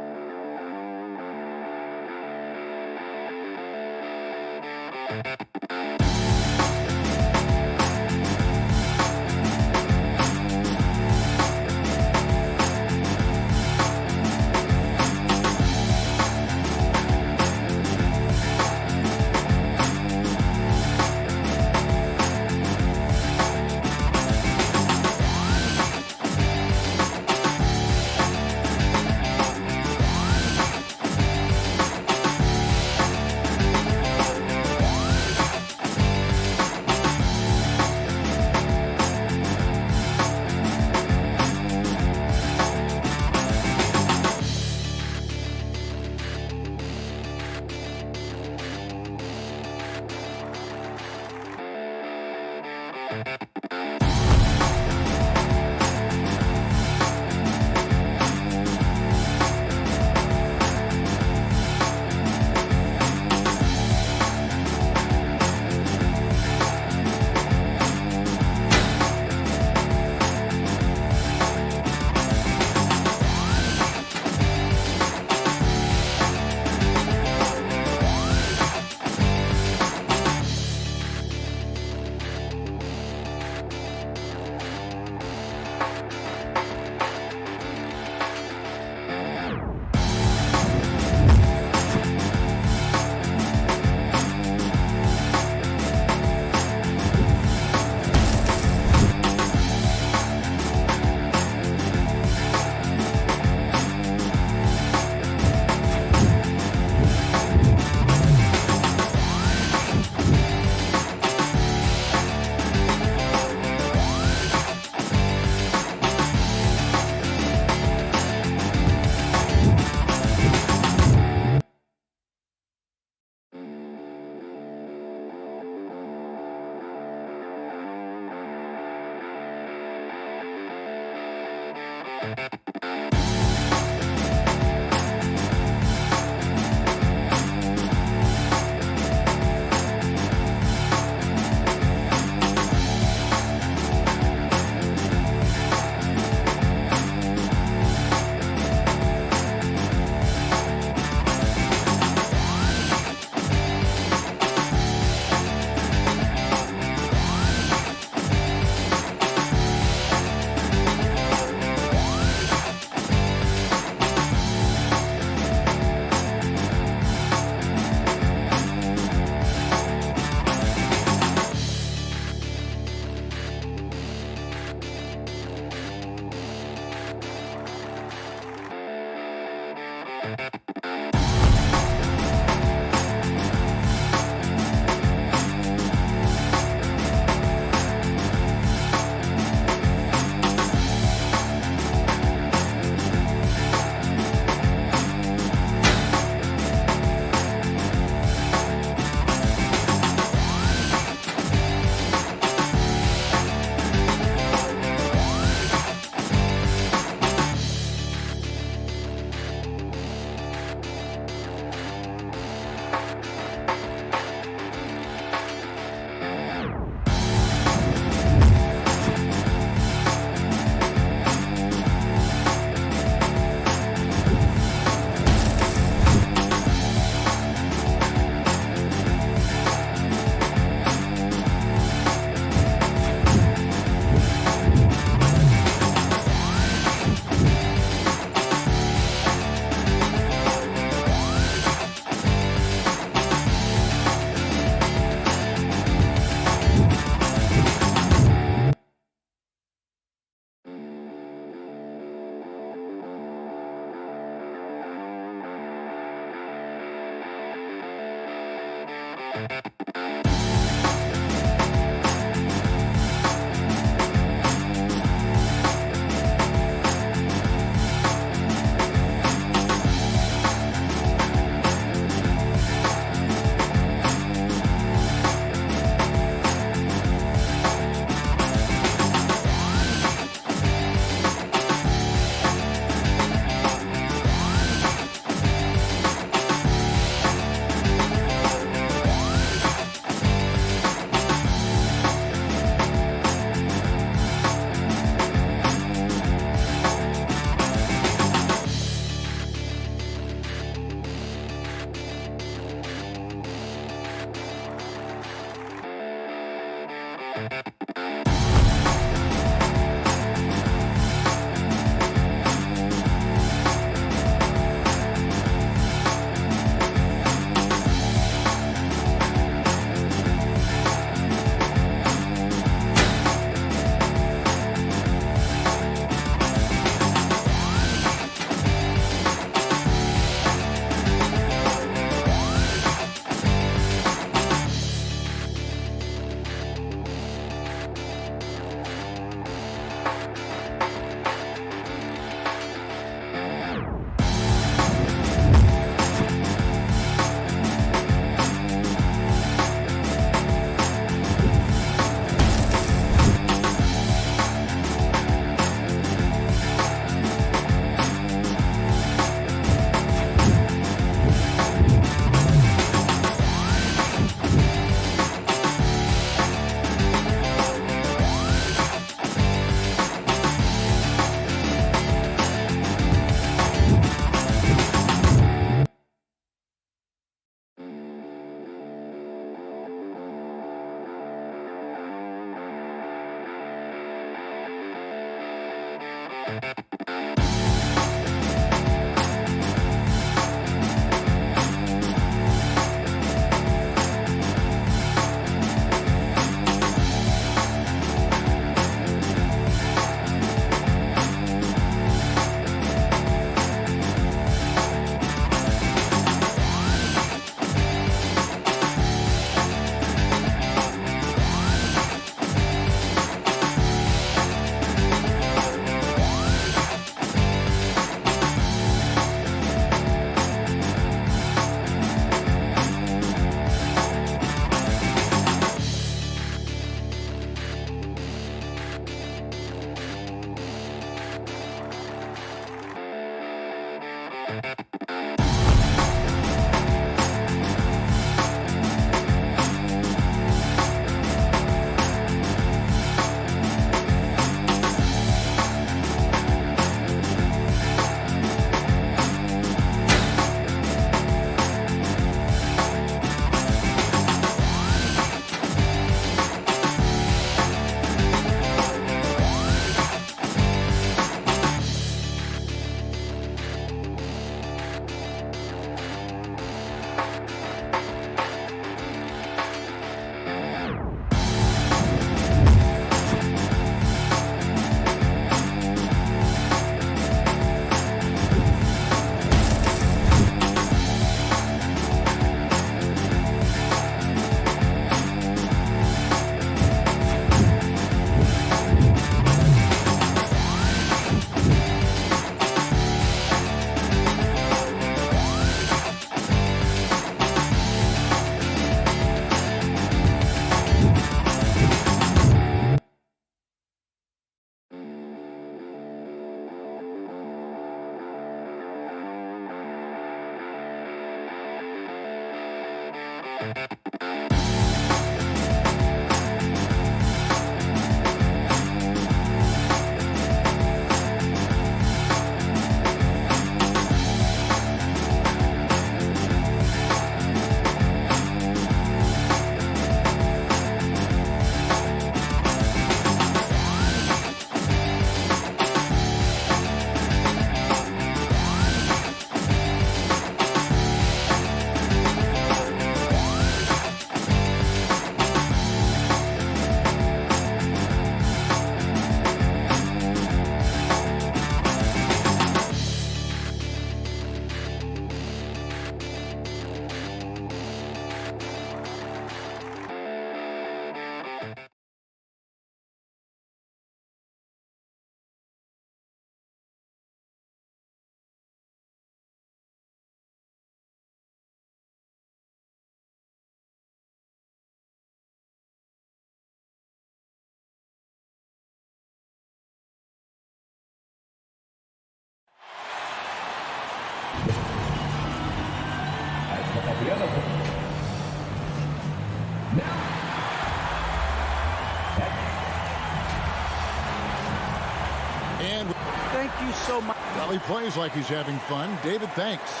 A: And
M: thank you so much.
A: Well, he plays like he's having fun. David, thanks.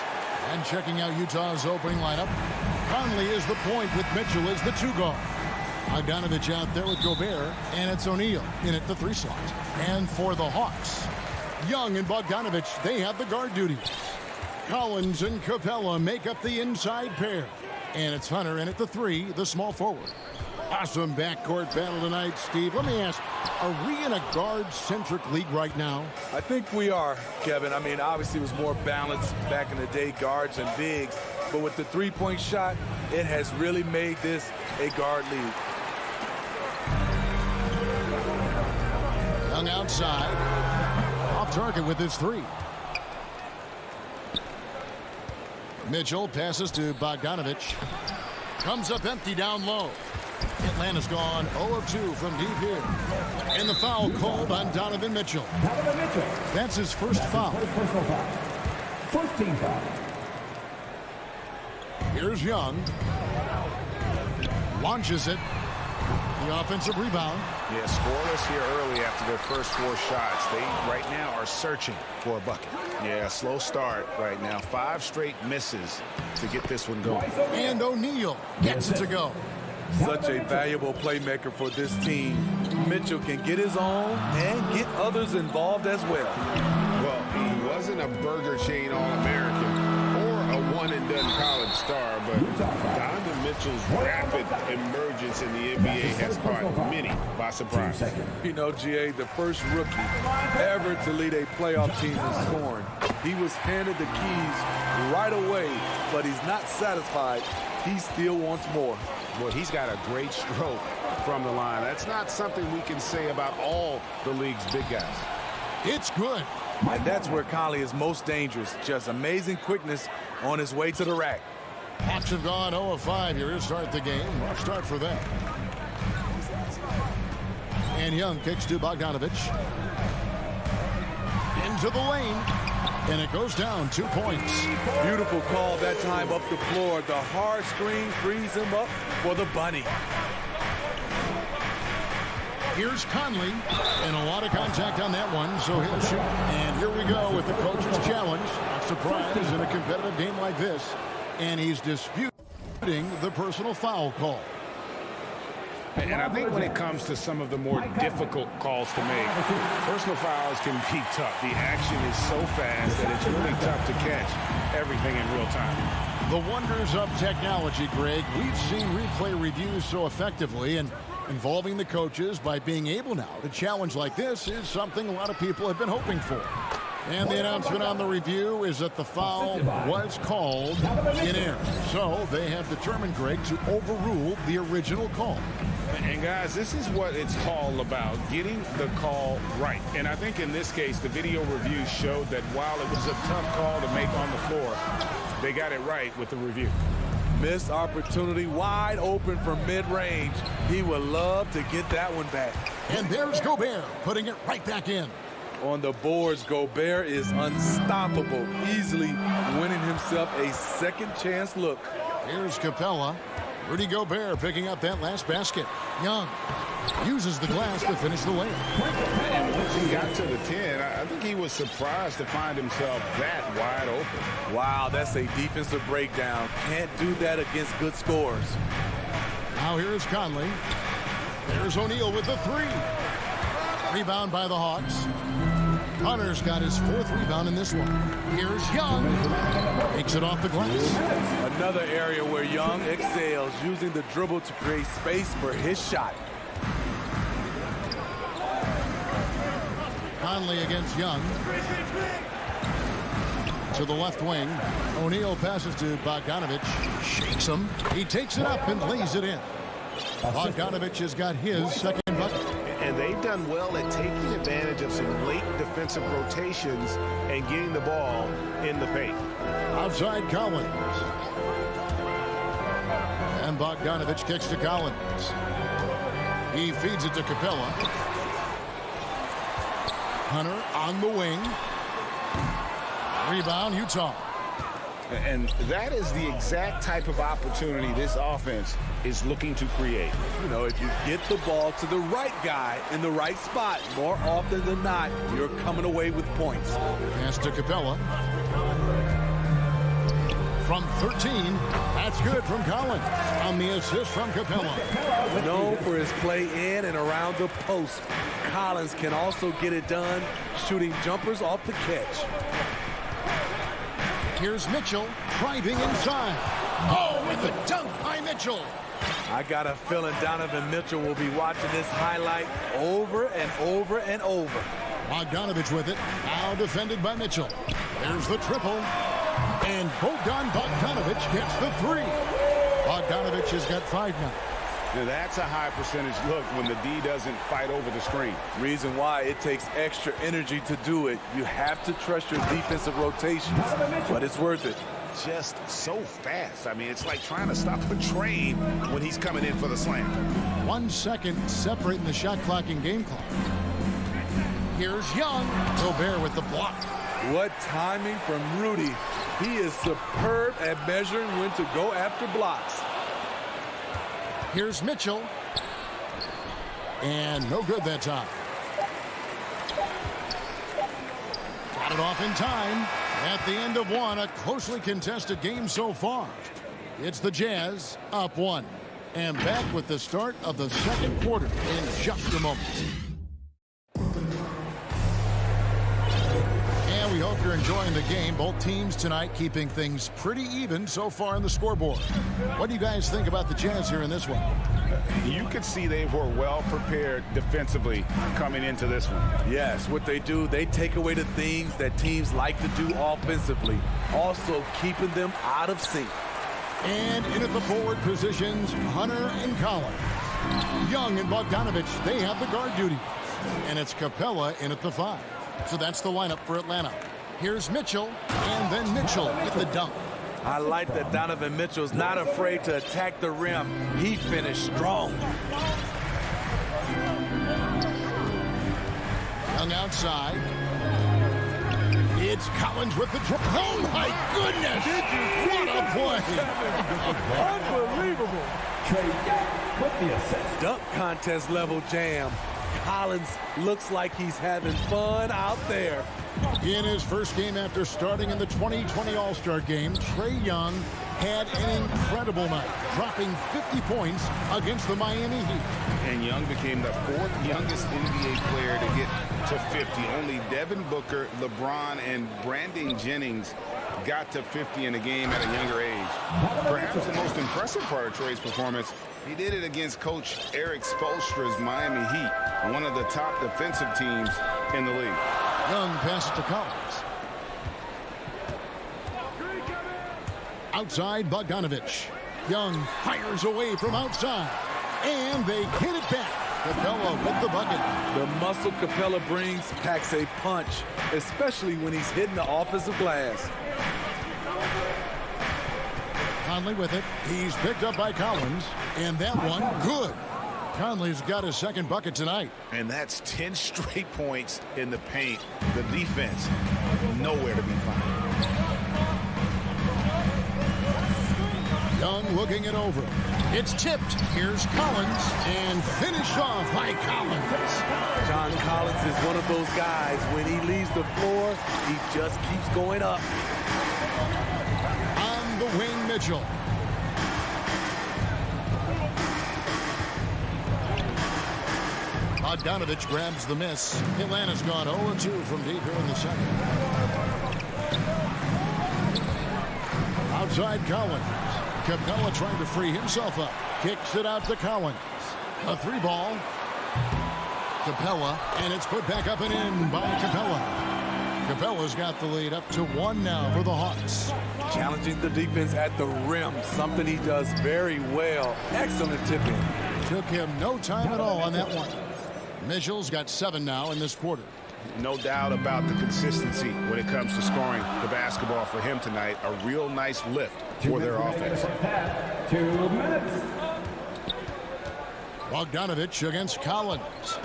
A: And checking out Utah's opening lineup, Conley is the point with Mitchell as the two guard. Bogdanovich out there with Gobert, and it's O'Neal in at the 3 slot. And for the Hawks, Young and Bogdanovich, they have the guard duties. Collins and Capella make up the inside pair. And it's Hunter in at the 3, the small forward. Awesome backcourt battle tonight, Steve. Let me ask, are we in a guard-centric league right now?
I: I think we are, Kevin. I mean, obviously it was more balanced back in the day, guards and bigs. But with the three-point shot, it has really made this a guard league.
A: Young outside. Off target with his 3. Mitchell passes to Bogdanovich. Comes up empty down low. Atlanta's gone 0 of 2 from deep here. And the foul called on Donovan Mitchell. That's his first foul.
N: First team foul.
A: Here's Young. Launches it. The offensive rebound.
B: Yeah, scoreless here early after their first 4 shots. They right now are searching for a bucket. Yeah, slow start right now. 5 straight misses to get this one going.
A: And O'Neal gets it to go.
I: Such a valuable playmaker for this team. Mitchell can get his own and get others involved as well.
E: Well, he wasn't a burger chain All-American or a one-and-done college star, but Donovan Mitchell's rapid emergence in the NBA has caught many by surprise.
I: You know, GA, the first rookie ever to lead a playoff team in scoring. He was handed the keys right away, but he's not satisfied. He still wants more.
B: Well, he's got a great stroke from the line. That's not something we can say about all the league's big guys.
A: It's good.
I: And that's where Conley is most dangerous. Just amazing quickness on his way to the rack.
A: Hawks have gone 0 of 5 here to start the game. Rough start for them. And Young kicks to Bogdanovich. Into the lane. And it goes down 2 points.
I: Beautiful call that time up the floor. The hard screen frees him up for the bunny.
A: Here's Conley. And a lot of contact on that one, so he'll shoot. And here we go with the coach's challenge. Not surprised in a competitive game like this. And he's disputing the personal foul call.
B: And I think when it comes to some of the more difficult calls to make, personal fouls can be tough. The action is so fast that it's really tough to catch everything in real time.
A: The wonders of technology, Greg. We've seen replay reviews so effectively, and involving the coaches by being able now to challenge like this is something a lot of people have been hoping for. And the announcement on the review is that the foul was called in error. So they have determined, Greg, to overrule the original call.
B: And guys, this is what it's all about, getting the call right. And I think in this case, the video review showed that while it was a tough call to make on the floor, they got it right with the review.
I: Missed opportunity, wide open from mid-range. He would love to get that one back.
A: And there's Gobert putting it right back in.
I: On the boards, Gobert is unstoppable, easily winning himself a second chance look.
A: Here's Capella. Rudy Gobert picking up that last basket. Young uses the glass to finish the layup.
B: And once he got to the 10, I think he was surprised to find himself that wide open.
I: Wow, that's a defensive breakdown. Can't do that against good scores.
A: Now here's Conley. There's O'Neal with the 3. Rebound by the Hawks. Hunter's got his 4th rebound in this one. Here's Young. Takes it off the glass.
I: Another area where Young excels, using the dribble to create space for his shot.
A: Conley against Young. To the left wing. O'Neal passes to Bogdanovich. Shakes him. He takes it up and lays it in. Bogdanovich has got his second bucket.
B: And they've done well at taking advantage of some late defensive rotations and getting the ball in the paint.
A: Outside Collins. And Bogdanovich kicks to Collins. He feeds it to Capella. Hunter on the wing. Rebound, Utah.
B: And that is the exact type of opportunity this offense is looking to create.
I: You know, if you get the ball to the right guy in the right spot, more often than not, you're coming away with points.
A: Pass to Capella. From 13, that's good from Collins. On the assist from Capella.
I: Known for his play in and around the post, Collins can also get it done shooting jumpers off the catch.
A: Here's Mitchell driving inside. Oh, with a dunk by Mitchell.
I: I got a feeling Donovan Mitchell will be watching this highlight over and over and over.
A: Bogdanovich with it. Now defended by Mitchell. There's the triple. And Bogdanovich gets the three. Bogdanovich has got 5 now.
B: Now that's a high percentage look when the D doesn't fight over the screen.
I: Reason why it takes extra energy to do it. You have to trust your defensive rotations, but it's worth it.
B: Just so fast. I mean, it's like trying to stop a train when he's coming in for the slam.
A: 1 second separating the shot clock and game clock. Here's Young. Gobert with the block.
I: What timing from Rudy. He is superb at measuring when to go after blocks.
A: Here's Mitchell. And no good that time. Got it off in time. At the end of one, a closely contested game so far. It's the Jazz up 1. And back with the start of the second quarter in just a moment. And we hope you're enjoying the game. Both teams tonight keeping things pretty even so far on the scoreboard. What do you guys think about the Jazz here in this one?
B: You could see they were well prepared defensively coming into this one.
I: Yes, what they do, they take away the things that teams like to do offensively, also keeping them out of sync.
A: And in at the forward positions, Hunter and Collins. Young and Bogdanovich, they have the guard duty. And it's Capella in at the 5. So that's the lineup for Atlanta. Here's Mitchell, and then Mitchell with the dunk.
I: I like that Donovan Mitchell's not afraid to attack the rim. He finished strong.
A: Young outside. It's Collins with the drop. Oh, my goodness. What a play.
I: Unbelievable.
N: With the assist.
I: Dunk contest level jam. Collins looks like he's having fun out there.
A: In his first game after starting in the 2020 All-Star Game, Trae Young had an incredible night, dropping 50 points against the Miami Heat.
B: And Young became the 4th youngest NBA player to get to 50. Only Devin Booker, LeBron, and Brandon Jennings got to 50 in a game at a younger age. Perhaps the most impressive part of Trae's performance, he did it against Coach Eric Spoelstra's Miami Heat, one of the top defensive teams in the league.
A: Young passes to Collins. Outside, Bogdanovich. Young fires away from outside. And they hit it back. Capella with the bucket.
I: The muscle Capella brings packs a punch, especially when he's hitting the offensive glass.
A: Conley with it. He's picked up by Collins. And that one, good. Conley's got his second bucket tonight.
B: And that's 10 straight points in the paint. The defense, nowhere to be found.
A: Young looking it over. It's tipped. Here's Collins. And finished off by Collins.
I: John Collins is one of those guys. When he leaves the floor, he just keeps going up.
A: On the wing, Mitchell. Bogdanovich grabs the miss. Atlanta's gone 0-2 from deep here in the second. Outside Collins. Capella trying to free himself up. Kicks it out to Collins. A 3-ball. Capella, and it's put back up and in by Capella. Capella's got the lead up to 1 now for the Hawks.
I: Challenging the defense at the rim, something he does very well. Excellent tipping.
A: Took him no time at all on that one. Mitchell's got 7 now in this quarter.
B: No doubt about the consistency when it comes to scoring the basketball for him tonight. A real nice lift for their offense.
N: 2 minutes.
A: Bogdanovich against Collins.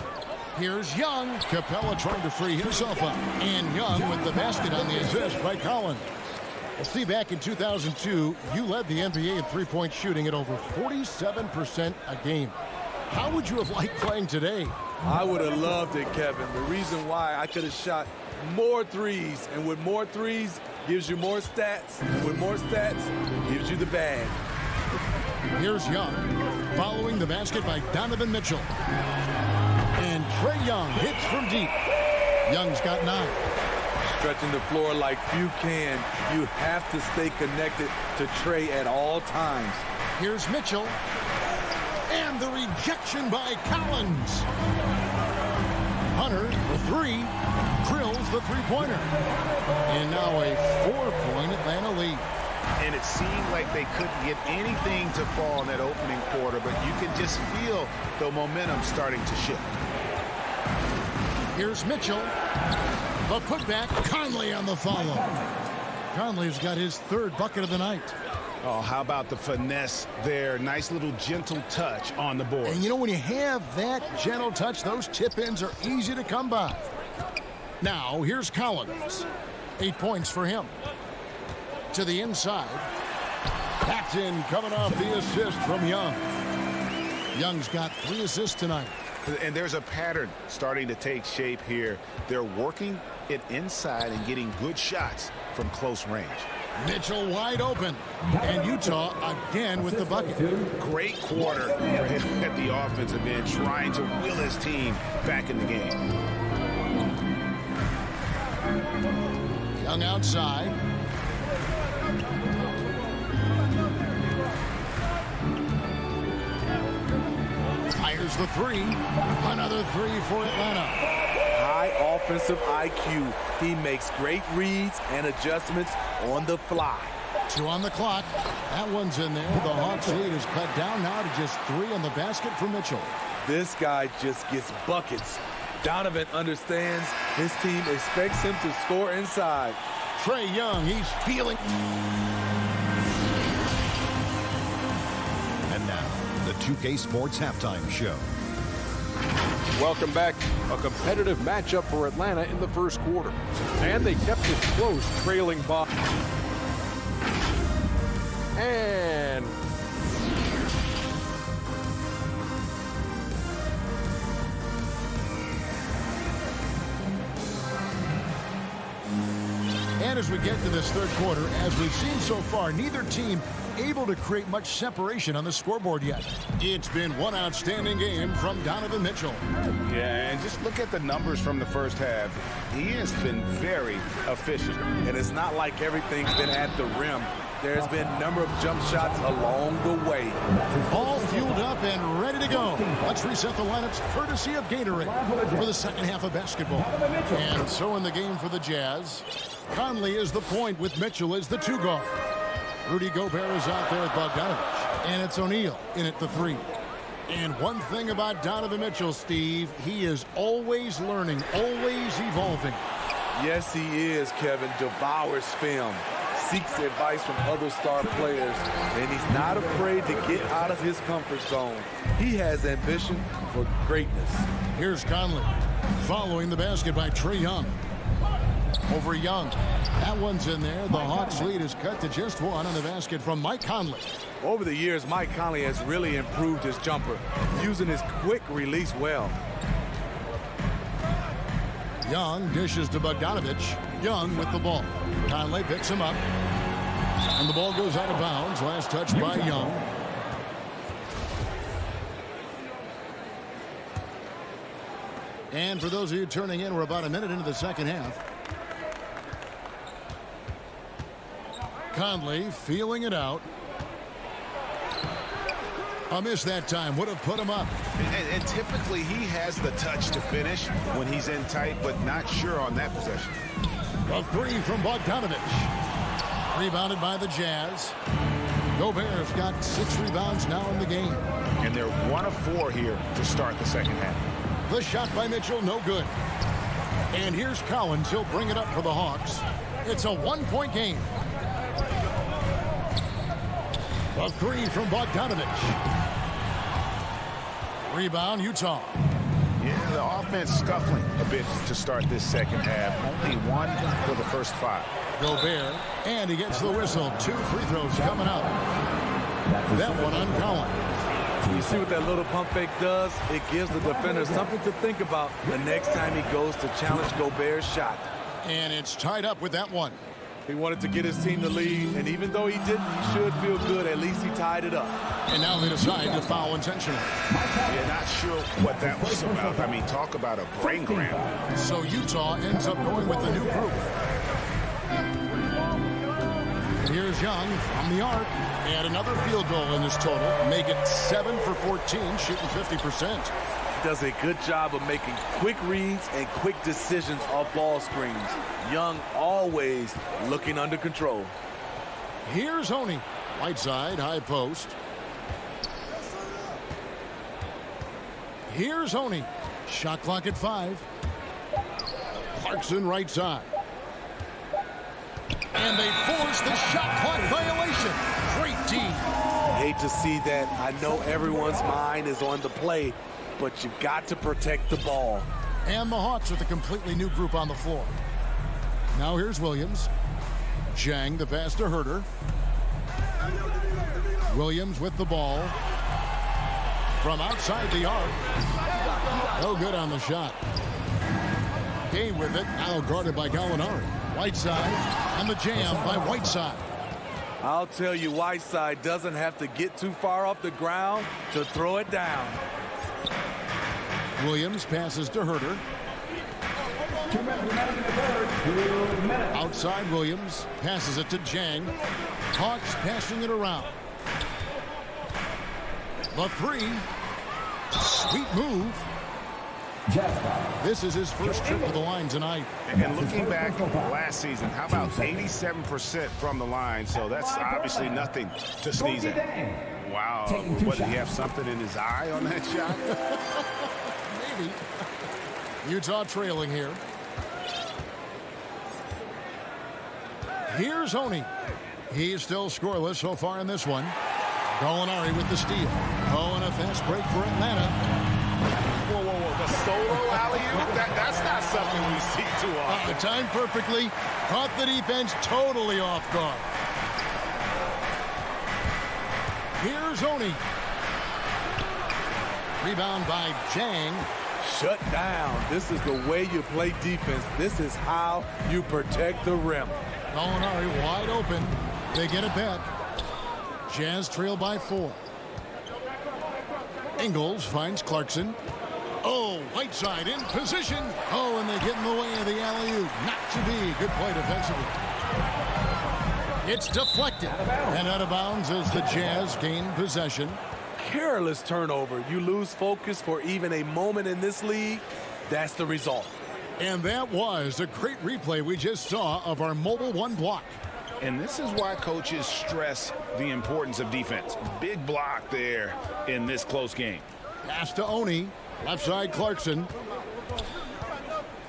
A: Here's Young. Capella trying to free himself up. And Young with the basket on the assist by Collins. Well, see, back in 2002, you led the NBA in three-point shooting at over 47% a game. How would you have liked playing today?
I: I would have loved it, Kevin. The reason why I could have shot more threes. And with more threes, gives you more stats. And with more stats, gives you the bag.
A: Here's Young, following the basket by Donovan Mitchell. And Trae Young hits from deep. Young's got 9.
I: Stretching the floor like few can. You have to stay connected to Trae at all times.
A: Here's Mitchell. And the rejection by Collins. Hunter, the 3, drills the three-pointer. And now a 4-point Atlanta lead.
B: And it seemed like they couldn't get anything to fall in that opening quarter, but you can just feel the momentum starting to shift.
A: Here's Mitchell. The putback, Conley on the follow. Conley's got his 3rd bucket of the night.
B: Oh, how about the finesse there? Nice little gentle touch on the board.
A: And you know, when you have that gentle touch, those tip-ins are easy to come by. Now, here's Collins. 8 points for him. To the inside. That's in, coming off the assist from Young. Young's got 3 assists tonight.
B: And there's a pattern starting to take shape here. They're working it inside and getting good shots from close range.
A: Mitchell wide open. And Utah again with the bucket.
B: Great quarter for him at the offensive end, trying to will his team back in the game.
A: Young outside. Fires the 3. Another 3 for Atlanta.
I: High offensive IQ. He makes great reads and adjustments on the fly.
A: 2 on the clock. That one's in there. The Hawks lead is cut down now to just 3 on the basket for Mitchell.
I: This guy just gets buckets. Donovan understands his team expects him to score inside.
A: Trae Young, he's feeling.
F: And now, the 2K Sports Halftime Show.
J: Welcome back. A competitive matchup for Atlanta in the first quarter. And they kept it close, trailing by. And
A: as we get to this 3rd quarter, as we've seen so far, neither team able to create much separation on the scoreboard yet. It's been one outstanding game from Donovan Mitchell.
B: Yeah, and just look at the numbers from the first half. He has been very efficient.
I: And it's not like everything's been at the rim. There's been a number of jump shots along the way.
A: All fueled up and ready to go. Let's reset the lineups courtesy of Gatorade for the second half of basketball. And so in the game for the Jazz, Conley is the point with Mitchell as the 2 guard. Rudy Gobert is out there with Bogdanovich. And it's O'Neal in at the 3. And one thing about Donovan Mitchell, Steve, he is always learning, always evolving.
I: Yes, he is, Kevin. Devours film. Seeks advice from other star players, and he's not afraid to get out of his comfort zone. He has ambition for greatness.
A: Here's Conley, following the basket by Trae Young. Over Young. That one's in there. The Hawks lead is cut to just 1 on the basket from Mike Conley.
I: Over the years, Mike Conley has really improved his jumper, using his quick release well.
A: Young dishes to Bogdanovich. Young with the ball. Conley picks him up. And the ball goes out of bounds. Last touch by Young. And for those of you turning in, we're about a minute into the second half. Conley feeling it out. A miss that time would have put him up.
B: And typically he has the touch to finish when he's in tight, but not sure on that possession.
A: A 3 from Bogdanovich. Rebounded by the Jazz. Gobert's got 6 rebounds now in the game.
B: And they're 1 of 4 here to start the second half.
A: The shot by Mitchell, no good. And here's Collins. He'll bring it up for the Hawks. It's a 1-point game. A 3 from Bogdanovich. Rebound, Utah.
B: Yeah, the offense scuffling a bit to start this second half. Only 1 for the first 5.
A: Gobert, and he gets the whistle. 2 free throws coming up. That one on Collins.
I: You see what that little pump fake does? It gives the defender something to think about the next time he goes to challenge Gobert's shot.
A: And it's tied up with that one.
I: He wanted to get his team to lead, and even though he didn't, he should feel good. At least he tied it up.
A: And now they decide to foul intentionally.
B: Yeah, not sure what that was about. I mean, talk about a brain cramp.
A: So Utah ends up going with the new group. Here's Young from the arc. And another field goal in this total. Make it 7 for 14, shooting 50%.
I: Does a good job of making quick reads and quick decisions off ball screens. Young always looking under control.
A: Here's Honey. Right side, high post. Here's Honey. Shot clock at 5. Clarkson right side. And they force the shot clock violation. Great D.
I: Hate to see that. I know everyone's mind is on the play, but you've got to protect the ball.
A: And the Hawks with a completely new group on the floor. Now here's Williams. Zhang, the pass to Herter. Williams with the ball. From outside the arc. No good on the shot. Gay with it. Now guarded by Gallinari. Whiteside. And the jam by Whiteside.
I: I'll tell you, Whiteside doesn't have to get too far off the ground to throw it down.
A: Williams passes to Herter. Outside Williams passes it to Zhang. Hawks passing it around. The 3. Sweet move. This is his first trip to the line tonight.
B: And looking back last season, how about 87% from the line? So that's obviously nothing to sneeze at. Wow. What, did he have something in his eye on that shot?
A: Maybe. Utah trailing here. Here's Honey. He's still scoreless so far in this one. Gallinari with the steal. Oh, and a fast break for Atlanta.
B: Whoa, whoa, whoa. The solo alley-oop? That's not something we see too often.
A: Timed perfectly. Caught the defense totally off guard. Here's Honey. Rebound by Zhang.
I: Shut down. This is the way you play defense. This is how you protect the rim.
A: Gallinari wide open. They get it back. Jazz trail by 4. Ingles finds Clarkson. Oh, Whiteside in position. Oh, and they get in the way of the alley-oop. Not to be. Good play defensively. It's deflected. And out of bounds as the Jazz gain possession.
I: Careless turnover. You lose focus for even a moment in this league. That's the result.
A: And that was a great replay we just saw of our mobile one block.
B: And this is why coaches stress the importance of defense. Big block there in this close game.
A: Pass to Oni. Left side Clarkson.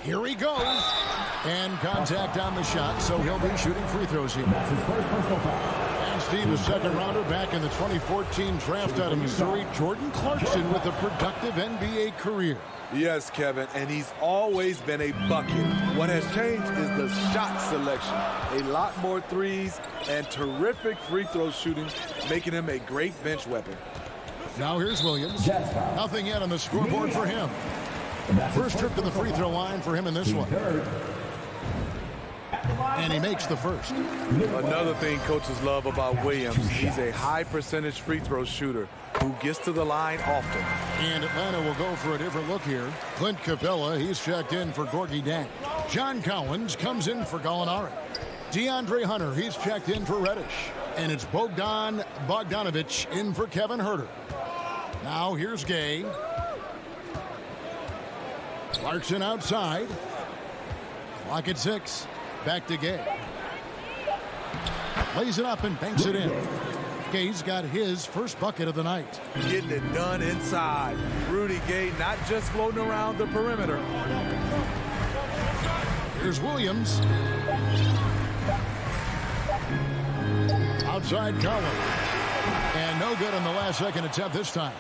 A: Here he goes. And contact on the shot, so he'll be shooting free throws here. And Steve, a second rounder back in the 2014 draft out of Missouri. Jordan Clarkson with a productive NBA career.
I: Yes, Kevin, and he's always been a bucket. What has changed is the shot selection. A lot more threes and terrific free throw shooting, making him a great bench weapon.
A: Now here's Williams. Nothing yet on the scoreboard for him. First trip to the free throw line for him in this one. And he makes the first.
I: Another thing coaches love about Williams, he's a high percentage free throw shooter who gets to the line often.
A: And Atlanta will go for a different look here. Clint Capella, he's checked in for Gorgie Dang. John Cowens comes in for Gallinari. DeAndre Hunter, he's checked in for Reddish. And it's Bogdan Bogdanovic in for Kevin Herter. Now here's Gay. Clarkson outside. Clock at 6. Back to Gay. Lays it up and banks it in. Gay's got his first bucket of the night.
I: Getting it done inside. Rudy Gay not just floating around the perimeter.
A: Here's Williams. Outside Collins. And no good on the last second attempt this time.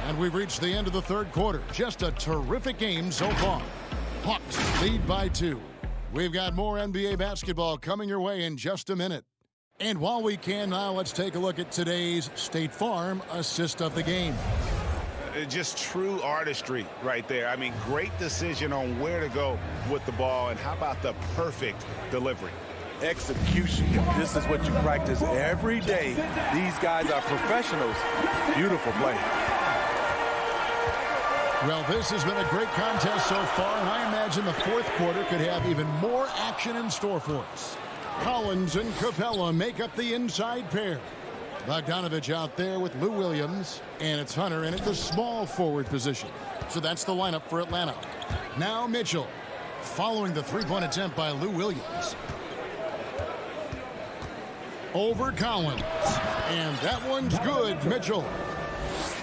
A: And we've reached the end of the third quarter. Just a terrific game so far. Hawks lead by 2. We've got more NBA basketball coming your way in just a minute. And while we can now, let's take a look at today's State Farm assist of the game.
B: just true artistry right there. I mean, great decision on where to go with the ball, and how about the perfect delivery?
I: Execution. This is what you practice every day. These guys are professionals. Beautiful play.
A: Well, this has been a great contest so far, and I imagine the fourth quarter could have even more action in store for us. Collins and Capella make up the inside pair. Bogdanovich out there with Lou Williams, and it's Hunter in at the small forward position. So that's the lineup for Atlanta. Now Mitchell, following the three-point attempt by Lou Williams. Over Collins, and that one's good, Mitchell.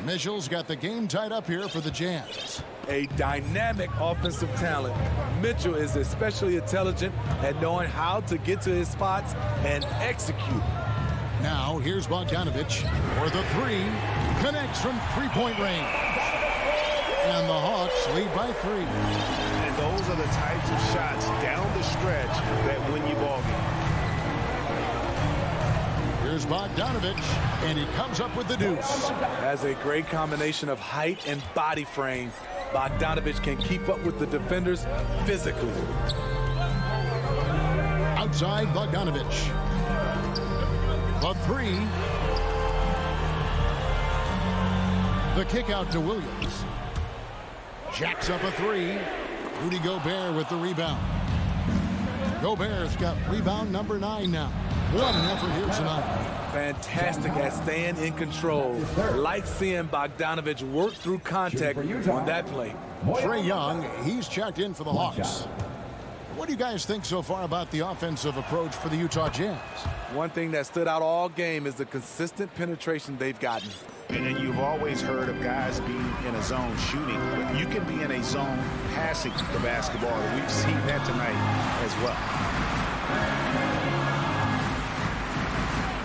A: Mitchell's got the game tied up here for the Jazz.
I: A dynamic offensive talent. Mitchell is especially intelligent at knowing how to get to his spots and execute.
A: Now, here's Bogdanovich for the three. Connects from three-point range. And the Hawks lead by 3.
B: And those are the types of shots down the stretch that win you ball games.
A: Here's Bogdanovich, and he comes up with the deuce.
I: Has a great combination of height and body frame. Bogdanovich can keep up with the defenders physically.
A: Outside Bogdanovich. The 3. The kick out to Williams. Jacks up a 3. Rudy Gobert with the rebound. Gobert's got rebound number 9 now. What an effort here tonight.
I: Fantastic at staying in control. Like seeing Bogdanovich work through contact on that play.
A: Trae Young, he's checked in for the Hawks. What do you guys think so far about the offensive approach for the Utah Jazz?
I: One thing that stood out all game is the consistent penetration they've gotten.
B: And then you've always heard of guys being in a zone shooting, but you can be in a zone passing the basketball. And we've seen that tonight as well.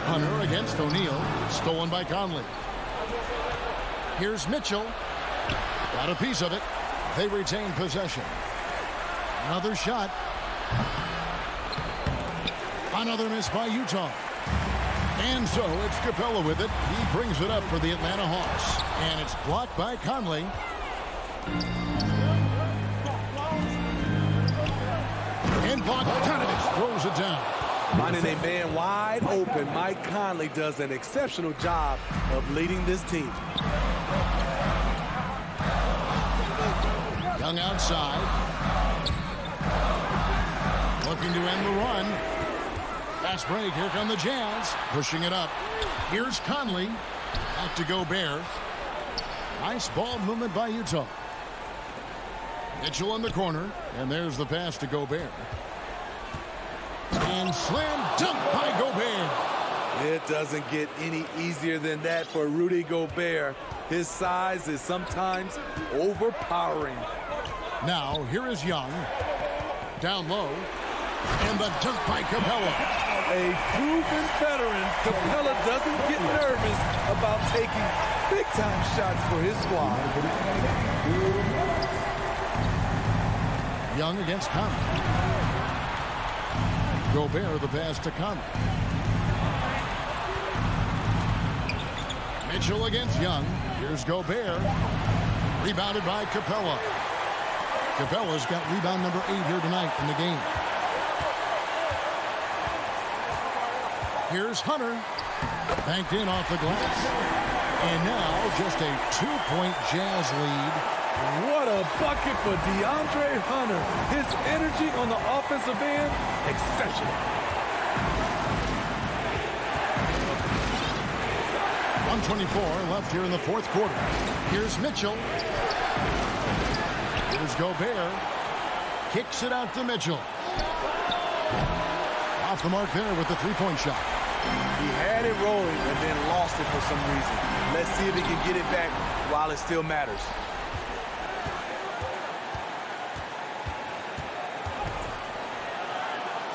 A: Hunter against O'Neal, stolen by Conley. Here's Mitchell. Got a piece of it. They retain possession. Another shot. Another miss by Utah. And so it's Capella with it. He brings it up for the Atlanta Hawks. And it's blocked by Conley. And Bogdanovich throws it down.
I: Finding a man wide open, Mike Conley does an exceptional job of leading this team.
A: Young outside. Looking to end the run. Fast break. Here come the Jazz. Pushing it up. Here's Conley. Back to Gobert. Nice ball movement by Utah. Mitchell in the corner. And there's the pass to Gobert. And slam dunk by Gobert.
I: It doesn't get any easier than that for Rudy Gobert. His size is sometimes overpowering.
A: Now, here is Young. Down low. And the dunk by Capella.
I: A proven veteran, Capella doesn't get nervous about taking big-time shots for his squad.
A: Young against Conley. Gobert the pass to Conley. Mitchell against Young. Here's Gobert. Rebounded by Capella. Capella's got rebound number 8 here tonight in the game. Here's Hunter. Banked in off the glass. And now just a 2-point Jazz lead.
I: What a bucket for DeAndre Hunter. His energy on the offensive end, exceptional.
A: 1:24 left here in the fourth quarter. Here's Mitchell. Here's Gobert. Kicks it out to Mitchell. Off the mark there with the three-point shot.
I: He had it rolling and then lost it for some reason. Let's see if he can get it back while it still matters.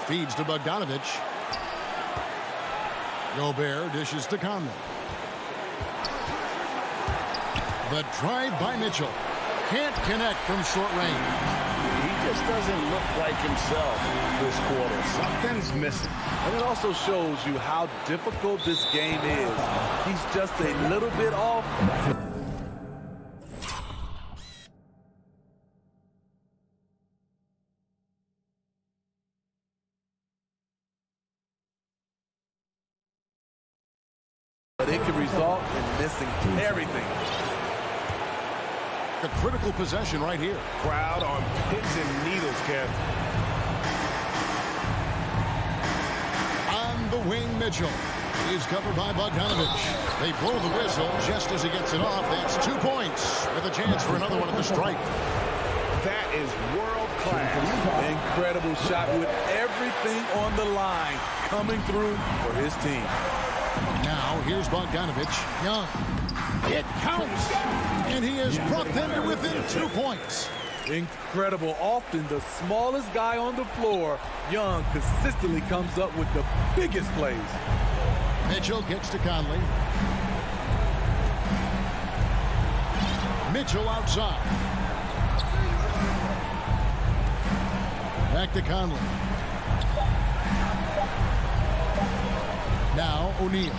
A: Feeds to Bogdanovich. Gobert dishes to Conley. The drive by Mitchell. Can't connect from short range.
E: He just doesn't look like himself this quarter. Something's missing.
I: And it also shows you how difficult this game is. He's just a little bit off. everything.
A: A critical possession right here.
E: Crowd on pins and needles, Kev.
A: On the wing, Mitchell. He's covered by Bogdanovich. They blow the whistle just as he gets it off. That's 2 points with a chance for another one at the stripe.
E: That is world class.
I: Incredible shot with everything on the line coming through for his team.
A: Now here's Bogdanovich. Young. It counts. And he has brought them to within 2 points.
I: Incredible. Often the smallest guy on the floor, Young consistently comes up with the biggest plays.
A: Mitchell gets to Conley. Mitchell outside. Back to Conley. Now O'Neal.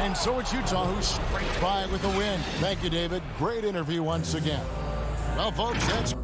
A: And so it's Utah who scrapes by with the win. Thank you, David. Great interview once again. Well, folks, that's...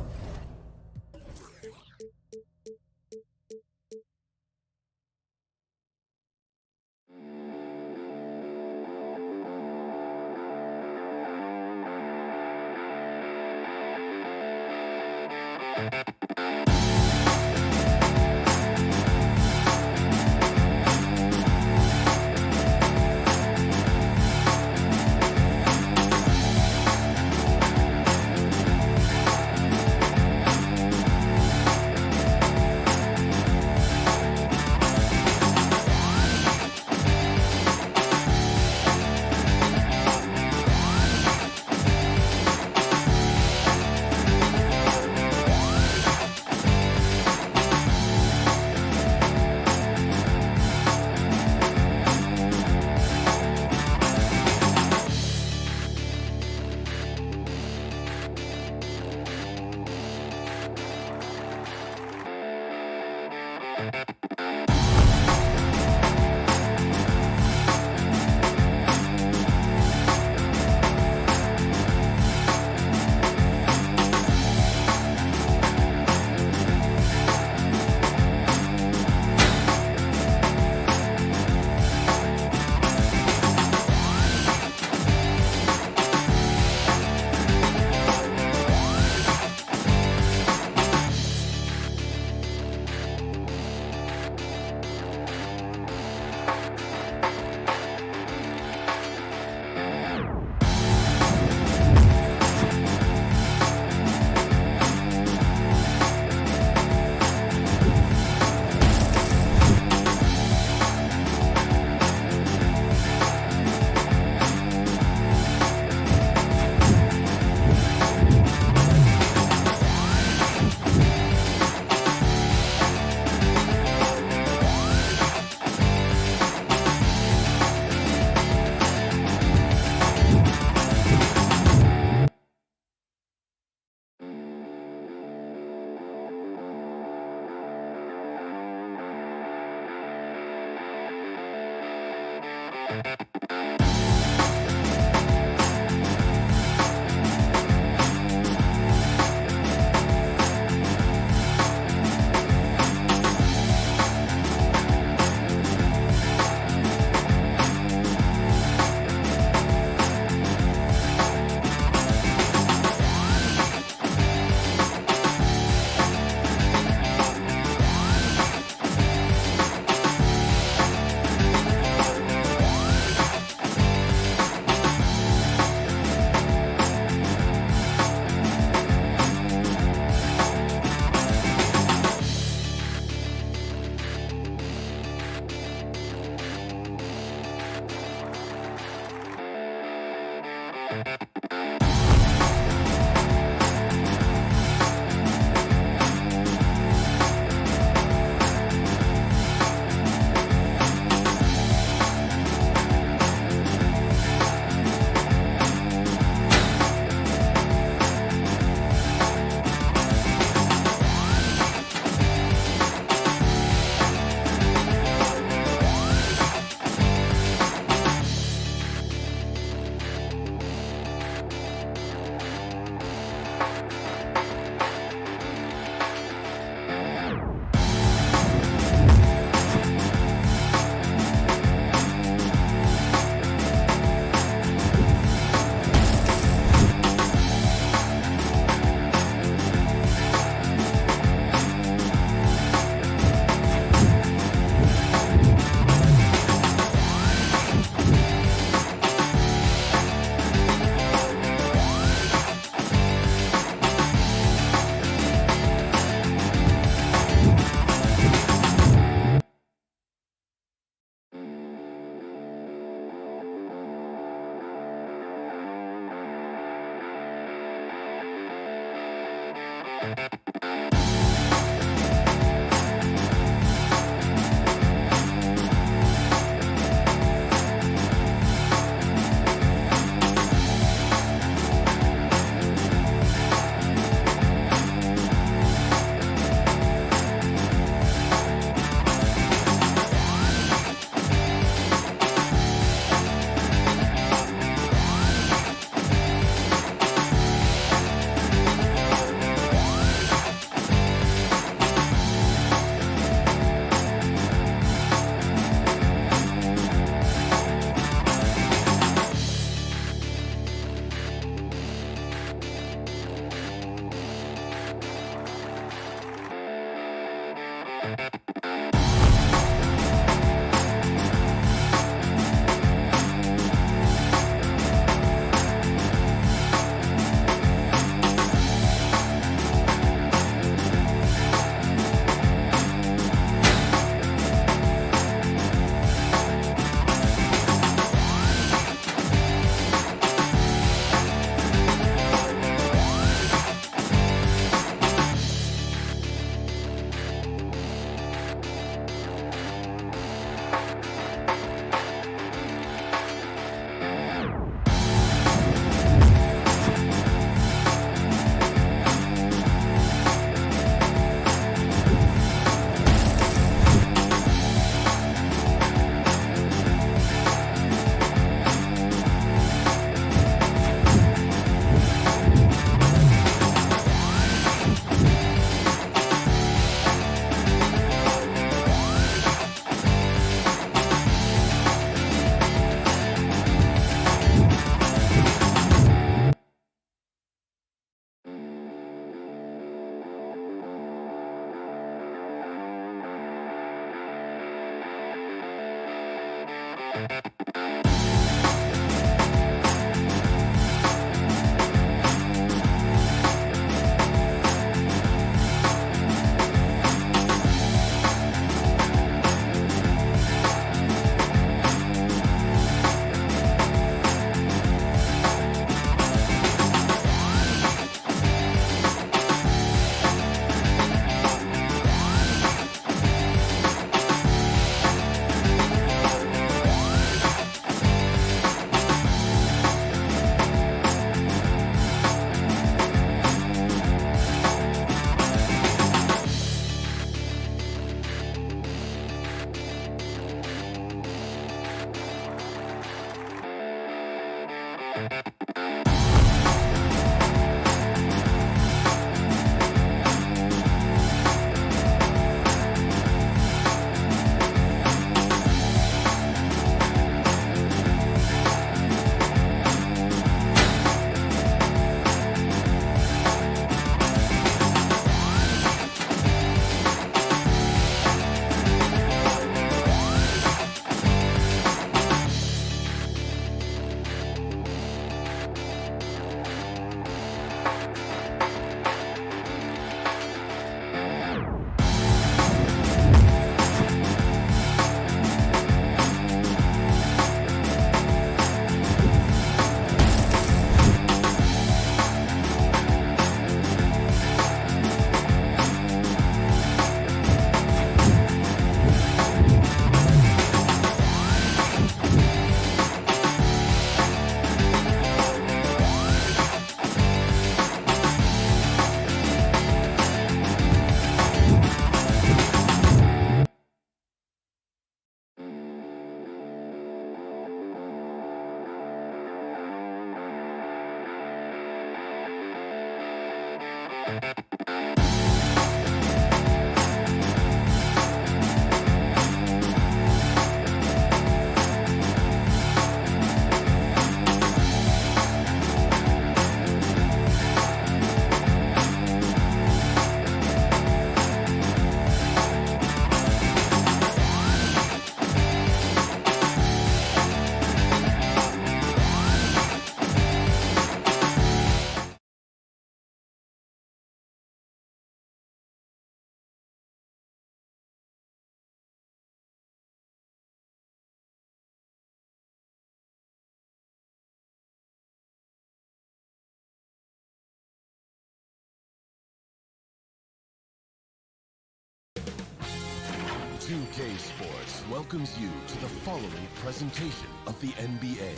L: 2K Sports welcomes you to the following presentation of the NBA.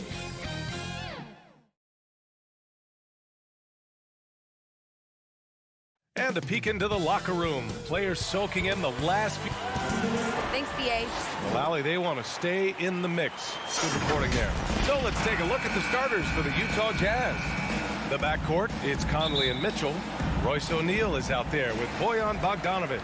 G: And a peek into the locker room. Players soaking in the last few.
K: Thanks, BA.
G: Well, Allie, they want to stay in the mix. Good reporting there. So let's take a look at the starters for the Utah Jazz. The backcourt, it's Conley and Mitchell. Royce O'Neal is out there with Bojan Bogdanovic.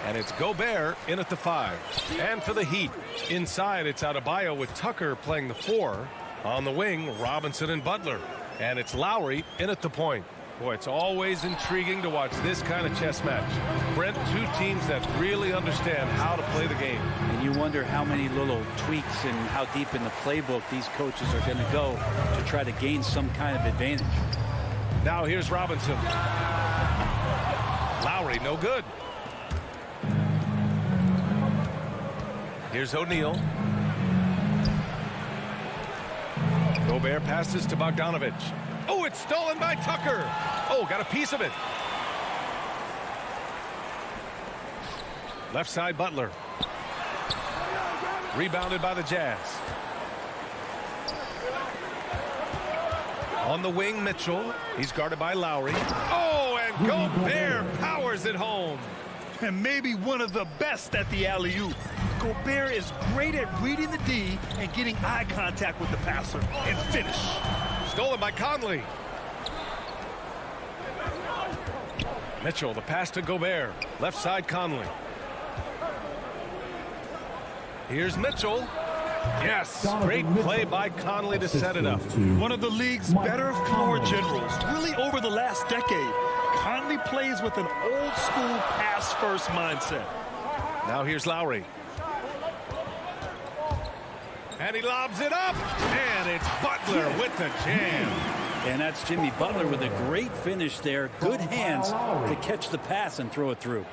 G: And it's Gobert in at the 5. And for the Heat, inside it's Adebayo with Tucker playing the 4. On the wing, Robinson and Butler. And it's Lowry in at the point. Boy, it's always intriguing to watch this kind of chess match. Brent, two teams that really understand how to play the game.
M: And you wonder how many little tweaks and how deep in the playbook these coaches are going to go to try to gain some kind of advantage.
G: Now here's Robinson. Lowry, no good. Here's O'Neal. Gobert passes to Bogdanovic. Oh, it's stolen by Tucker. Oh, got a piece of it. Left side, Butler. Rebounded by the Jazz. On the wing, Mitchell. He's guarded by Lowry. Oh, and Gobert powers it home.
H: And maybe one of the best at the alley-oop. Gobert is great at reading the D and getting eye contact with the passer and finish.
G: Stolen by Conley. Mitchell, the pass to Gobert. Left side, Conley. Here's Mitchell. Yes, great play by Conley to set it up.
H: One of the league's better floor generals, really over the last decade. Conley plays with an old-school pass-first mindset.
G: Now here's Lowry. And he lobs it up. And it's Butler with the jam.
M: And that's Jimmy Butler with a great finish there. Good hands to catch the pass and throw it through.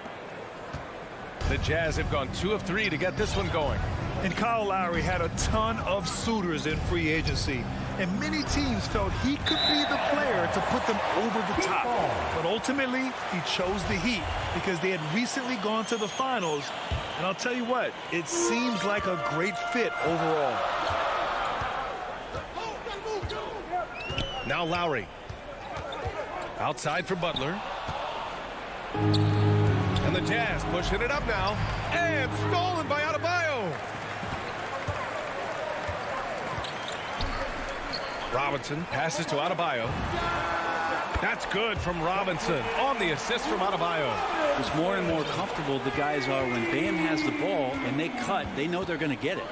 G: The Jazz have gone 2 of 3 to get this one going.
H: And Kyle Lowry had a ton of suitors in free agency. And many teams felt he could be the player to put them over the top. But ultimately, he chose the Heat because they had recently gone to the finals. And I'll tell you what, it seems like a great fit overall.
G: Now Lowry. Outside for Butler. And the Jazz pushing it up now. And stolen by Adebayo. Robinson passes to Adebayo. That's good from Robinson on the assist from Adebayo.
M: It's more and more comfortable the guys are when Bam has the ball and they cut. They know they're going to get it.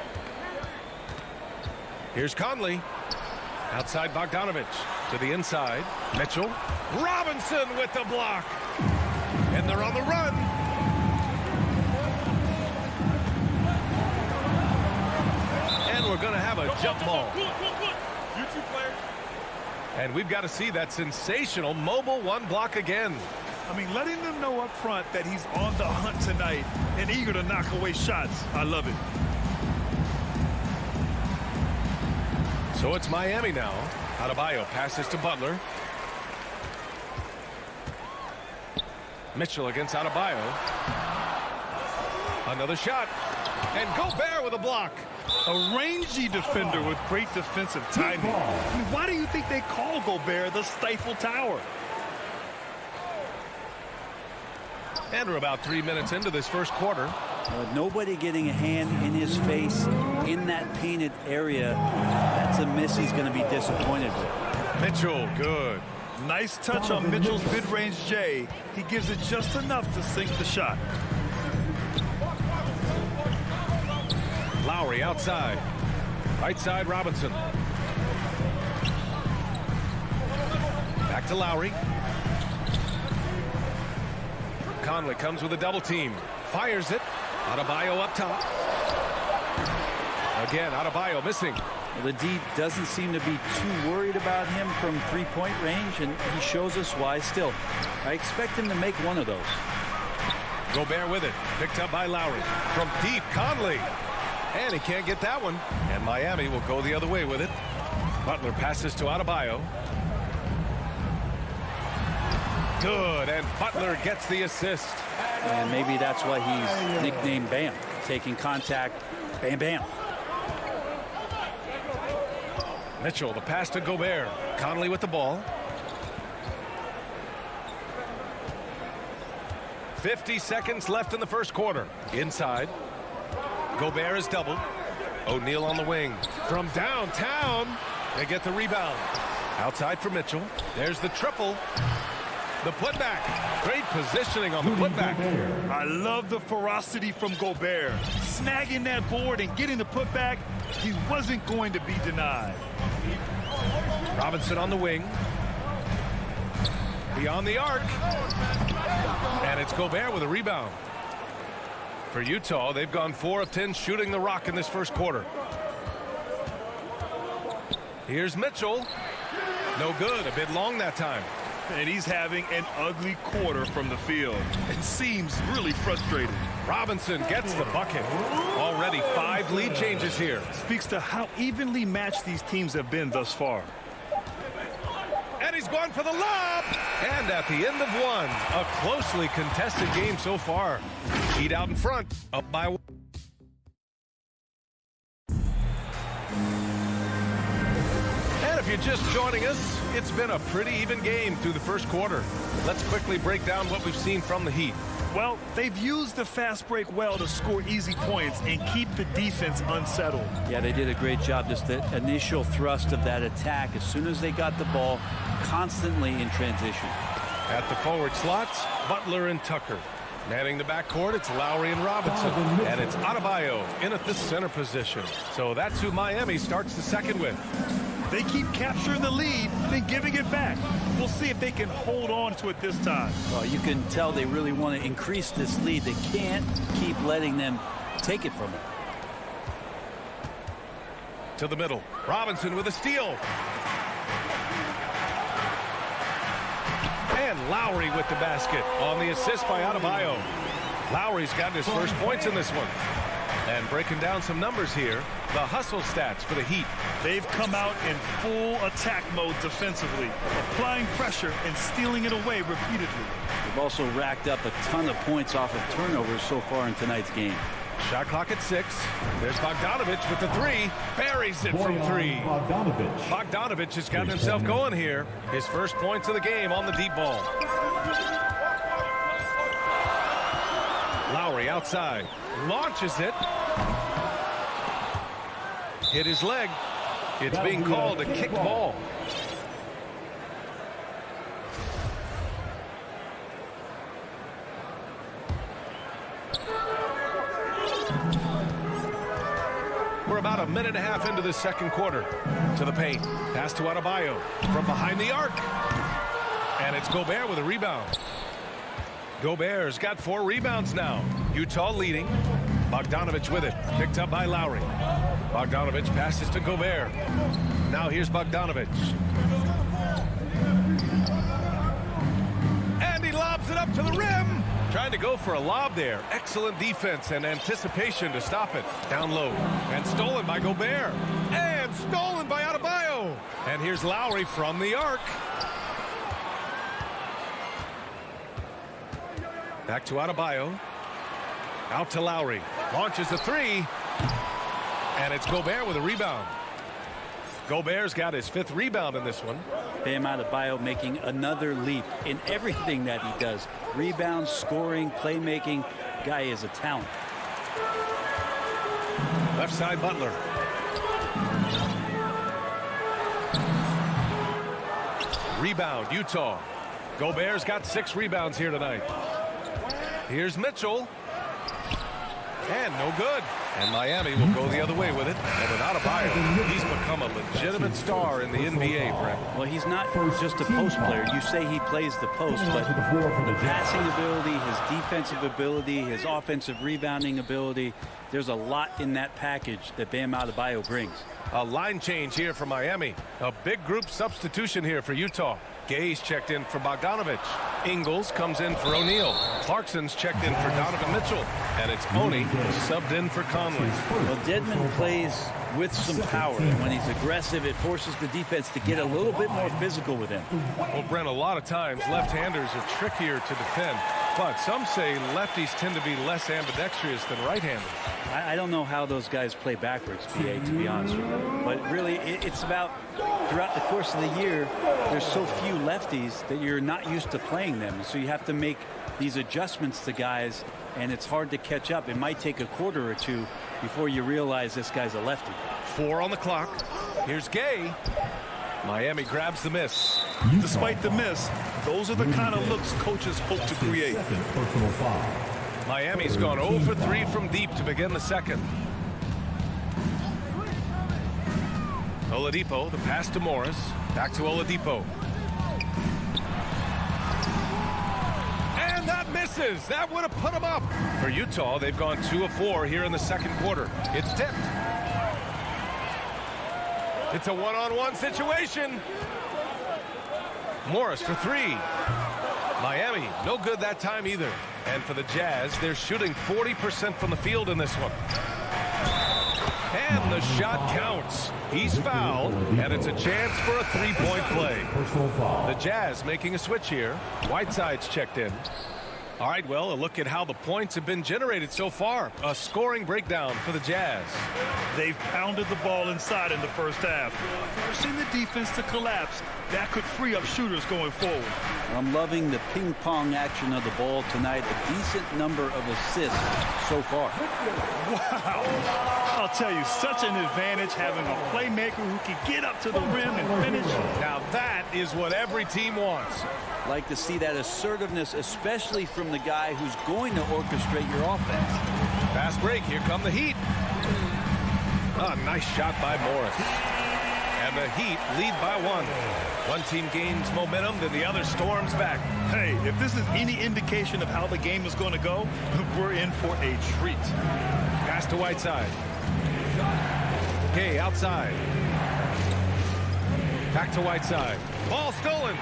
G: Here's Conley. Outside Bogdanovic to the inside. Mitchell. Robinson with the block. And they're on the run. And we're going to have a jump ball. And we've got to see that sensational mobile one block again.
H: I mean, letting them know up front that he's on the hunt tonight and eager to knock away shots. I love it.
G: So it's Miami now. Adebayo passes to Butler. Mitchell against Adebayo. Another shot. And Gobert with a block.
H: A rangy defender with great defensive timing. I mean, why do you think they call Gobert the Stifle Tower?
G: And we're about 3 minutes into this first quarter.
M: Nobody getting a hand in his face in that painted area. That's a miss he's going to be disappointed with.
G: Mitchell, good.
H: Nice touch on Mitchell's mid-range J. He gives it just enough to sink the shot.
G: Lowry outside. Right side, Robinson. Back to Lowry. Conley comes with a double team. Fires it. Adebayo up top. Again, Adebayo missing.
M: Well, the D doesn't seem to be too worried about him from three-point range, and he shows us why still. I expect him to make one of those.
G: Gobert with it. Picked up by Lowry. From deep, Conley. And he can't get that one. And Miami will go the other way with it. Butler passes to Adebayo. Good, and Butler gets the assist.
M: And maybe that's why he's nicknamed Bam. taking contact. Bam, bam.
G: Mitchell, the pass to Gobert. Conley with the ball. 50 seconds left in the first quarter. Inside. Gobert is doubled. O'Neal on the wing. From downtown, they get the rebound. Outside for Mitchell. There's the triple. The putback. Great positioning on the putback.
H: I love the ferocity from Gobert. Snagging that board and getting the putback. He wasn't going to be denied.
G: Robinson on the wing. Beyond the arc. And it's Gobert with a rebound. For Utah, they've gone 4 of 10 shooting the rock in this first quarter. Here's Mitchell. No good. A bit long that time.
H: And he's having an ugly quarter from the field. It seems really frustrated.
G: Robinson gets the bucket. Already 5 lead changes here.
H: Speaks to how evenly matched these teams have been thus far.
G: And he's gone for the lob. And at the end of one, a closely contested game so far. Heat out in front, up by 1. And if you're just joining us, it's been a pretty even game through the first quarter. Let's quickly break down what we've seen from the Heat.
H: Well, they've used the fast break well to score easy points and keep the defense unsettled.
M: Yeah, they did a great job. Just the initial thrust of that attack, as soon as they got the ball, constantly in transition.
G: At the forward slots, Butler and Tucker. Manning the backcourt, it's Lowry and Robinson. And it's Adebayo in at the center position. So that's who Miami starts the second with.
H: They keep capturing the lead, then giving it back. We'll see if they can hold on to it this time.
M: Well, you can tell they really want to increase this lead. They can't keep letting them take it from them.
G: To the middle. Robinson with a steal. And Lowry with the basket on the assist by Adebayo. Lowry's gotten his first points in this one. And breaking down some numbers here, the hustle stats for the Heat.
H: They've come out in full attack mode defensively, applying pressure and stealing it away repeatedly.
M: They've also racked up a ton of points off of turnovers so far in tonight's game.
G: Shot clock at 6. There's Bogdanovich with the 3. Buries it from 3. Bogdanovich has gotten himself going here. His first points of the game on the deep ball. Lowry outside. Launches it. Hit his leg. It's being called a kicked ball. We're about a minute and a half into the second quarter. To the paint. Pass to Adebayo. From behind the arc. And it's Gobert with a rebound. Gobert's got 4 rebounds now. Utah leading. Bogdanovich with it. Picked up by Lowry. Bogdanovich passes to Gobert. Now here's Bogdanovich. And he lobs it up to the rim. Trying to go for a lob there. Excellent defense and anticipation to stop it. Down low. And stolen by Gobert. And stolen by Adebayo. And here's Lowry from the arc. Back to Adebayo. Out to Lowry. Launches a 3. And it's Gobert with a rebound. Gobert's got his 5th rebound in this one.
M: Bam Adebayo making another leap in everything that he does. Rebounds, scoring, playmaking. Guy is a talent.
G: Left side Butler. Rebound Utah. Gobert's got 6 rebounds here tonight. Here's Mitchell. And no good. And Miami will go the other way with it. And with Adebayo, he's become a legitimate star in the NBA, Brent.
M: Well, he's not just a post player. You say he plays the post, but the passing ability, his defensive ability, his offensive rebounding ability, there's a lot in that package that Bam Adebayo brings.
G: A line change here for Miami. A big group substitution here for Utah. Gay's checked in for Bogdanovich. Ingles comes in for O'Neal. Clarkson's checked in for Donovan Mitchell. And it's Oni subbed in for Conley.
M: Well, Dedmon plays with some power. And when he's aggressive, it forces the defense to get a little bit more physical with him.
G: Well, Brent, a lot of times left-handers are trickier to defend. But some say lefties tend to be less ambidextrous than right-handers.
M: I don't know how those guys play backwards, PA, to be honest with you. But really, it's about throughout the course of the year, there's so few lefties that you're not used to playing them. So you have to make these adjustments to guys, and it's hard to catch up. It might take a quarter or two before you realize this guy's a lefty.
G: 4 on the clock. Here's Gay. Miami grabs the miss.
H: Despite the miss, those are the kind of looks coaches hope to create.
N: Personal foul.
G: Miami's gone 0 for 3 from deep to begin the second. Oladipo, the pass to Morris. Back to Oladipo. And that misses. That would have put him up. For Utah, they've gone 2 of 4 here in the second quarter. It's tipped. It's a one-on-one situation. Morris for 3. Miami, no good that time either. And for the Jazz, they're shooting 40% from the field in this one. And the shot counts. He's fouled, and it's a chance for a three-point play. The Jazz making a switch here. Whiteside's checked in. All right, well, a look at how the points have been generated so far. A scoring breakdown for the Jazz.
H: They've pounded the ball inside in the first half, forcing the defense to collapse. That could free up shooters going forward.
M: I'm loving the ping-pong action of the ball tonight. A decent number of assists so far.
H: Wow. I'll tell you, such an advantage having a playmaker who can get up to the rim and finish.
G: Now that is what every team wants.
M: Like to see that assertiveness, especially from the guy who's going to orchestrate your offense.
G: Fast break. Here come the Heat. A nice shot by Morris. And the Heat lead by 1. One team gains momentum, then the other storms back.
H: Hey, if this is any indication of how the game is going to go, we're in for a treat.
G: Pass to Whiteside. Gay outside. Back to Whiteside. Ball stolen.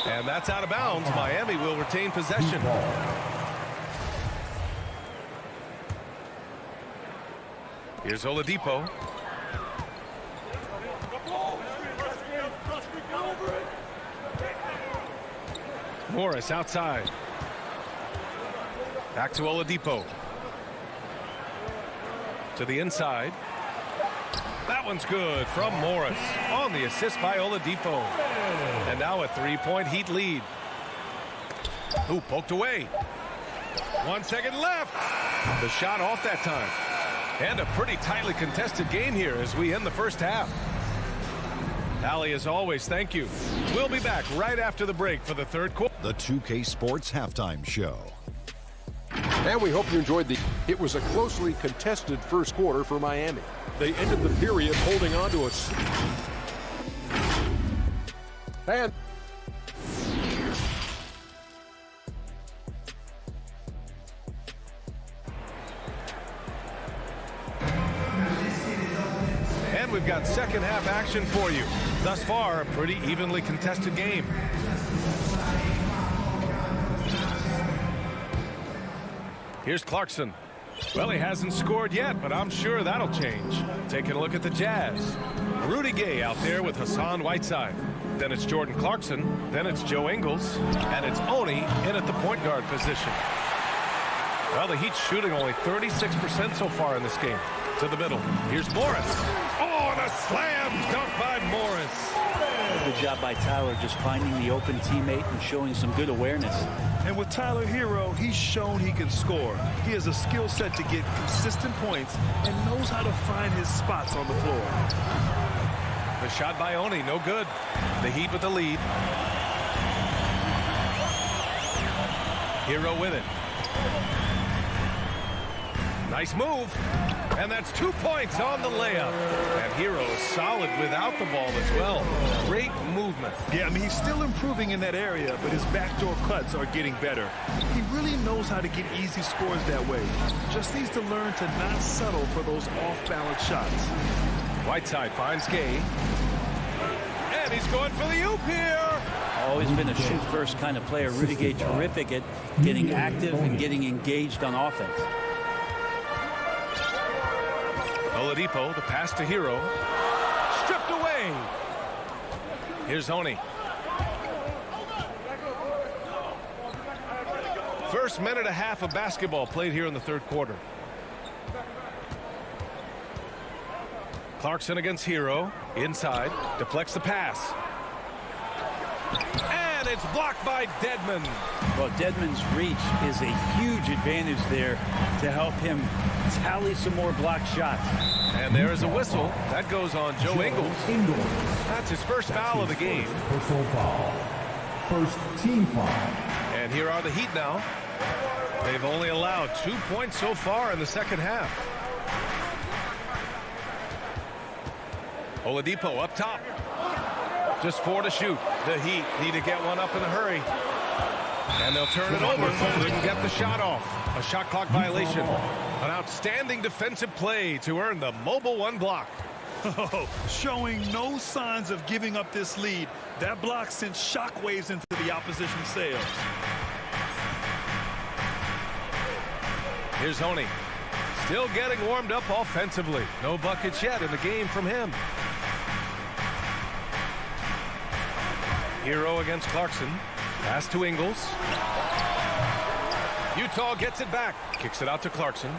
G: And that's out of bounds. Miami will retain possession. Here's Oladipo. Morris outside. Back to Oladipo. To the inside. That one's good from Morris on the assist by Oladipo. And now a three-point Heat lead. Ooh, poked away. 1 second left. The shot off that time. And a pretty tightly contested game here as we end the first half. Allie, as always, thank you. We'll be back right after the break for the third quarter.
F: The 2K Sports Halftime Show.
J: And we hope you enjoyed it was a closely contested first quarter for Miami. They ended the period holding on to us.
G: And we've got second half action for you. Thus far, a pretty evenly contested game. Here's Clarkson. Well, he hasn't scored yet, but I'm sure that'll change. Taking a look at the Jazz. Rudy Gay out there with Hassan Whiteside. Then it's Jordan Clarkson. Then it's Joe Ingles. And it's Oni in at the point guard position. Well, the Heat's shooting only 36% so far in this game. To the middle. Here's Morris. Oh, and a slam dunk by Morris.
M: Good job by Tyler just finding the open teammate and showing some good awareness.
H: And with Tyler Hero, he's shown he can score. He has a skill set to get consistent points and knows how to find his spots on the floor.
G: The shot by Oni, no good. The Heat with the lead. Hero with it. Nice move. And that's 2 points on the layup. And Hero is solid without the ball as well. Great movement.
H: Yeah, I mean, he's still improving in that area, but his backdoor cuts are getting better. He really knows how to get easy scores that way. Just needs to learn to not settle for those off-balance shots.
G: Whiteside finds Gay. And he's going for the oop here.
M: Always been a shoot-first kind of player. Rudy Gay terrific at getting active and getting engaged on offense.
G: Oladipo, the pass to Hero. Stripped away. Here's Oni. First minute and a half of basketball played here in the third quarter. Clarkson against Hero. Inside. Deflects the pass. And it's blocked by Dedmon.
M: Well, Dedmon's reach is a huge advantage there to help him tally some more block shots.
G: And there is a whistle. That goes on Joe Ingles. That's his first foul of the game.
N: Personal foul. First team foul.
G: And here are the Heat now. They've only allowed 2 points so far in the second half. Oladipo up top. Just 4 to shoot. The Heat need to get one up in a hurry. And they'll turn it over. Couldn't get the shot off. A shot clock violation. An outstanding defensive play to earn the mobile 1 block.
H: Oh, showing no signs of giving up this lead. That block sent shockwaves into the opposition sails.
G: Here's Honey. Still getting warmed up offensively. No buckets yet in the game from him. Hero against Clarkson. Pass to Ingles. Utah gets it back. Kicks it out to Clarkson.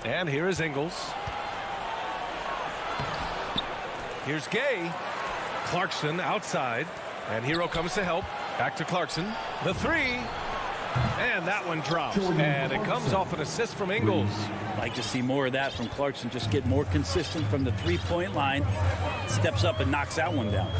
G: And here is Ingles. Here's Gay. Clarkson outside. And Hero comes to help. Back to Clarkson. The 3. And that one drops. And it comes off an assist from Ingles.
M: Like to see more of that from Clarkson. Just get more consistent from the three-point line. Steps up and knocks that one down.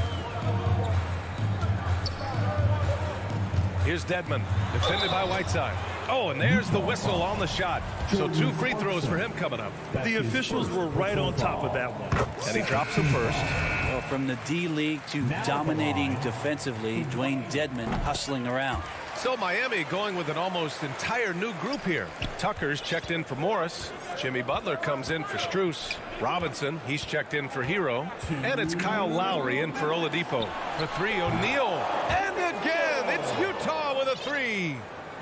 G: Here's Dedmon, defended by Whiteside. Oh, and there's the whistle on the shot. So 2 free throws for him coming up.
H: The officials were right on top of that one.
G: And he drops them first.
M: Well, from the D-League to dominating defensively, Dwayne Dedmon hustling around.
G: So Miami going with an almost entire new group here. Tucker's checked in for Morris. Jimmy Butler comes in for Strus. Robinson, he's checked in for Hero. And it's Kyle Lowry in for Oladipo. For 3, O'Neal. And again, it's Utah with a 3.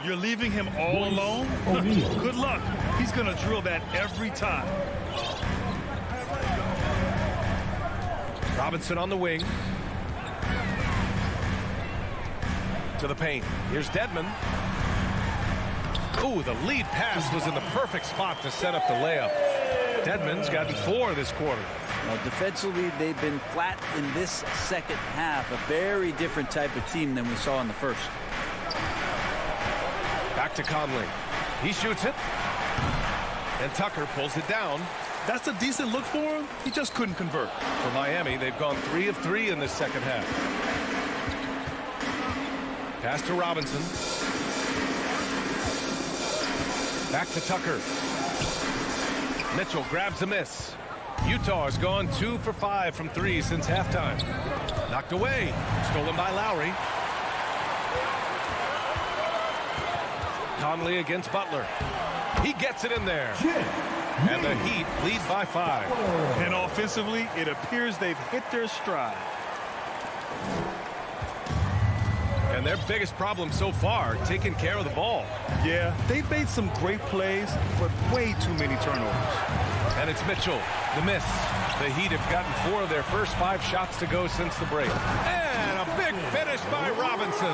H: You're leaving him all alone? Good luck. He's going to drill that every time.
G: Robinson on the wing. To the paint. Here's Dedmon. Ooh, the lead pass was in the perfect spot to set up the layup. Dedmon's gotten 4 this quarter.
M: Well, defensively, they've been flat in this second half. A very different type of team than we saw in the first.
G: Back to Conley. He shoots it. And Tucker pulls it down.
H: That's a decent look for him. He just couldn't convert.
G: For Miami, they've gone 3 of 3 in this second half. Pass to Robinson. Back to Tucker. Mitchell grabs a miss. Utah has gone 2 for 5 from 3 since halftime. Knocked away. Stolen by Lowry. Conley against Butler. He gets it in there. And the Heat lead by 5.
H: And offensively, it appears they've hit their stride.
G: And their biggest problem so far, taking care of the ball.
H: Yeah, they've made some great plays, but way too many turnovers.
G: And it's Mitchell, the miss. The Heat have gotten 4 of their first 5 shots to go since the break. And a big finish by Robinson.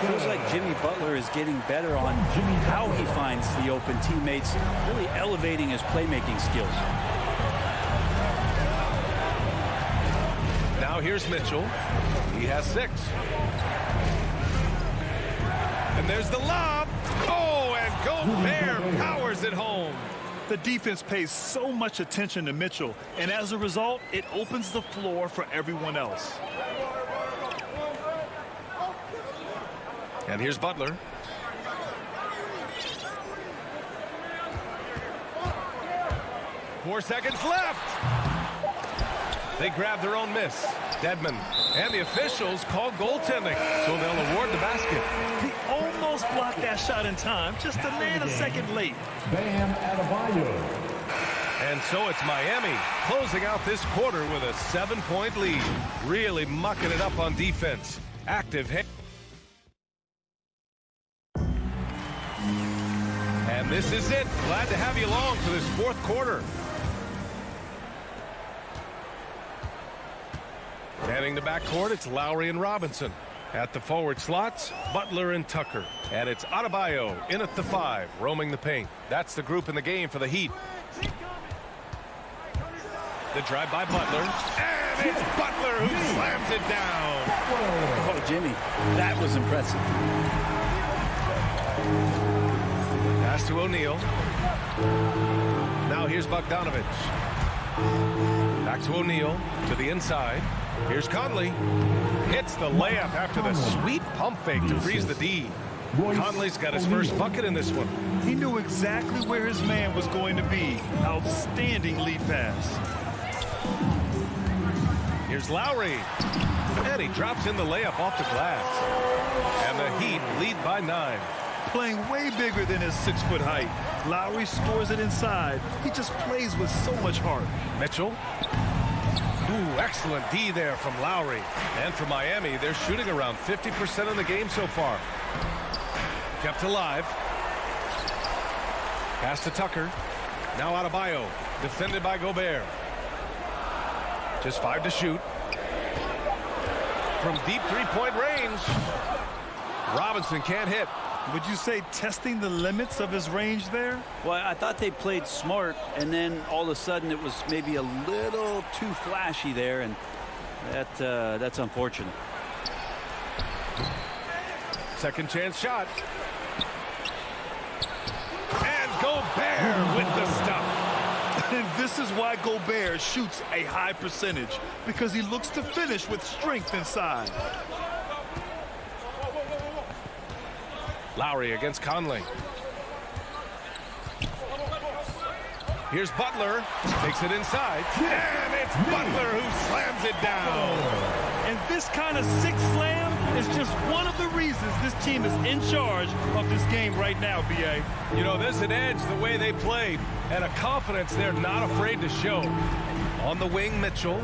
M: Feels like Jimmy Butler is getting better on how he finds the open teammates, really elevating his playmaking skills.
G: Now here's Mitchell. He has 6. And there's the lob. Oh, and Gobert powers it home.
H: The defense pays so much attention to Mitchell, and as a result, it opens the floor for everyone else.
G: And here's Butler. Four seconds left. They grab their own miss. Dedmon and the officials call goaltending, so they'll award the basket.
H: He almost blocked that shot in time, just a nanosecond late.
N: Bam Adebayo.
G: And so it's Miami closing out this quarter with a 7-point lead. Really mucking it up on defense. Active. And this is it. Glad to have you along for this fourth quarter. Manning the backcourt, it's Lowry and Robinson. At the forward slots, Butler and Tucker. And it's Adebayo in at the 5, roaming the paint. That's the group in the game for the Heat. The drive by Butler. And it's Butler who slams it down.
M: Oh, Jimmy, that was impressive.
G: Pass to O'Neal. Now here's Bogdanovich. Back to O'Neal, to the inside. Here's Conley. Hits the layup after the sweet pump fake to freeze the D. Conley's got his first bucket in this one.
H: He knew exactly where his man was going to be. Outstanding lead pass.
G: Here's Lowry. And he drops in the layup off the glass. And the Heat lead by 9.
H: Playing way bigger than his 6-foot height. Lowry scores it inside. He just plays with so much heart.
G: Mitchell. Ooh, excellent D there from Lowry. And for Miami, they're shooting around 50% in the game so far. Kept alive. Pass to Tucker. Now Adebayo. Defended by Gobert. Just 5 to shoot. From deep three-point range. Robinson can't hit.
H: Would you say testing the limits of his range there?
M: Well, I thought they played smart, and then all of a sudden it was maybe a little too flashy there, and that's unfortunate.
G: Second chance shot. And Gobert with the stuff.
H: And this is why Gobert shoots a high percentage, because he looks to finish with strength inside.
G: Lowry against Conley. Here's Butler. Takes it inside. And it's Butler who slams it down.
H: And this kind of sick slam is just one of the reasons this team is in charge of this game right now, B.A.
G: You know, there's an edge the way they played and a confidence they're not afraid to show. On the wing, Mitchell.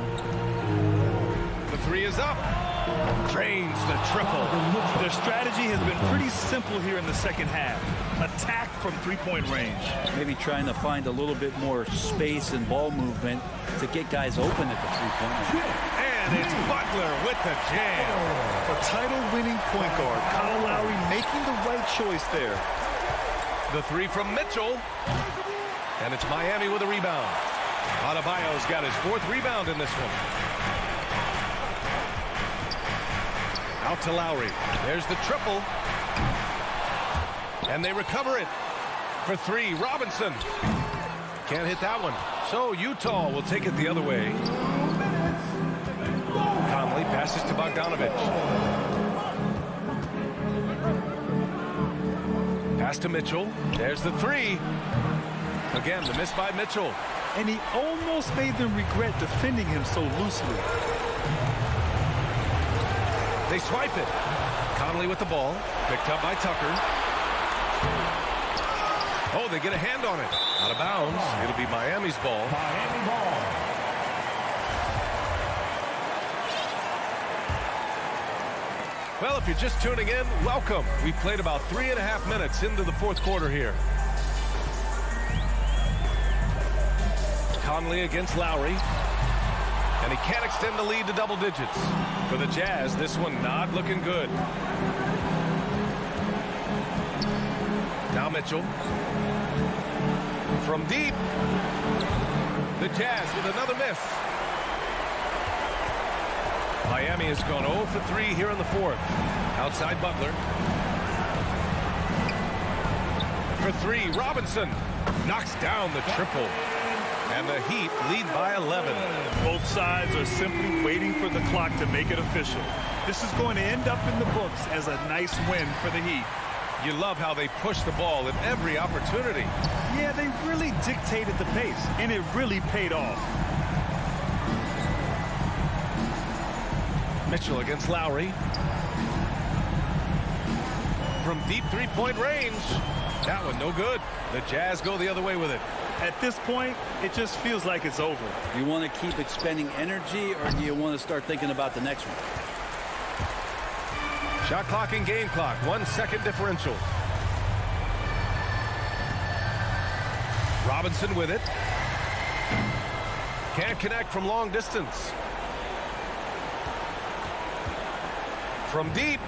G: The 3 is up. Drains the triple.
H: Their strategy has been pretty simple here in the second half. Attack from three-point range.
M: Maybe trying to find a little bit more space and ball movement to get guys open at the three-point line.
G: And it's Butler with the jam.
H: A title-winning point guard, Kyle Lowry making the right choice there.
G: The 3 from Mitchell. And it's Miami with a rebound. Adebayo's got his 4th rebound in this one. Out to Lowry. There's the triple. And they recover it. For 3, Robinson. Can't hit that one. So Utah will take it the other way. Conley passes to Bogdanovich. Pass to Mitchell. There's the 3. Again, the miss by Mitchell.
H: And he almost made them regret defending him so loosely.
G: They swipe it. Conley with the ball. Picked up by Tucker. Oh, they get a hand on it. Out of bounds. It'll be Miami's ball.
N: Miami ball.
G: Well, if you're just tuning in, welcome. We've played about 3.5 minutes into the 4th quarter here. Conley against Lowry. And he can't extend the lead to double digits. For the Jazz, this one not looking good. Now Mitchell. From deep. The Jazz with another miss. Miami has gone 0 for 3 here in the 4th. Outside Butler. For 3, Robinson knocks down the triple. And the Heat lead by 11.
H: Both sides are simply waiting for the clock to make it official. This is going to end up in the books as a nice win for the Heat.
G: You love how they push the ball at every opportunity.
H: Yeah, they really dictated the pace, and it really paid off.
G: Mitchell against Lowry. From deep three-point range. That one no good. The Jazz go the other way with it.
H: At this point, it just feels like it's over.
M: You want to keep expending energy, or do you want to start thinking about the next one?
G: Shot clock and game clock. 1 second differential. Robinson with it. Can't connect from long distance. from deep.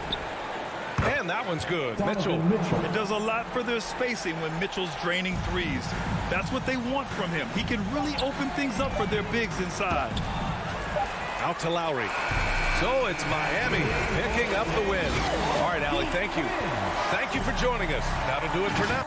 G: And that one's good. Mitchell.
H: It does a lot for their spacing when Mitchell's draining threes. That's what they want from him. He can really open things up for their bigs inside.
G: Out to Lowry. So it's Miami picking up the win. All right, Allie, thank you. Thank you for joining us. That'll do it for now.